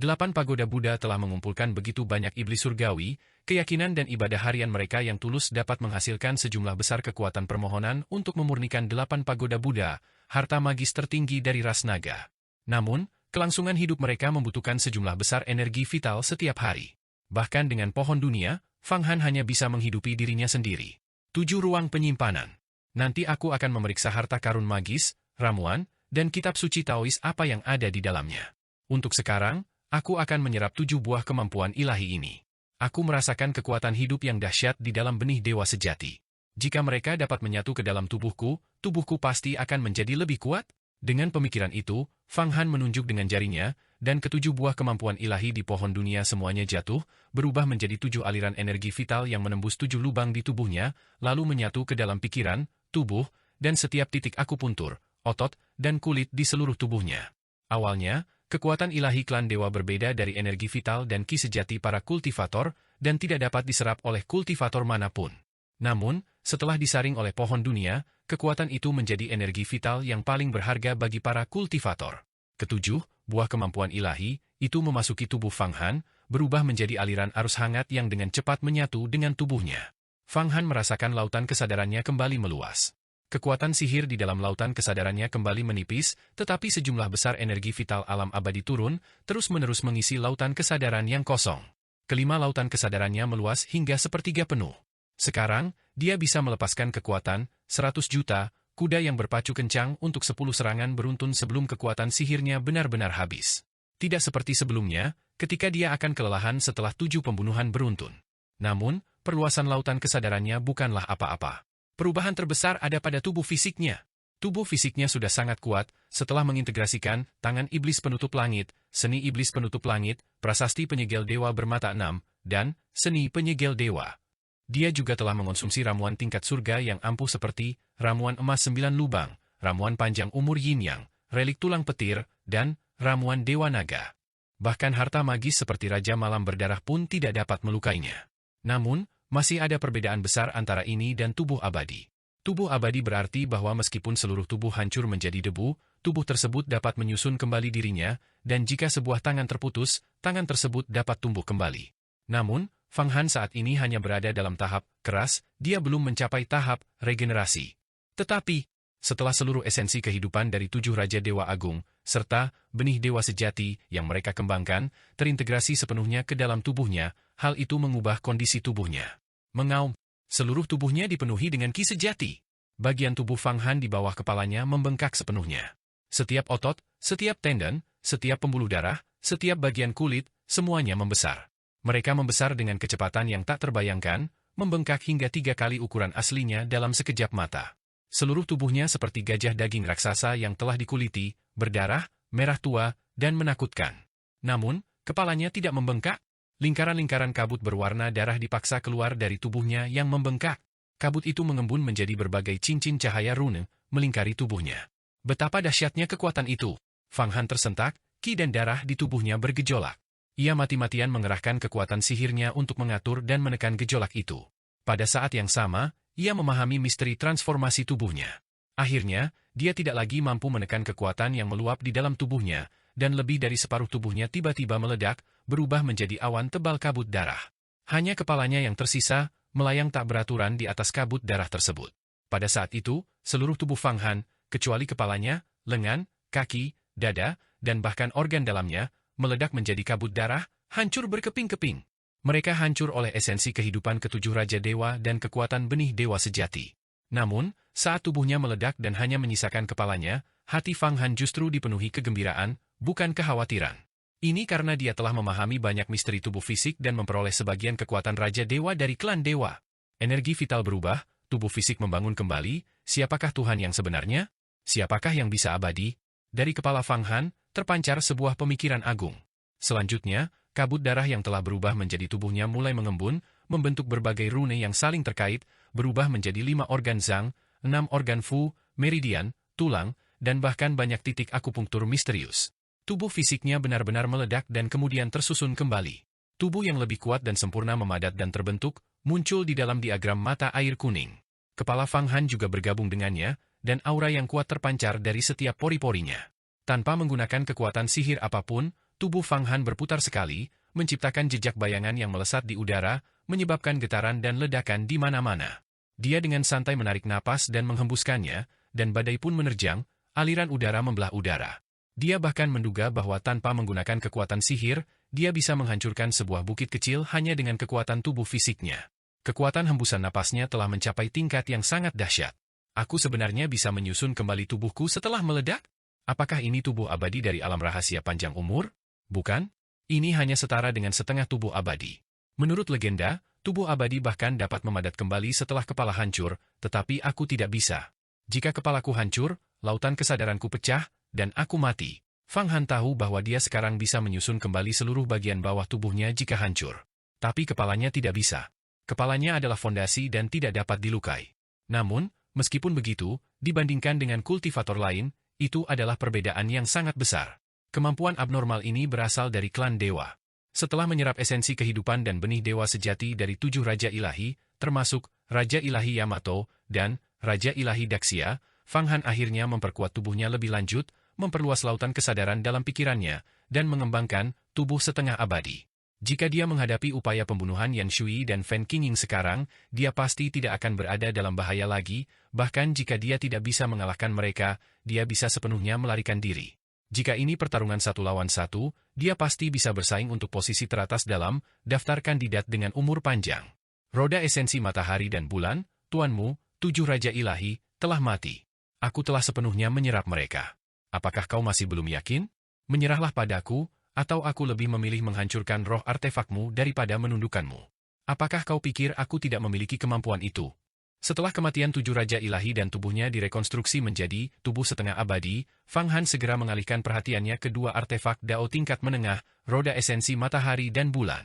8 pagoda Buddha telah mengumpulkan begitu banyak iblis surgawi, keyakinan dan ibadah harian mereka yang tulus dapat menghasilkan sejumlah besar kekuatan permohonan untuk memurnikan 8 pagoda Buddha, harta magis tertinggi dari ras naga. Namun, kelangsungan hidup mereka membutuhkan sejumlah besar energi vital setiap hari. Bahkan dengan pohon dunia, Fang Han hanya bisa menghidupi dirinya sendiri. 7 ruang penyimpanan. Nanti aku akan memeriksa harta karun magis, ramuan, dan kitab suci Taois apa yang ada di dalamnya. Untuk sekarang, aku akan menyerap 7 buah kemampuan ilahi ini. Aku merasakan kekuatan hidup yang dahsyat di dalam benih dewa sejati. Jika mereka dapat menyatu ke dalam tubuhku, tubuhku pasti akan menjadi lebih kuat. Dengan pemikiran itu, Fang Han menunjuk dengan jarinya, dan ketujuh buah kemampuan ilahi di pohon dunia semuanya jatuh, berubah menjadi 7 aliran energi vital yang menembus 7 lubang di tubuhnya, lalu menyatu ke dalam pikiran, tubuh, dan setiap titik akupuntur, otot, dan kulit di seluruh tubuhnya. Awalnya, kekuatan ilahi klan dewa berbeda dari energi vital dan ki sejati para kultivator, dan tidak dapat diserap oleh kultivator manapun. Namun, setelah disaring oleh pohon dunia, kekuatan itu menjadi energi vital yang paling berharga bagi para kultivator. Ketujuh, buah kemampuan ilahi, itu memasuki tubuh Fang Han, berubah menjadi aliran arus hangat yang dengan cepat menyatu dengan tubuhnya. Fang Han merasakan lautan kesadarannya kembali meluas. Kekuatan sihir di dalam lautan kesadarannya kembali menipis, tetapi sejumlah besar energi vital alam abadi turun, terus-menerus mengisi lautan kesadaran yang kosong. Kelima lautan kesadarannya meluas hingga sepertiga penuh. Sekarang, dia bisa melepaskan kekuatan 100 juta kuda yang berpacu kencang untuk 10 serangan beruntun sebelum kekuatan sihirnya benar-benar habis. Tidak seperti sebelumnya, ketika dia akan kelelahan setelah 7 pembunuhan beruntun. Namun, perluasan lautan kesadarannya bukanlah apa-apa. Perubahan terbesar ada pada tubuh fisiknya. Tubuh fisiknya sudah sangat kuat setelah mengintegrasikan tangan iblis penutup langit, seni iblis penutup langit, prasasti penyegel dewa bermata 6, dan seni penyegel dewa. Dia juga telah mengonsumsi ramuan tingkat surga yang ampuh seperti ramuan emas 9 lubang, ramuan panjang umur yin yang, relik tulang petir, dan ramuan dewa naga. Bahkan harta magis seperti Raja Malam Berdarah pun tidak dapat melukainya. Namun, masih ada perbedaan besar antara ini dan tubuh abadi. Tubuh abadi berarti bahwa meskipun seluruh tubuh hancur menjadi debu, tubuh tersebut dapat menyusun kembali dirinya, dan jika sebuah tangan terputus, tangan tersebut dapat tumbuh kembali. Namun, Fang Han saat ini hanya berada dalam tahap keras, dia belum mencapai tahap regenerasi. Tetapi, setelah seluruh esensi kehidupan dari 7 Raja Dewa Agung, serta benih dewa sejati yang mereka kembangkan, terintegrasi sepenuhnya ke dalam tubuhnya, hal itu mengubah kondisi tubuhnya. Mengaum, seluruh tubuhnya dipenuhi dengan ki sejati. Bagian tubuh Fang Han di bawah kepalanya membengkak sepenuhnya. Setiap otot, setiap tendon, setiap pembuluh darah, setiap bagian kulit, semuanya membesar. Mereka membesar dengan kecepatan yang tak terbayangkan, membengkak hingga 3 kali ukuran aslinya dalam sekejap mata. Seluruh tubuhnya seperti gajah daging raksasa yang telah dikuliti, berdarah, merah tua, dan menakutkan. Namun, kepalanya tidak membengkak. Lingkaran-lingkaran kabut berwarna darah dipaksa keluar dari tubuhnya yang membengkak. Kabut itu mengembun menjadi berbagai cincin cahaya rune, melingkari tubuhnya. Betapa dahsyatnya kekuatan itu! Fang Han tersentak, ki dan darah di tubuhnya bergejolak. Ia mati-matian mengerahkan kekuatan sihirnya untuk mengatur dan menekan gejolak itu. Pada saat yang sama, ia memahami misteri transformasi tubuhnya. Akhirnya, dia tidak lagi mampu menekan kekuatan yang meluap di dalam tubuhnya, dan lebih dari separuh tubuhnya tiba-tiba meledak, berubah menjadi awan tebal kabut darah. Hanya kepalanya yang tersisa, melayang tak beraturan di atas kabut darah tersebut. Pada saat itu, seluruh tubuh Fang Han, kecuali kepalanya, lengan, kaki, dada, dan bahkan organ dalamnya, meledak menjadi kabut darah, hancur berkeping-keping. Mereka hancur oleh esensi kehidupan ketujuh Raja Dewa dan kekuatan benih dewa sejati. Namun, saat tubuhnya meledak dan hanya menyisakan kepalanya, hati Fang Han justru dipenuhi kegembiraan, bukan kekhawatiran. Ini karena dia telah memahami banyak misteri tubuh fisik dan memperoleh sebagian kekuatan Raja Dewa dari klan dewa. Energi vital berubah, tubuh fisik membangun kembali, siapakah Tuhan yang sebenarnya? Siapakah yang bisa abadi? Dari kepala Fang Han, terpancar sebuah pemikiran agung. Selanjutnya, kabut darah yang telah berubah menjadi tubuhnya mulai mengembun, membentuk berbagai rune yang saling terkait, berubah menjadi 5 organ Zhang, 6 organ Fu, meridian, tulang, dan bahkan banyak titik akupunktur misterius. Tubuh fisiknya benar-benar meledak dan kemudian tersusun kembali. Tubuh yang lebih kuat dan sempurna memadat dan terbentuk, muncul di dalam diagram mata air kuning. Kepala Fang Han juga bergabung dengannya, dan aura yang kuat terpancar dari setiap pori-porinya. Tanpa menggunakan kekuatan sihir apapun, tubuh Fang Han berputar sekali, menciptakan jejak bayangan yang melesat di udara, menyebabkan getaran dan ledakan di mana-mana. Dia dengan santai menarik napas dan menghembuskannya, dan badai pun menerjang, aliran udara membelah udara. Dia bahkan menduga bahwa tanpa menggunakan kekuatan sihir, dia bisa menghancurkan sebuah bukit kecil hanya dengan kekuatan tubuh fisiknya. Kekuatan hembusan napasnya telah mencapai tingkat yang sangat dahsyat. Aku sebenarnya bisa menyusun kembali tubuhku setelah meledak? Apakah ini tubuh abadi dari alam rahasia panjang umur? Bukan? Ini hanya setara dengan setengah tubuh abadi. Menurut legenda, tubuh abadi bahkan dapat memadat kembali setelah kepala hancur, tetapi aku tidak bisa. Jika kepalaku hancur, lautan kesadaranku pecah, dan aku mati. Fang Han tahu bahwa dia sekarang bisa menyusun kembali seluruh bagian bawah tubuhnya jika hancur. Tapi kepalanya tidak bisa. Kepalanya adalah fondasi dan tidak dapat dilukai. Namun, meskipun begitu, dibandingkan dengan kultivator lain, itu adalah perbedaan yang sangat besar. Kemampuan abnormal ini berasal dari klan dewa. Setelah menyerap esensi kehidupan dan benih dewa sejati dari 7 Raja Ilahi, termasuk Raja Ilahi Yamato dan Raja Ilahi Daxia, Fang Han akhirnya memperkuat tubuhnya lebih lanjut, memperluas lautan kesadaran dalam pikirannya, dan mengembangkan tubuh setengah abadi. Jika dia menghadapi upaya pembunuhan Yan Shui dan Fan Qingying sekarang, dia pasti tidak akan berada dalam bahaya lagi, bahkan jika dia tidak bisa mengalahkan mereka, dia bisa sepenuhnya melarikan diri. Jika ini pertarungan 1 lawan 1, dia pasti bisa bersaing untuk posisi teratas dalam daftar kandidat dengan umur panjang. Roda esensi matahari dan bulan, tuanmu, 7 Raja Ilahi, telah mati. Aku telah sepenuhnya menyerap mereka. Apakah kau masih belum yakin? Menyerahlah padaku, atau aku lebih memilih menghancurkan roh artefakmu daripada menundukkanmu. Apakah kau pikir aku tidak memiliki kemampuan itu? Setelah kematian 7 Raja Ilahi dan tubuhnya direkonstruksi menjadi tubuh setengah abadi, Fang Han segera mengalihkan perhatiannya ke 2 artefak Dao tingkat menengah, roda esensi matahari dan bulan.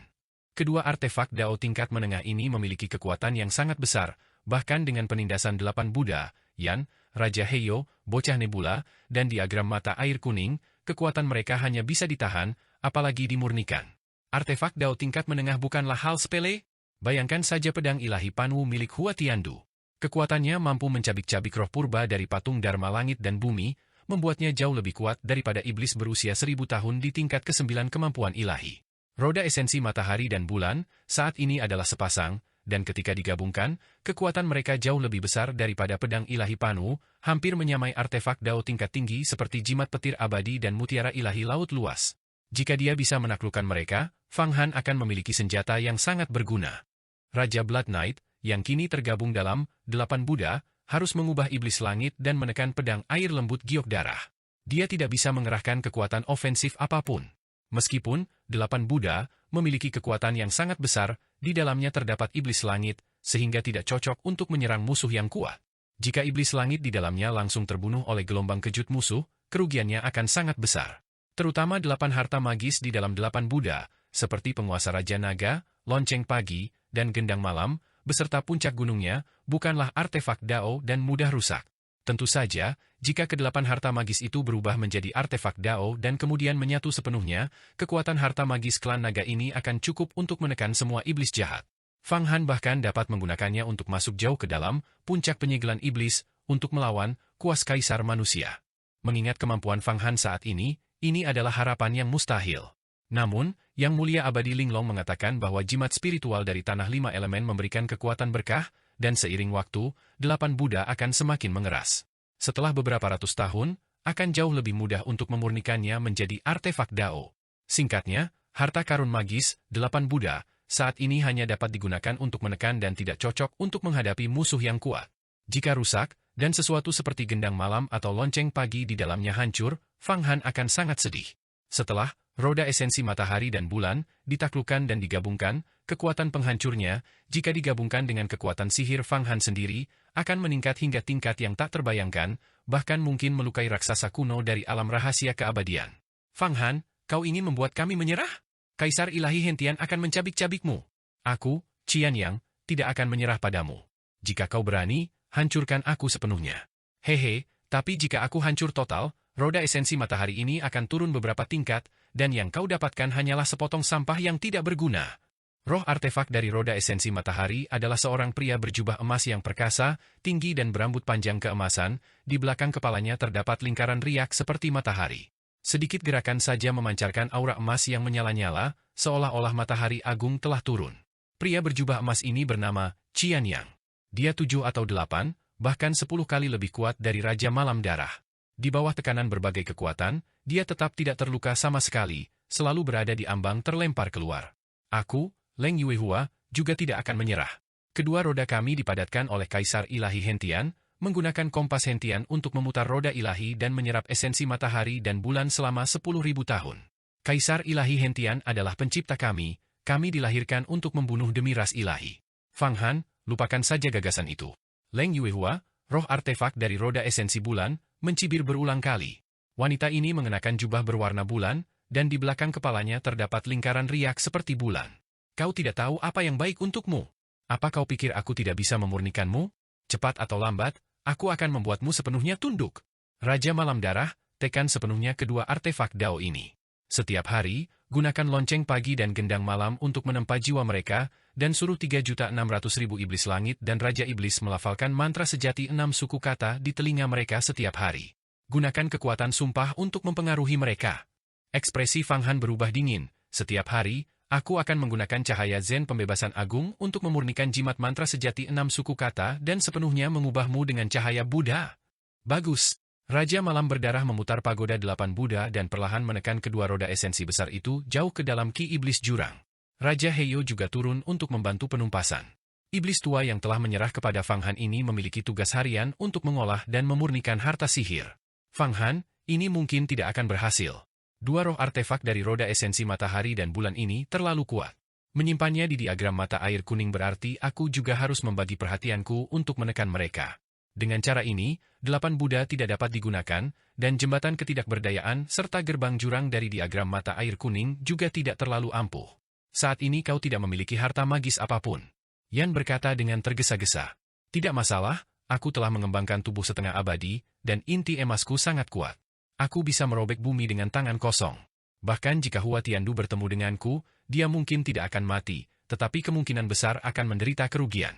Kedua artefak Dao tingkat menengah ini memiliki kekuatan yang sangat besar, bahkan dengan penindasan 8 Buddha, Yan, Raja Heyo, Bocah Nebula, dan diagram mata air kuning, kekuatan mereka hanya bisa ditahan, apalagi dimurnikan. Artefak Dao tingkat menengah bukanlah hal sepele? Bayangkan saja pedang ilahi Panwu milik Hua Tiandu. Kekuatannya mampu mencabik-cabik roh purba dari patung Dharma langit dan bumi, membuatnya jauh lebih kuat daripada iblis berusia 1000 tahun di tingkat ke-9 kemampuan ilahi. Roda esensi matahari dan bulan, saat ini adalah sepasang, dan ketika digabungkan, kekuatan mereka jauh lebih besar daripada pedang ilahi Panwu, hampir menyamai artefak Dao tingkat tinggi seperti jimat petir abadi dan mutiara ilahi laut luas. Jika dia bisa menaklukkan mereka, Fang Han akan memiliki senjata yang sangat berguna. Raja Blood Knight, yang kini tergabung dalam 8 Buddha, harus mengubah iblis langit dan menekan pedang air lembut giok darah. Dia tidak bisa mengerahkan kekuatan ofensif apapun. Meskipun 8 Buddha memiliki kekuatan yang sangat besar, di dalamnya terdapat iblis langit, sehingga tidak cocok untuk menyerang musuh yang kuat. Jika iblis langit di dalamnya langsung terbunuh oleh gelombang kejut musuh, kerugiannya akan sangat besar. Terutama 8 harta magis di dalam 8 Buddha, seperti penguasa Raja Naga, lonceng pagi, dan gendang malam, beserta puncak gunungnya, bukanlah artefak Dao dan mudah rusak. Tentu saja, jika ke-8 harta magis itu berubah menjadi artefak Dao dan kemudian menyatu sepenuhnya, kekuatan harta magis klan naga ini akan cukup untuk menekan semua iblis jahat. Fang Han bahkan dapat menggunakannya untuk masuk jauh ke dalam puncak penyegelan iblis untuk melawan kuas kaisar manusia. Mengingat kemampuan Fang Han saat ini adalah harapan yang mustahil. Namun, Yang Mulia Abadi Linglong mengatakan bahwa jimat spiritual dari Tanah 5 Elemen memberikan kekuatan berkah, dan seiring waktu, 8 Buddha akan semakin mengeras. Setelah beberapa ratus tahun, akan jauh lebih mudah untuk memurnikannya menjadi artefak Dao. Singkatnya, harta karun magis, 8 Buddha, saat ini hanya dapat digunakan untuk menekan dan tidak cocok untuk menghadapi musuh yang kuat. Jika rusak, dan sesuatu seperti gendang malam atau lonceng pagi di dalamnya hancur, Fang Han akan sangat sedih. Setelah roda esensi matahari dan bulan ditaklukkan dan digabungkan, kekuatan penghancurnya, jika digabungkan dengan kekuatan sihir Fang Han sendiri, akan meningkat hingga tingkat yang tak terbayangkan, bahkan mungkin melukai raksasa kuno dari alam rahasia keabadian. Fang Han, kau ingin membuat kami menyerah? Kaisar ilahi hentian akan mencabik-cabikmu. Aku, Qian Yang, tidak akan menyerah padamu. Jika kau berani, hancurkan aku sepenuhnya. Hehe, tapi jika aku hancur total, roda esensi matahari ini akan turun beberapa tingkat, dan yang kau dapatkan hanyalah sepotong sampah yang tidak berguna. Roh artefak dari roda esensi matahari adalah seorang pria berjubah emas yang perkasa, tinggi dan berambut panjang keemasan, di belakang kepalanya terdapat lingkaran riak seperti matahari. Sedikit gerakan saja memancarkan aura emas yang menyala-nyala, seolah-olah matahari agung telah turun. Pria berjubah emas ini bernama Qian Yang. Dia 7 atau 8, bahkan 10 kali lebih kuat dari Raja Malam Darah. Di bawah tekanan berbagai kekuatan, dia tetap tidak terluka sama sekali, selalu berada di ambang terlempar keluar. Aku, Leng Yuehua, juga tidak akan menyerah. Kedua roda kami dipadatkan oleh Kaisar Ilahi Hentian, menggunakan kompas Hentian untuk memutar roda ilahi dan menyerap esensi matahari dan bulan selama 10.000 tahun. Kaisar Ilahi Hentian adalah pencipta kami dilahirkan untuk membunuh demi ras ilahi. Fang Han, lupakan saja gagasan itu. Leng Yuehua, roh artefak dari roda esensi bulan, mencibir berulang kali. Wanita ini mengenakan jubah berwarna bulan, dan di belakang kepalanya terdapat lingkaran riak seperti bulan. Kau tidak tahu apa yang baik untukmu. Apa kau pikir aku tidak bisa memurnikanmu? Cepat atau lambat, aku akan membuatmu sepenuhnya tunduk. Raja Malam Darah, tekan sepenuhnya kedua artefak Dao ini. Setiap hari, gunakan lonceng pagi dan gendang malam untuk menempa jiwa mereka, dan suruh 3.600.000 iblis langit dan Raja Iblis melafalkan mantra sejati 6 suku kata di telinga mereka setiap hari. Gunakan kekuatan sumpah untuk mempengaruhi mereka. Ekspresi Fang Han berubah dingin. Setiap hari, aku akan menggunakan cahaya Zen pembebasan agung untuk memurnikan jimat mantra sejati 6 suku kata dan sepenuhnya mengubahmu dengan cahaya Buddha. Bagus. Raja Malam Berdarah memutar pagoda 8 Buddha dan perlahan menekan kedua roda esensi besar itu jauh ke dalam Ki Iblis Jurang. Raja Heyo juga turun untuk membantu penumpasan. Iblis tua yang telah menyerah kepada Fang Han ini memiliki tugas harian untuk mengolah dan memurnikan harta sihir. Fang Han, ini mungkin tidak akan berhasil. Dua roh artefak dari roda esensi matahari dan bulan ini terlalu kuat. Menyimpannya di diagram mata air kuning berarti aku juga harus membagi perhatianku untuk menekan mereka. Dengan cara ini, 8 Buddha tidak dapat digunakan, dan jembatan ketidakberdayaan serta gerbang jurang dari diagram mata air kuning juga tidak terlalu ampuh. Saat ini kau tidak memiliki harta magis apapun. Yan berkata dengan tergesa-gesa. Tidak masalah. Aku telah mengembangkan tubuh setengah abadi, dan inti emasku sangat kuat. Aku bisa merobek bumi dengan tangan kosong. Bahkan jika Hua Tiandu bertemu denganku, dia mungkin tidak akan mati, tetapi kemungkinan besar akan menderita kerugian.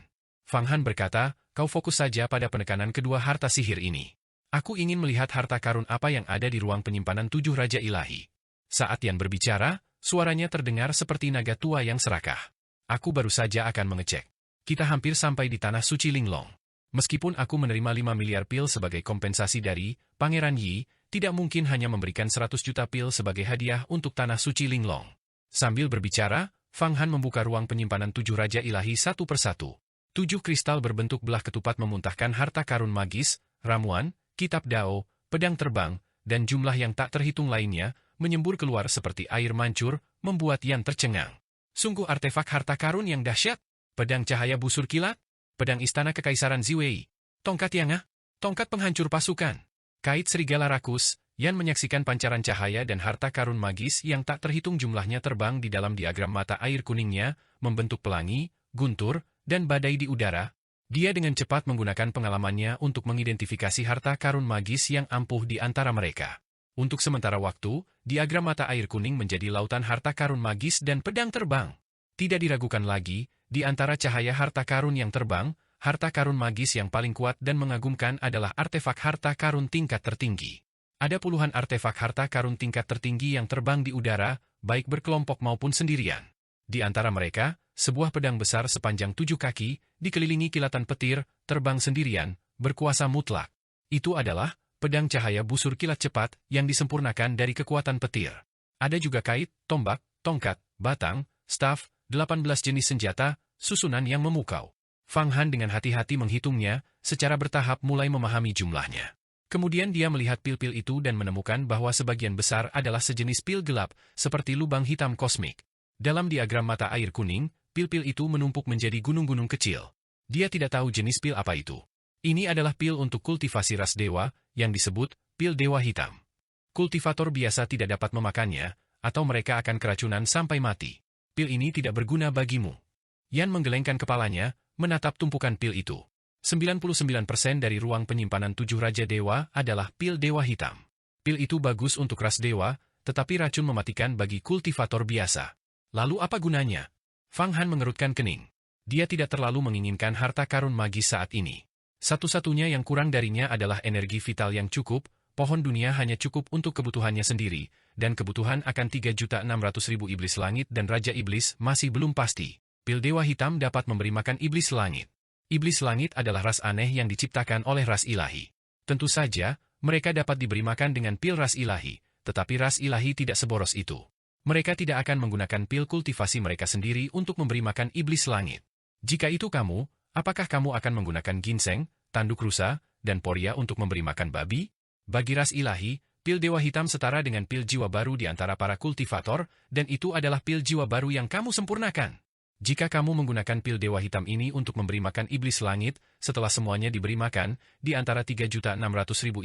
Fang Han berkata, kau fokus saja pada penekanan kedua harta sihir ini. Aku ingin melihat harta karun apa yang ada di ruang penyimpanan 7 Raja Ilahi. Saat Yan berbicara, suaranya terdengar seperti naga tua yang serakah. Aku baru saja akan mengecek. Kita hampir sampai di Tanah Suci Linglong. Meskipun aku menerima 5 miliar pil sebagai kompensasi dari Pangeran Yi, tidak mungkin hanya memberikan 100 juta pil sebagai hadiah untuk Tanah Suci Linglong. Sambil berbicara, Fang Han membuka ruang penyimpanan 7 Raja Ilahi satu persatu. 7 kristal berbentuk belah ketupat memuntahkan harta karun magis, ramuan, kitab Dao, pedang terbang, dan jumlah yang tak terhitung lainnya, menyembur keluar seperti air mancur, membuat Yan tercengang. Sungguh artefak harta karun yang dahsyat. Pedang cahaya busur kilat? Pedang istana kekaisaran Ziwei, tongkat Yangah, tongkat penghancur pasukan, kait serigala rakus. Yan menyaksikan pancaran cahaya dan harta karun magis yang tak terhitung jumlahnya terbang di dalam diagram mata air kuningnya, membentuk pelangi, guntur, dan badai di udara. Dia dengan cepat menggunakan pengalamannya untuk mengidentifikasi harta karun magis yang ampuh di antara mereka. Untuk sementara waktu, diagram mata air kuning menjadi lautan harta karun magis dan pedang terbang. Tidak diragukan lagi, di antara cahaya harta karun yang terbang, harta karun magis yang paling kuat dan mengagumkan adalah artefak harta karun tingkat tertinggi. Ada puluhan artefak harta karun tingkat tertinggi yang terbang di udara, baik berkelompok maupun sendirian. Di antara mereka, sebuah pedang besar sepanjang 7 kaki, dikelilingi kilatan petir, terbang sendirian, berkuasa mutlak. Itu adalah pedang cahaya busur kilat cepat yang disempurnakan dari kekuatan petir. Ada juga kait, tombak, tongkat, batang, staf, 18 jenis senjata, susunan yang memukau. Fang Han dengan hati-hati menghitungnya, secara bertahap mulai memahami jumlahnya. Kemudian dia melihat pil-pil itu dan menemukan bahwa sebagian besar adalah sejenis pil gelap, seperti lubang hitam kosmik. Dalam diagram mata air kuning, pil-pil itu menumpuk menjadi gunung-gunung kecil. Dia tidak tahu jenis pil apa itu. Ini adalah pil untuk kultivasi ras dewa, yang disebut pil dewa hitam. Kultivator biasa tidak dapat memakannya, atau mereka akan keracunan sampai mati. Pil ini tidak berguna bagimu. Yan menggelengkan kepalanya, menatap tumpukan pil itu. 99% dari ruang penyimpanan 7 Raja Dewa adalah pil dewa hitam. Pil itu bagus untuk ras dewa, tetapi racun mematikan bagi kultivator biasa. Lalu apa gunanya? Fang Han mengerutkan kening. Dia tidak terlalu menginginkan harta karun magis saat ini. Satu-satunya yang kurang darinya adalah energi vital yang cukup. Pohon dunia hanya cukup untuk kebutuhannya sendiri, dan kebutuhan akan 3.600.000 iblis langit dan Raja Iblis masih belum pasti. Pil dewa hitam dapat memberi makan iblis langit. Iblis langit adalah ras aneh yang diciptakan oleh ras ilahi. Tentu saja, mereka dapat diberi makan dengan pil ras ilahi, tetapi ras ilahi tidak seboros itu. Mereka tidak akan menggunakan pil kultivasi mereka sendiri untuk memberi makan iblis langit. Jika itu kamu, apakah kamu akan menggunakan ginseng, tanduk rusa, dan poria untuk memberi makan babi? Bagi ras ilahi, pil dewa hitam setara dengan pil jiwa baru di antara para kultivator, dan itu adalah pil jiwa baru yang kamu sempurnakan. Jika kamu menggunakan pil dewa hitam ini untuk memberi makan iblis langit, setelah semuanya diberi makan, di antara 3.600.000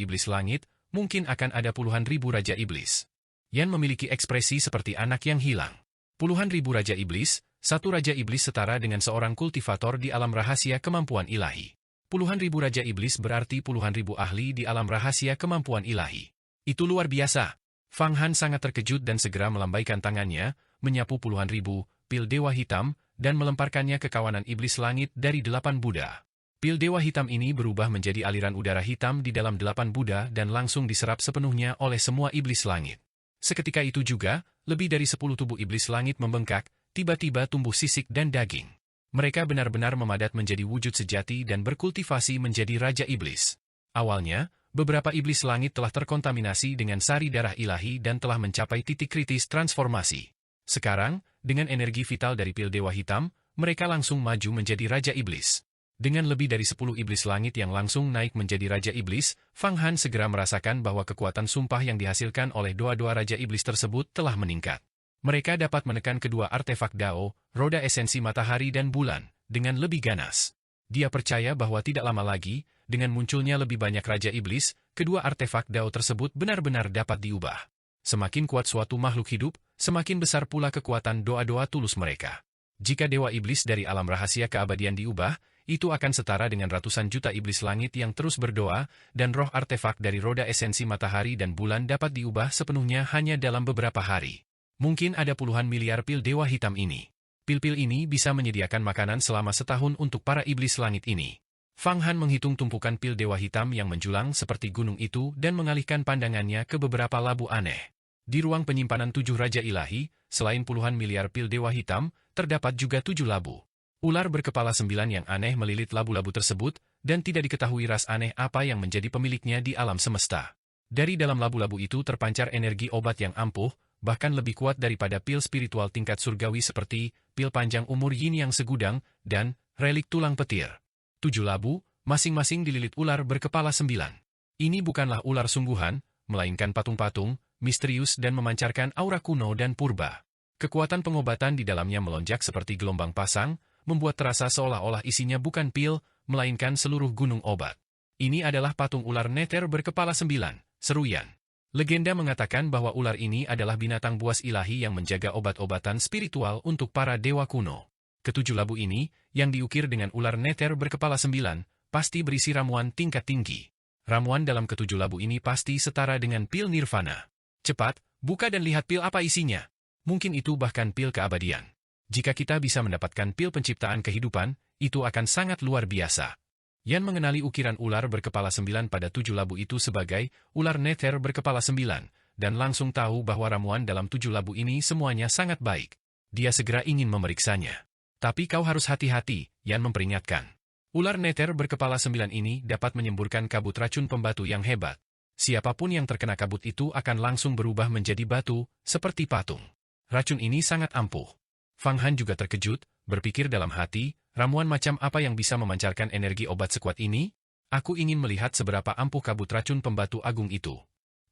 iblis langit, mungkin akan ada puluhan ribu Raja Iblis. Yan memiliki ekspresi seperti anak yang hilang. Puluhan ribu Raja Iblis, satu Raja Iblis setara dengan seorang kultivator di alam rahasia kemampuan ilahi. Puluhan ribu Raja Iblis berarti puluhan ribu ahli di alam rahasia kemampuan ilahi. Itu luar biasa. Fang Han sangat terkejut dan segera melambaikan tangannya, menyapu puluhan ribu pil Dewa Hitam, dan melemparkannya ke kawanan iblis langit dari 8 Buddha. Pil Dewa Hitam ini berubah menjadi aliran udara hitam di dalam 8 Buddha dan langsung diserap sepenuhnya oleh semua iblis langit. Seketika itu juga, lebih dari 10 tubuh iblis langit membengkak, tiba-tiba tumbuh sisik dan daging. Mereka benar-benar memadat menjadi wujud sejati dan berkultivasi menjadi Raja Iblis. Awalnya, beberapa iblis langit telah terkontaminasi dengan sari darah ilahi dan telah mencapai titik kritis transformasi. Sekarang, dengan energi vital dari pil Dewa Hitam, mereka langsung maju menjadi Raja Iblis. Dengan lebih dari 10 iblis langit yang langsung naik menjadi Raja Iblis, Fang Han segera merasakan bahwa kekuatan sumpah yang dihasilkan oleh doa-doa Raja Iblis tersebut telah meningkat. Mereka dapat menekan kedua artefak Dao, roda esensi matahari dan bulan, dengan lebih ganas. Dia percaya bahwa tidak lama lagi, dengan munculnya lebih banyak Raja Iblis, kedua artefak Dao tersebut benar-benar dapat diubah. Semakin kuat suatu makhluk hidup, semakin besar pula kekuatan doa-doa tulus mereka. Jika Dewa Iblis dari alam rahasia keabadian diubah, itu akan setara dengan ratusan juta iblis langit yang terus berdoa, dan roh artefak dari roda esensi matahari dan bulan dapat diubah sepenuhnya hanya dalam beberapa hari. Mungkin ada puluhan miliar pil Dewa Hitam ini. Pil-pil ini bisa menyediakan makanan selama setahun untuk para iblis langit ini. Fang Han menghitung tumpukan pil Dewa Hitam yang menjulang seperti gunung itu dan mengalihkan pandangannya ke beberapa labu aneh. Di ruang penyimpanan 7 Raja Ilahi, selain puluhan miliar pil Dewa Hitam, terdapat juga 7 labu. Ular berkepala 9 yang aneh melilit labu-labu tersebut, dan tidak diketahui ras aneh apa yang menjadi pemiliknya di alam semesta. Dari dalam labu-labu itu terpancar energi obat yang ampuh, bahkan lebih kuat daripada pil spiritual tingkat surgawi seperti pil panjang umur yin yang segudang, dan relik tulang petir. 7 labu, masing-masing dililit ular berkepala 9. Ini bukanlah ular sungguhan, melainkan patung-patung, misterius dan memancarkan aura kuno dan purba. Kekuatan pengobatan di dalamnya melonjak seperti gelombang pasang, membuat terasa seolah-olah isinya bukan pil, melainkan seluruh gunung obat. Ini adalah patung ular neter berkepala 9, seru Yan. Legenda mengatakan bahwa ular ini adalah binatang buas ilahi yang menjaga obat-obatan spiritual untuk para dewa kuno. Ketujuh labu ini, yang diukir dengan ular neter berkepala 9, pasti berisi ramuan tingkat tinggi. Ramuan dalam ketujuh labu ini pasti setara dengan pil nirvana. Cepat, buka dan lihat pil apa isinya. Mungkin itu bahkan pil keabadian. Jika kita bisa mendapatkan pil penciptaan kehidupan, itu akan sangat luar biasa. Yan mengenali ukiran ular berkepala 9 pada 7 labu itu sebagai ular neter berkepala 9, dan langsung tahu bahwa ramuan dalam 7 labu ini semuanya sangat baik. Dia segera ingin memeriksanya. Tapi kau harus hati-hati, Yan memperingatkan. Ular neter berkepala 9 ini dapat menyemburkan kabut racun pembatu yang hebat. Siapapun yang terkena kabut itu akan langsung berubah menjadi batu, seperti patung. Racun ini sangat ampuh. Fang Han juga terkejut, berpikir dalam hati, ramuan macam apa yang bisa memancarkan energi obat sekuat ini? Aku ingin melihat seberapa ampuh kabut racun pembatu agung itu.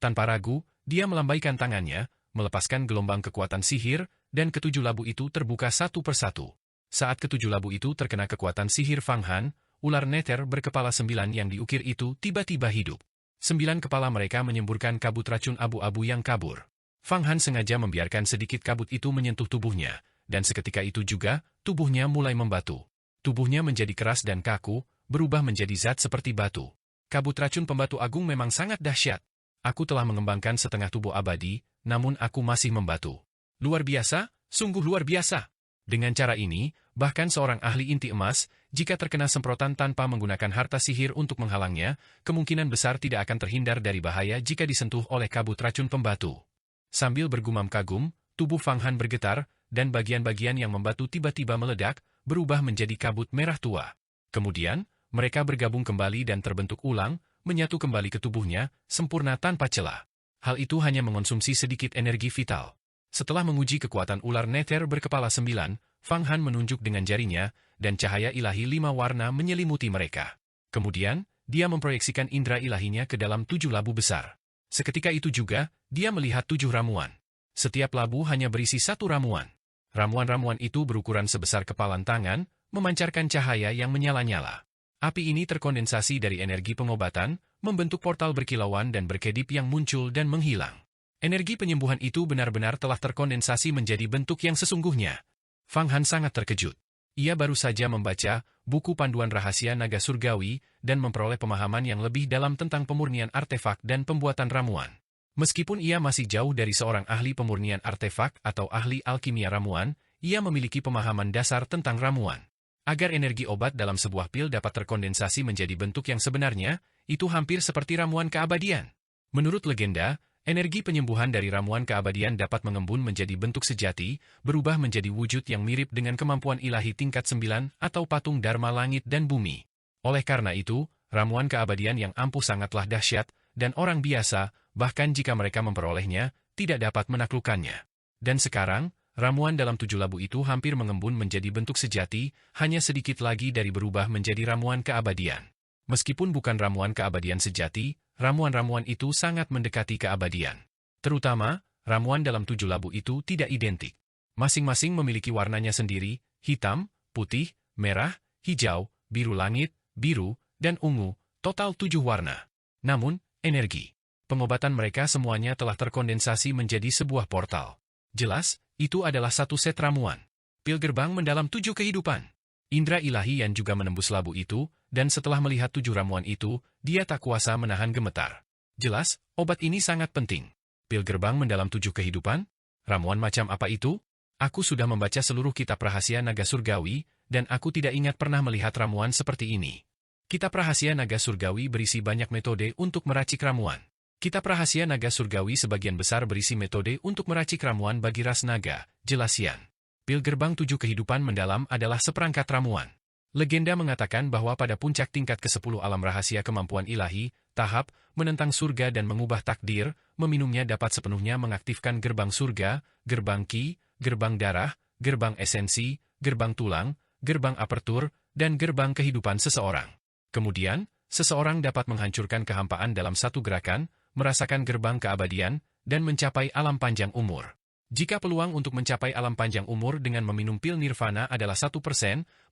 Tanpa ragu, dia melambaikan tangannya, melepaskan gelombang kekuatan sihir, dan ketujuh labu itu terbuka satu persatu. Saat ketujuh labu itu terkena kekuatan sihir Fang Han, ular neter berkepala 9 yang diukir itu tiba-tiba hidup. 9 kepala mereka menyemburkan kabut racun abu-abu yang kabur. Fang Han sengaja membiarkan sedikit kabut itu menyentuh tubuhnya, dan seketika itu juga, tubuhnya mulai membatu. Tubuhnya menjadi keras dan kaku, berubah menjadi zat seperti batu. Kabut racun pembatu agung memang sangat dahsyat. Aku telah mengembangkan setengah tubuh abadi, namun aku masih membatu. Luar biasa, sungguh luar biasa. Dengan cara ini, bahkan seorang ahli inti emas, jika terkena semprotan tanpa menggunakan harta sihir untuk menghalangnya, kemungkinan besar tidak akan terhindar dari bahaya jika disentuh oleh kabut racun pembatu. Sambil bergumam kagum, tubuh Fang Han bergetar, dan bagian-bagian yang membatu tiba-tiba meledak, berubah menjadi kabut merah tua. Kemudian, mereka bergabung kembali dan terbentuk ulang, menyatu kembali ke tubuhnya, sempurna tanpa celah. Hal itu hanya mengonsumsi sedikit energi vital. Setelah menguji kekuatan ular neter berkepala 9, Fang Han menunjuk dengan jarinya, dan cahaya ilahi 5 warna menyelimuti mereka. Kemudian, dia memproyeksikan indera ilahinya ke dalam 7 labu besar. Seketika itu juga, dia melihat 7 ramuan. Setiap labu hanya berisi 1 ramuan. Ramuan-ramuan itu berukuran sebesar kepalan tangan, memancarkan cahaya yang menyala-nyala. Api ini terkondensasi dari energi pengobatan, membentuk portal berkilauan dan berkedip yang muncul dan menghilang. Energi penyembuhan itu benar-benar telah terkondensasi menjadi bentuk yang sesungguhnya. Fang Han sangat terkejut. Ia baru saja membaca buku panduan rahasia naga surgawi dan memperoleh pemahaman yang lebih dalam tentang pemurnian artefak dan pembuatan ramuan. Meskipun ia masih jauh dari seorang ahli pemurnian artefak atau ahli alkimia ramuan, ia memiliki pemahaman dasar tentang ramuan. Agar energi obat dalam sebuah pil dapat terkondensasi menjadi bentuk yang sebenarnya, itu hampir seperti ramuan keabadian. Menurut legenda, energi penyembuhan dari ramuan keabadian dapat mengembun menjadi bentuk sejati, berubah menjadi wujud yang mirip dengan kemampuan ilahi tingkat 9 atau patung Dharma langit dan bumi. Oleh karena itu, ramuan keabadian yang ampuh sangatlah dahsyat, dan orang biasa, bahkan jika mereka memperolehnya, tidak dapat menaklukkannya. Dan sekarang, ramuan dalam 7 labu itu hampir mengembun menjadi bentuk sejati, hanya sedikit lagi dari berubah menjadi ramuan keabadian. Meskipun bukan ramuan keabadian sejati, ramuan-ramuan itu sangat mendekati keabadian. Terutama, ramuan dalam 7 labu itu tidak identik. Masing-masing memiliki warnanya sendiri, hitam, putih, merah, hijau, biru langit, biru, dan ungu, total 7 warna. Namun, energi pengobatan mereka semuanya telah terkondensasi menjadi sebuah portal. Jelas, itu adalah satu set ramuan. Pil gerbang mendalam 7 kehidupan. Indra ilahi yang juga menembus labu itu, dan setelah melihat 7 ramuan itu, dia tak kuasa menahan gemetar. Jelas, obat ini sangat penting. Pil gerbang mendalam 7 kehidupan? Ramuan macam apa itu? Aku sudah membaca seluruh kitab rahasia naga surgawi, dan aku tidak ingat pernah melihat ramuan seperti ini. Kitab rahasia naga surgawi berisi banyak metode untuk meracik ramuan. Kitab rahasia naga surgawi sebagian besar berisi metode untuk meracik ramuan bagi ras naga, jelas Yan. Pil gerbang 7 kehidupan mendalam adalah seperangkat ramuan. Legenda mengatakan bahwa pada puncak tingkat ke-10 alam rahasia kemampuan ilahi, tahap, menentang surga dan mengubah takdir, meminumnya dapat sepenuhnya mengaktifkan gerbang surga, gerbang ki, gerbang darah, gerbang esensi, gerbang tulang, gerbang apertur, dan gerbang kehidupan seseorang. Kemudian, seseorang dapat menghancurkan kehampaan dalam satu gerakan, merasakan gerbang keabadian, dan mencapai alam panjang umur. Jika peluang untuk mencapai alam panjang umur dengan meminum pil nirvana adalah 1%,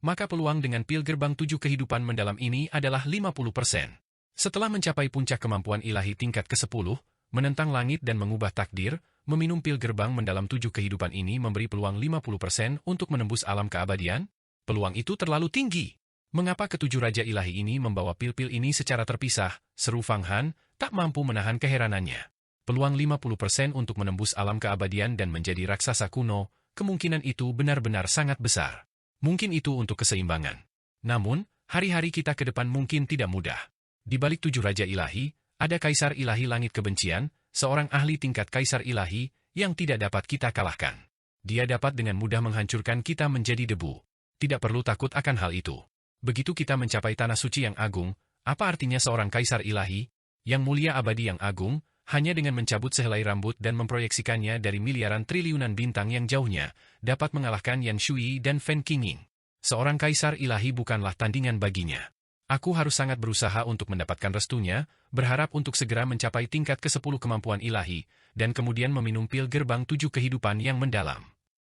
maka peluang dengan pil gerbang 7 kehidupan mendalam ini adalah 50%. Setelah mencapai puncak kemampuan ilahi tingkat ke-10, menentang langit dan mengubah takdir, meminum pil gerbang mendalam 7 kehidupan ini memberi peluang 50% untuk menembus alam keabadian? Peluang itu terlalu tinggi. Mengapa ketujuh raja ilahi ini membawa pil-pil ini secara terpisah, seru Fang Han, tak mampu menahan keheranannya. Peluang 50% untuk menembus alam keabadian dan menjadi raksasa kuno, kemungkinan itu benar-benar sangat besar. Mungkin itu untuk keseimbangan. Namun, hari-hari kita ke depan mungkin tidak mudah. Di balik 7 raja ilahi, ada kaisar ilahi langit kebencian, seorang ahli tingkat kaisar ilahi, yang tidak dapat kita kalahkan. Dia dapat dengan mudah menghancurkan kita menjadi debu. Tidak perlu takut akan hal itu. Begitu kita mencapai tanah suci yang agung, apa artinya seorang kaisar ilahi, yang mulia abadi yang agung, hanya dengan mencabut sehelai rambut dan memproyeksikannya dari miliaran triliunan bintang yang jauhnya, dapat mengalahkan Yan Shui dan Fen Qingying. Seorang kaisar ilahi bukanlah tandingan baginya. Aku harus sangat berusaha untuk mendapatkan restunya, berharap untuk segera mencapai tingkat ke-10 kemampuan ilahi, dan kemudian meminum pil gerbang 7 kehidupan yang mendalam.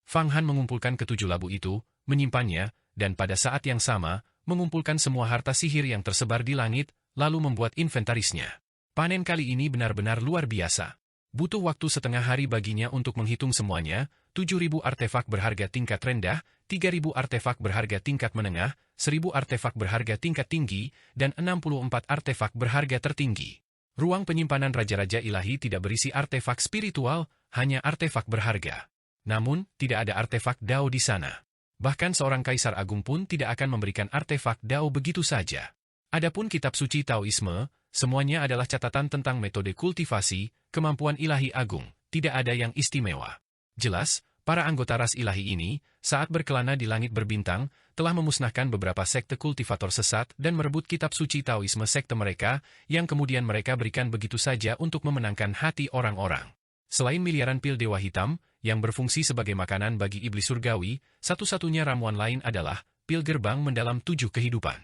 Fang Han mengumpulkan ke-7 labu itu, menyimpannya, dan pada saat yang sama, mengumpulkan semua harta sihir yang tersebar di langit, lalu membuat inventarisnya. Panen kali ini benar-benar luar biasa. Butuh waktu setengah hari baginya untuk menghitung semuanya, 7.000 artefak berharga tingkat rendah, 3.000 artefak berharga tingkat menengah, 1.000 artefak berharga tingkat tinggi, dan 64 artefak berharga tertinggi. Ruang penyimpanan raja-raja ilahi tidak berisi artefak spiritual, hanya artefak berharga. Namun, tidak ada artefak Dao di sana. Bahkan seorang kaisar agung pun tidak akan memberikan artefak Dao begitu saja. Adapun kitab suci Taoisme, semuanya adalah catatan tentang metode kultivasi, kemampuan ilahi agung, tidak ada yang istimewa. Jelas, para anggota ras ilahi ini, saat berkelana di langit berbintang, telah memusnahkan beberapa sekte kultivator sesat dan merebut kitab suci Taoisme sekte mereka, yang kemudian mereka berikan begitu saja untuk memenangkan hati orang-orang. Selain miliaran pil dewa hitam, yang berfungsi sebagai makanan bagi iblis surgawi, satu-satunya ramuan lain adalah pil gerbang mendalam 7 kehidupan.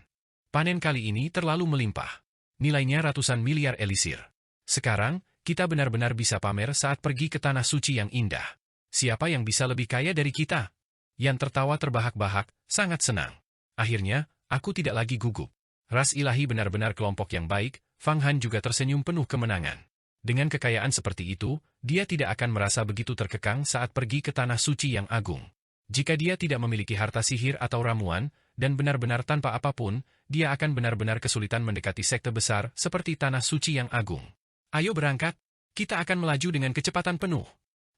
Panen kali ini terlalu melimpah. Nilainya ratusan miliar elisir. Sekarang, kita benar-benar bisa pamer saat pergi ke tanah suci yang indah. Siapa yang bisa lebih kaya dari kita? Yan tertawa terbahak-bahak, sangat senang. Akhirnya, aku tidak lagi gugup. Ras ilahi benar-benar kelompok yang baik, Fang Han juga tersenyum penuh kemenangan. Dengan kekayaan seperti itu, dia tidak akan merasa begitu terkekang saat pergi ke Tanah Suci yang agung. Jika dia tidak memiliki harta sihir atau ramuan, dan benar-benar tanpa apapun, dia akan benar-benar kesulitan mendekati sekte besar seperti Tanah Suci yang agung. Ayo berangkat, kita akan melaju dengan kecepatan penuh.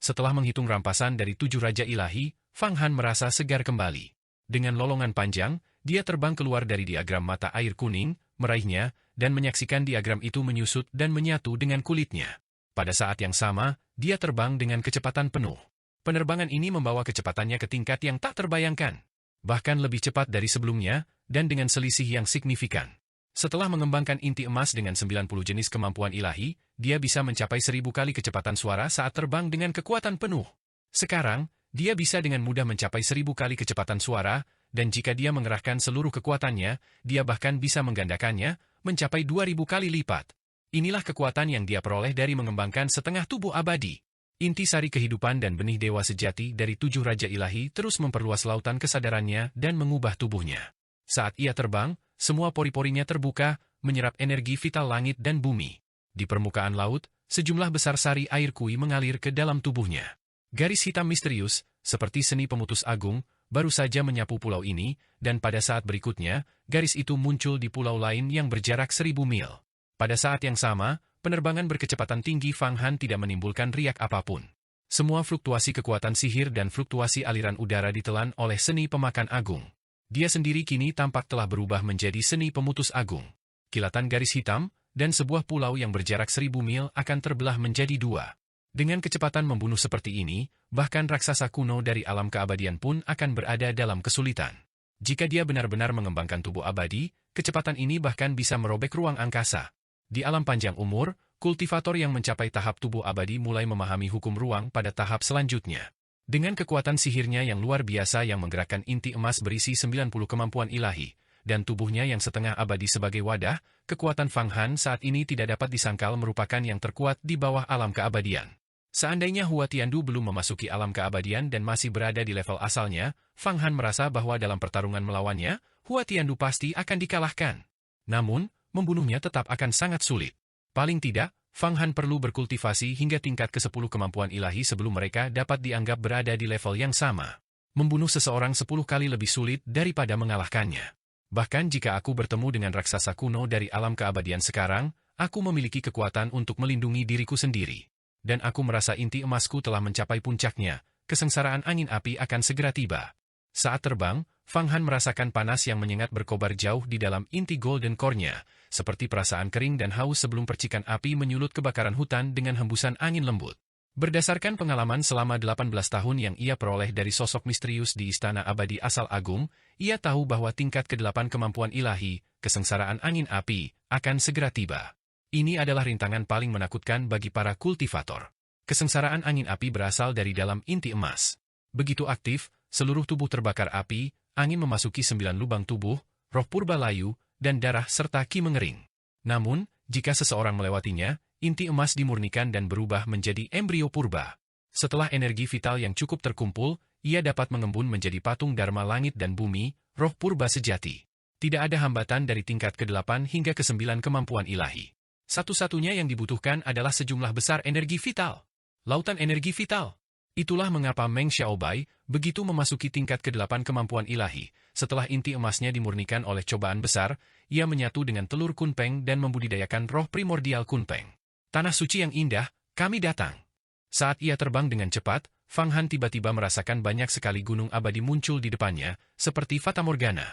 Setelah menghitung rampasan dari 7 Raja Ilahi, Fang Han merasa segar kembali. Dengan lolongan panjang, dia terbang keluar dari diagram mata air kuning, meraihnya, dan menyaksikan diagram itu menyusut dan menyatu dengan kulitnya. Pada saat yang sama, dia terbang dengan kecepatan penuh. Penerbangan ini membawa kecepatannya ke tingkat yang tak terbayangkan. Bahkan lebih cepat dari sebelumnya, dan dengan selisih yang signifikan. Setelah mengembangkan inti emas dengan 90 jenis kemampuan ilahi, dia bisa mencapai 1000 kali kecepatan suara saat terbang dengan kekuatan penuh. Sekarang, dia bisa dengan mudah mencapai 1000 kali kecepatan suara, dan jika dia mengerahkan seluruh kekuatannya, dia bahkan bisa menggandakannya, mencapai 2000 kali lipat. Inilah kekuatan yang dia peroleh dari mengembangkan setengah tubuh abadi. Intisari kehidupan dan benih dewa sejati dari 7 Raja Ilahi terus memperluas lautan kesadarannya dan mengubah tubuhnya. Saat ia terbang, semua pori-porinya terbuka, menyerap energi vital langit dan bumi. Di permukaan laut, sejumlah besar sari air kui mengalir ke dalam tubuhnya. Garis hitam misterius, seperti seni pemutus agung, baru saja menyapu pulau ini, dan pada saat berikutnya, garis itu muncul di pulau lain yang berjarak 1000 mil. Pada saat yang sama, penerbangan berkecepatan tinggi Fang Han tidak menimbulkan riak apapun. Semua fluktuasi kekuatan sihir dan fluktuasi aliran udara ditelan oleh seni pemakan agung. Dia sendiri kini tampak telah berubah menjadi seni pemutus agung. Kilatan garis hitam, dan sebuah pulau yang berjarak 1000 mil akan terbelah menjadi 2. Dengan kecepatan membunuh seperti ini, bahkan raksasa kuno dari alam keabadian pun akan berada dalam kesulitan. Jika dia benar-benar mengembangkan tubuh abadi, kecepatan ini bahkan bisa merobek ruang angkasa. Di alam panjang umur, kultivator yang mencapai tahap tubuh abadi mulai memahami hukum ruang pada tahap selanjutnya. Dengan kekuatan sihirnya yang luar biasa yang menggerakkan inti emas berisi 90 kemampuan ilahi, dan tubuhnya yang setengah abadi sebagai wadah, kekuatan Fang Han saat ini tidak dapat disangkal merupakan yang terkuat di bawah alam keabadian. Seandainya Hua Tiandu belum memasuki alam keabadian dan masih berada di level asalnya, Fang Han merasa bahwa dalam pertarungan melawannya, Hua Tiandu pasti akan dikalahkan. Namun, membunuhnya tetap akan sangat sulit. Paling tidak, Fang Han perlu berkultivasi hingga tingkat ke-10 kemampuan ilahi sebelum mereka dapat dianggap berada di level yang sama. Membunuh seseorang 10 kali lebih sulit daripada mengalahkannya. Bahkan jika aku bertemu dengan raksasa kuno dari alam keabadian sekarang, aku memiliki kekuatan untuk melindungi diriku sendiri. Dan aku merasa inti emasku telah mencapai puncaknya, kesengsaraan angin api akan segera tiba. Saat terbang, Fang Han merasakan panas yang menyengat berkobar jauh di dalam inti golden core-nya, seperti perasaan kering dan haus sebelum percikan api menyulut kebakaran hutan dengan hembusan angin lembut. Berdasarkan pengalaman selama 18 tahun yang ia peroleh dari sosok misterius di Istana Abadi Asal Agung, ia tahu bahwa tingkat ke-8 kemampuan ilahi, kesengsaraan angin api, akan segera tiba. Ini adalah rintangan paling menakutkan bagi para kultivator. Kesengsaraan angin api berasal dari dalam inti emas. Begitu aktif, seluruh tubuh terbakar api, angin memasuki 9 lubang tubuh, roh purba layu, dan darah serta ki mengering. Namun, jika seseorang melewatinya, inti emas dimurnikan dan berubah menjadi embrio purba. Setelah energi vital yang cukup terkumpul, ia dapat mengembun menjadi patung Dharma langit dan bumi, roh purba sejati. Tidak ada hambatan dari tingkat ke-8 hingga ke-9 kemampuan ilahi. Satu-satunya yang dibutuhkan adalah sejumlah besar energi vital. Lautan energi vital. Itulah mengapa Meng Xiaobai begitu memasuki tingkat ke-8 kemampuan ilahi. Setelah inti emasnya dimurnikan oleh cobaan besar, ia menyatu dengan telur Kunpeng dan membudidayakan roh primordial Kunpeng. Tanah suci yang indah, kami datang. Saat ia terbang dengan cepat, Fang Han tiba-tiba merasakan banyak sekali gunung abadi muncul di depannya, seperti Fata Morgana.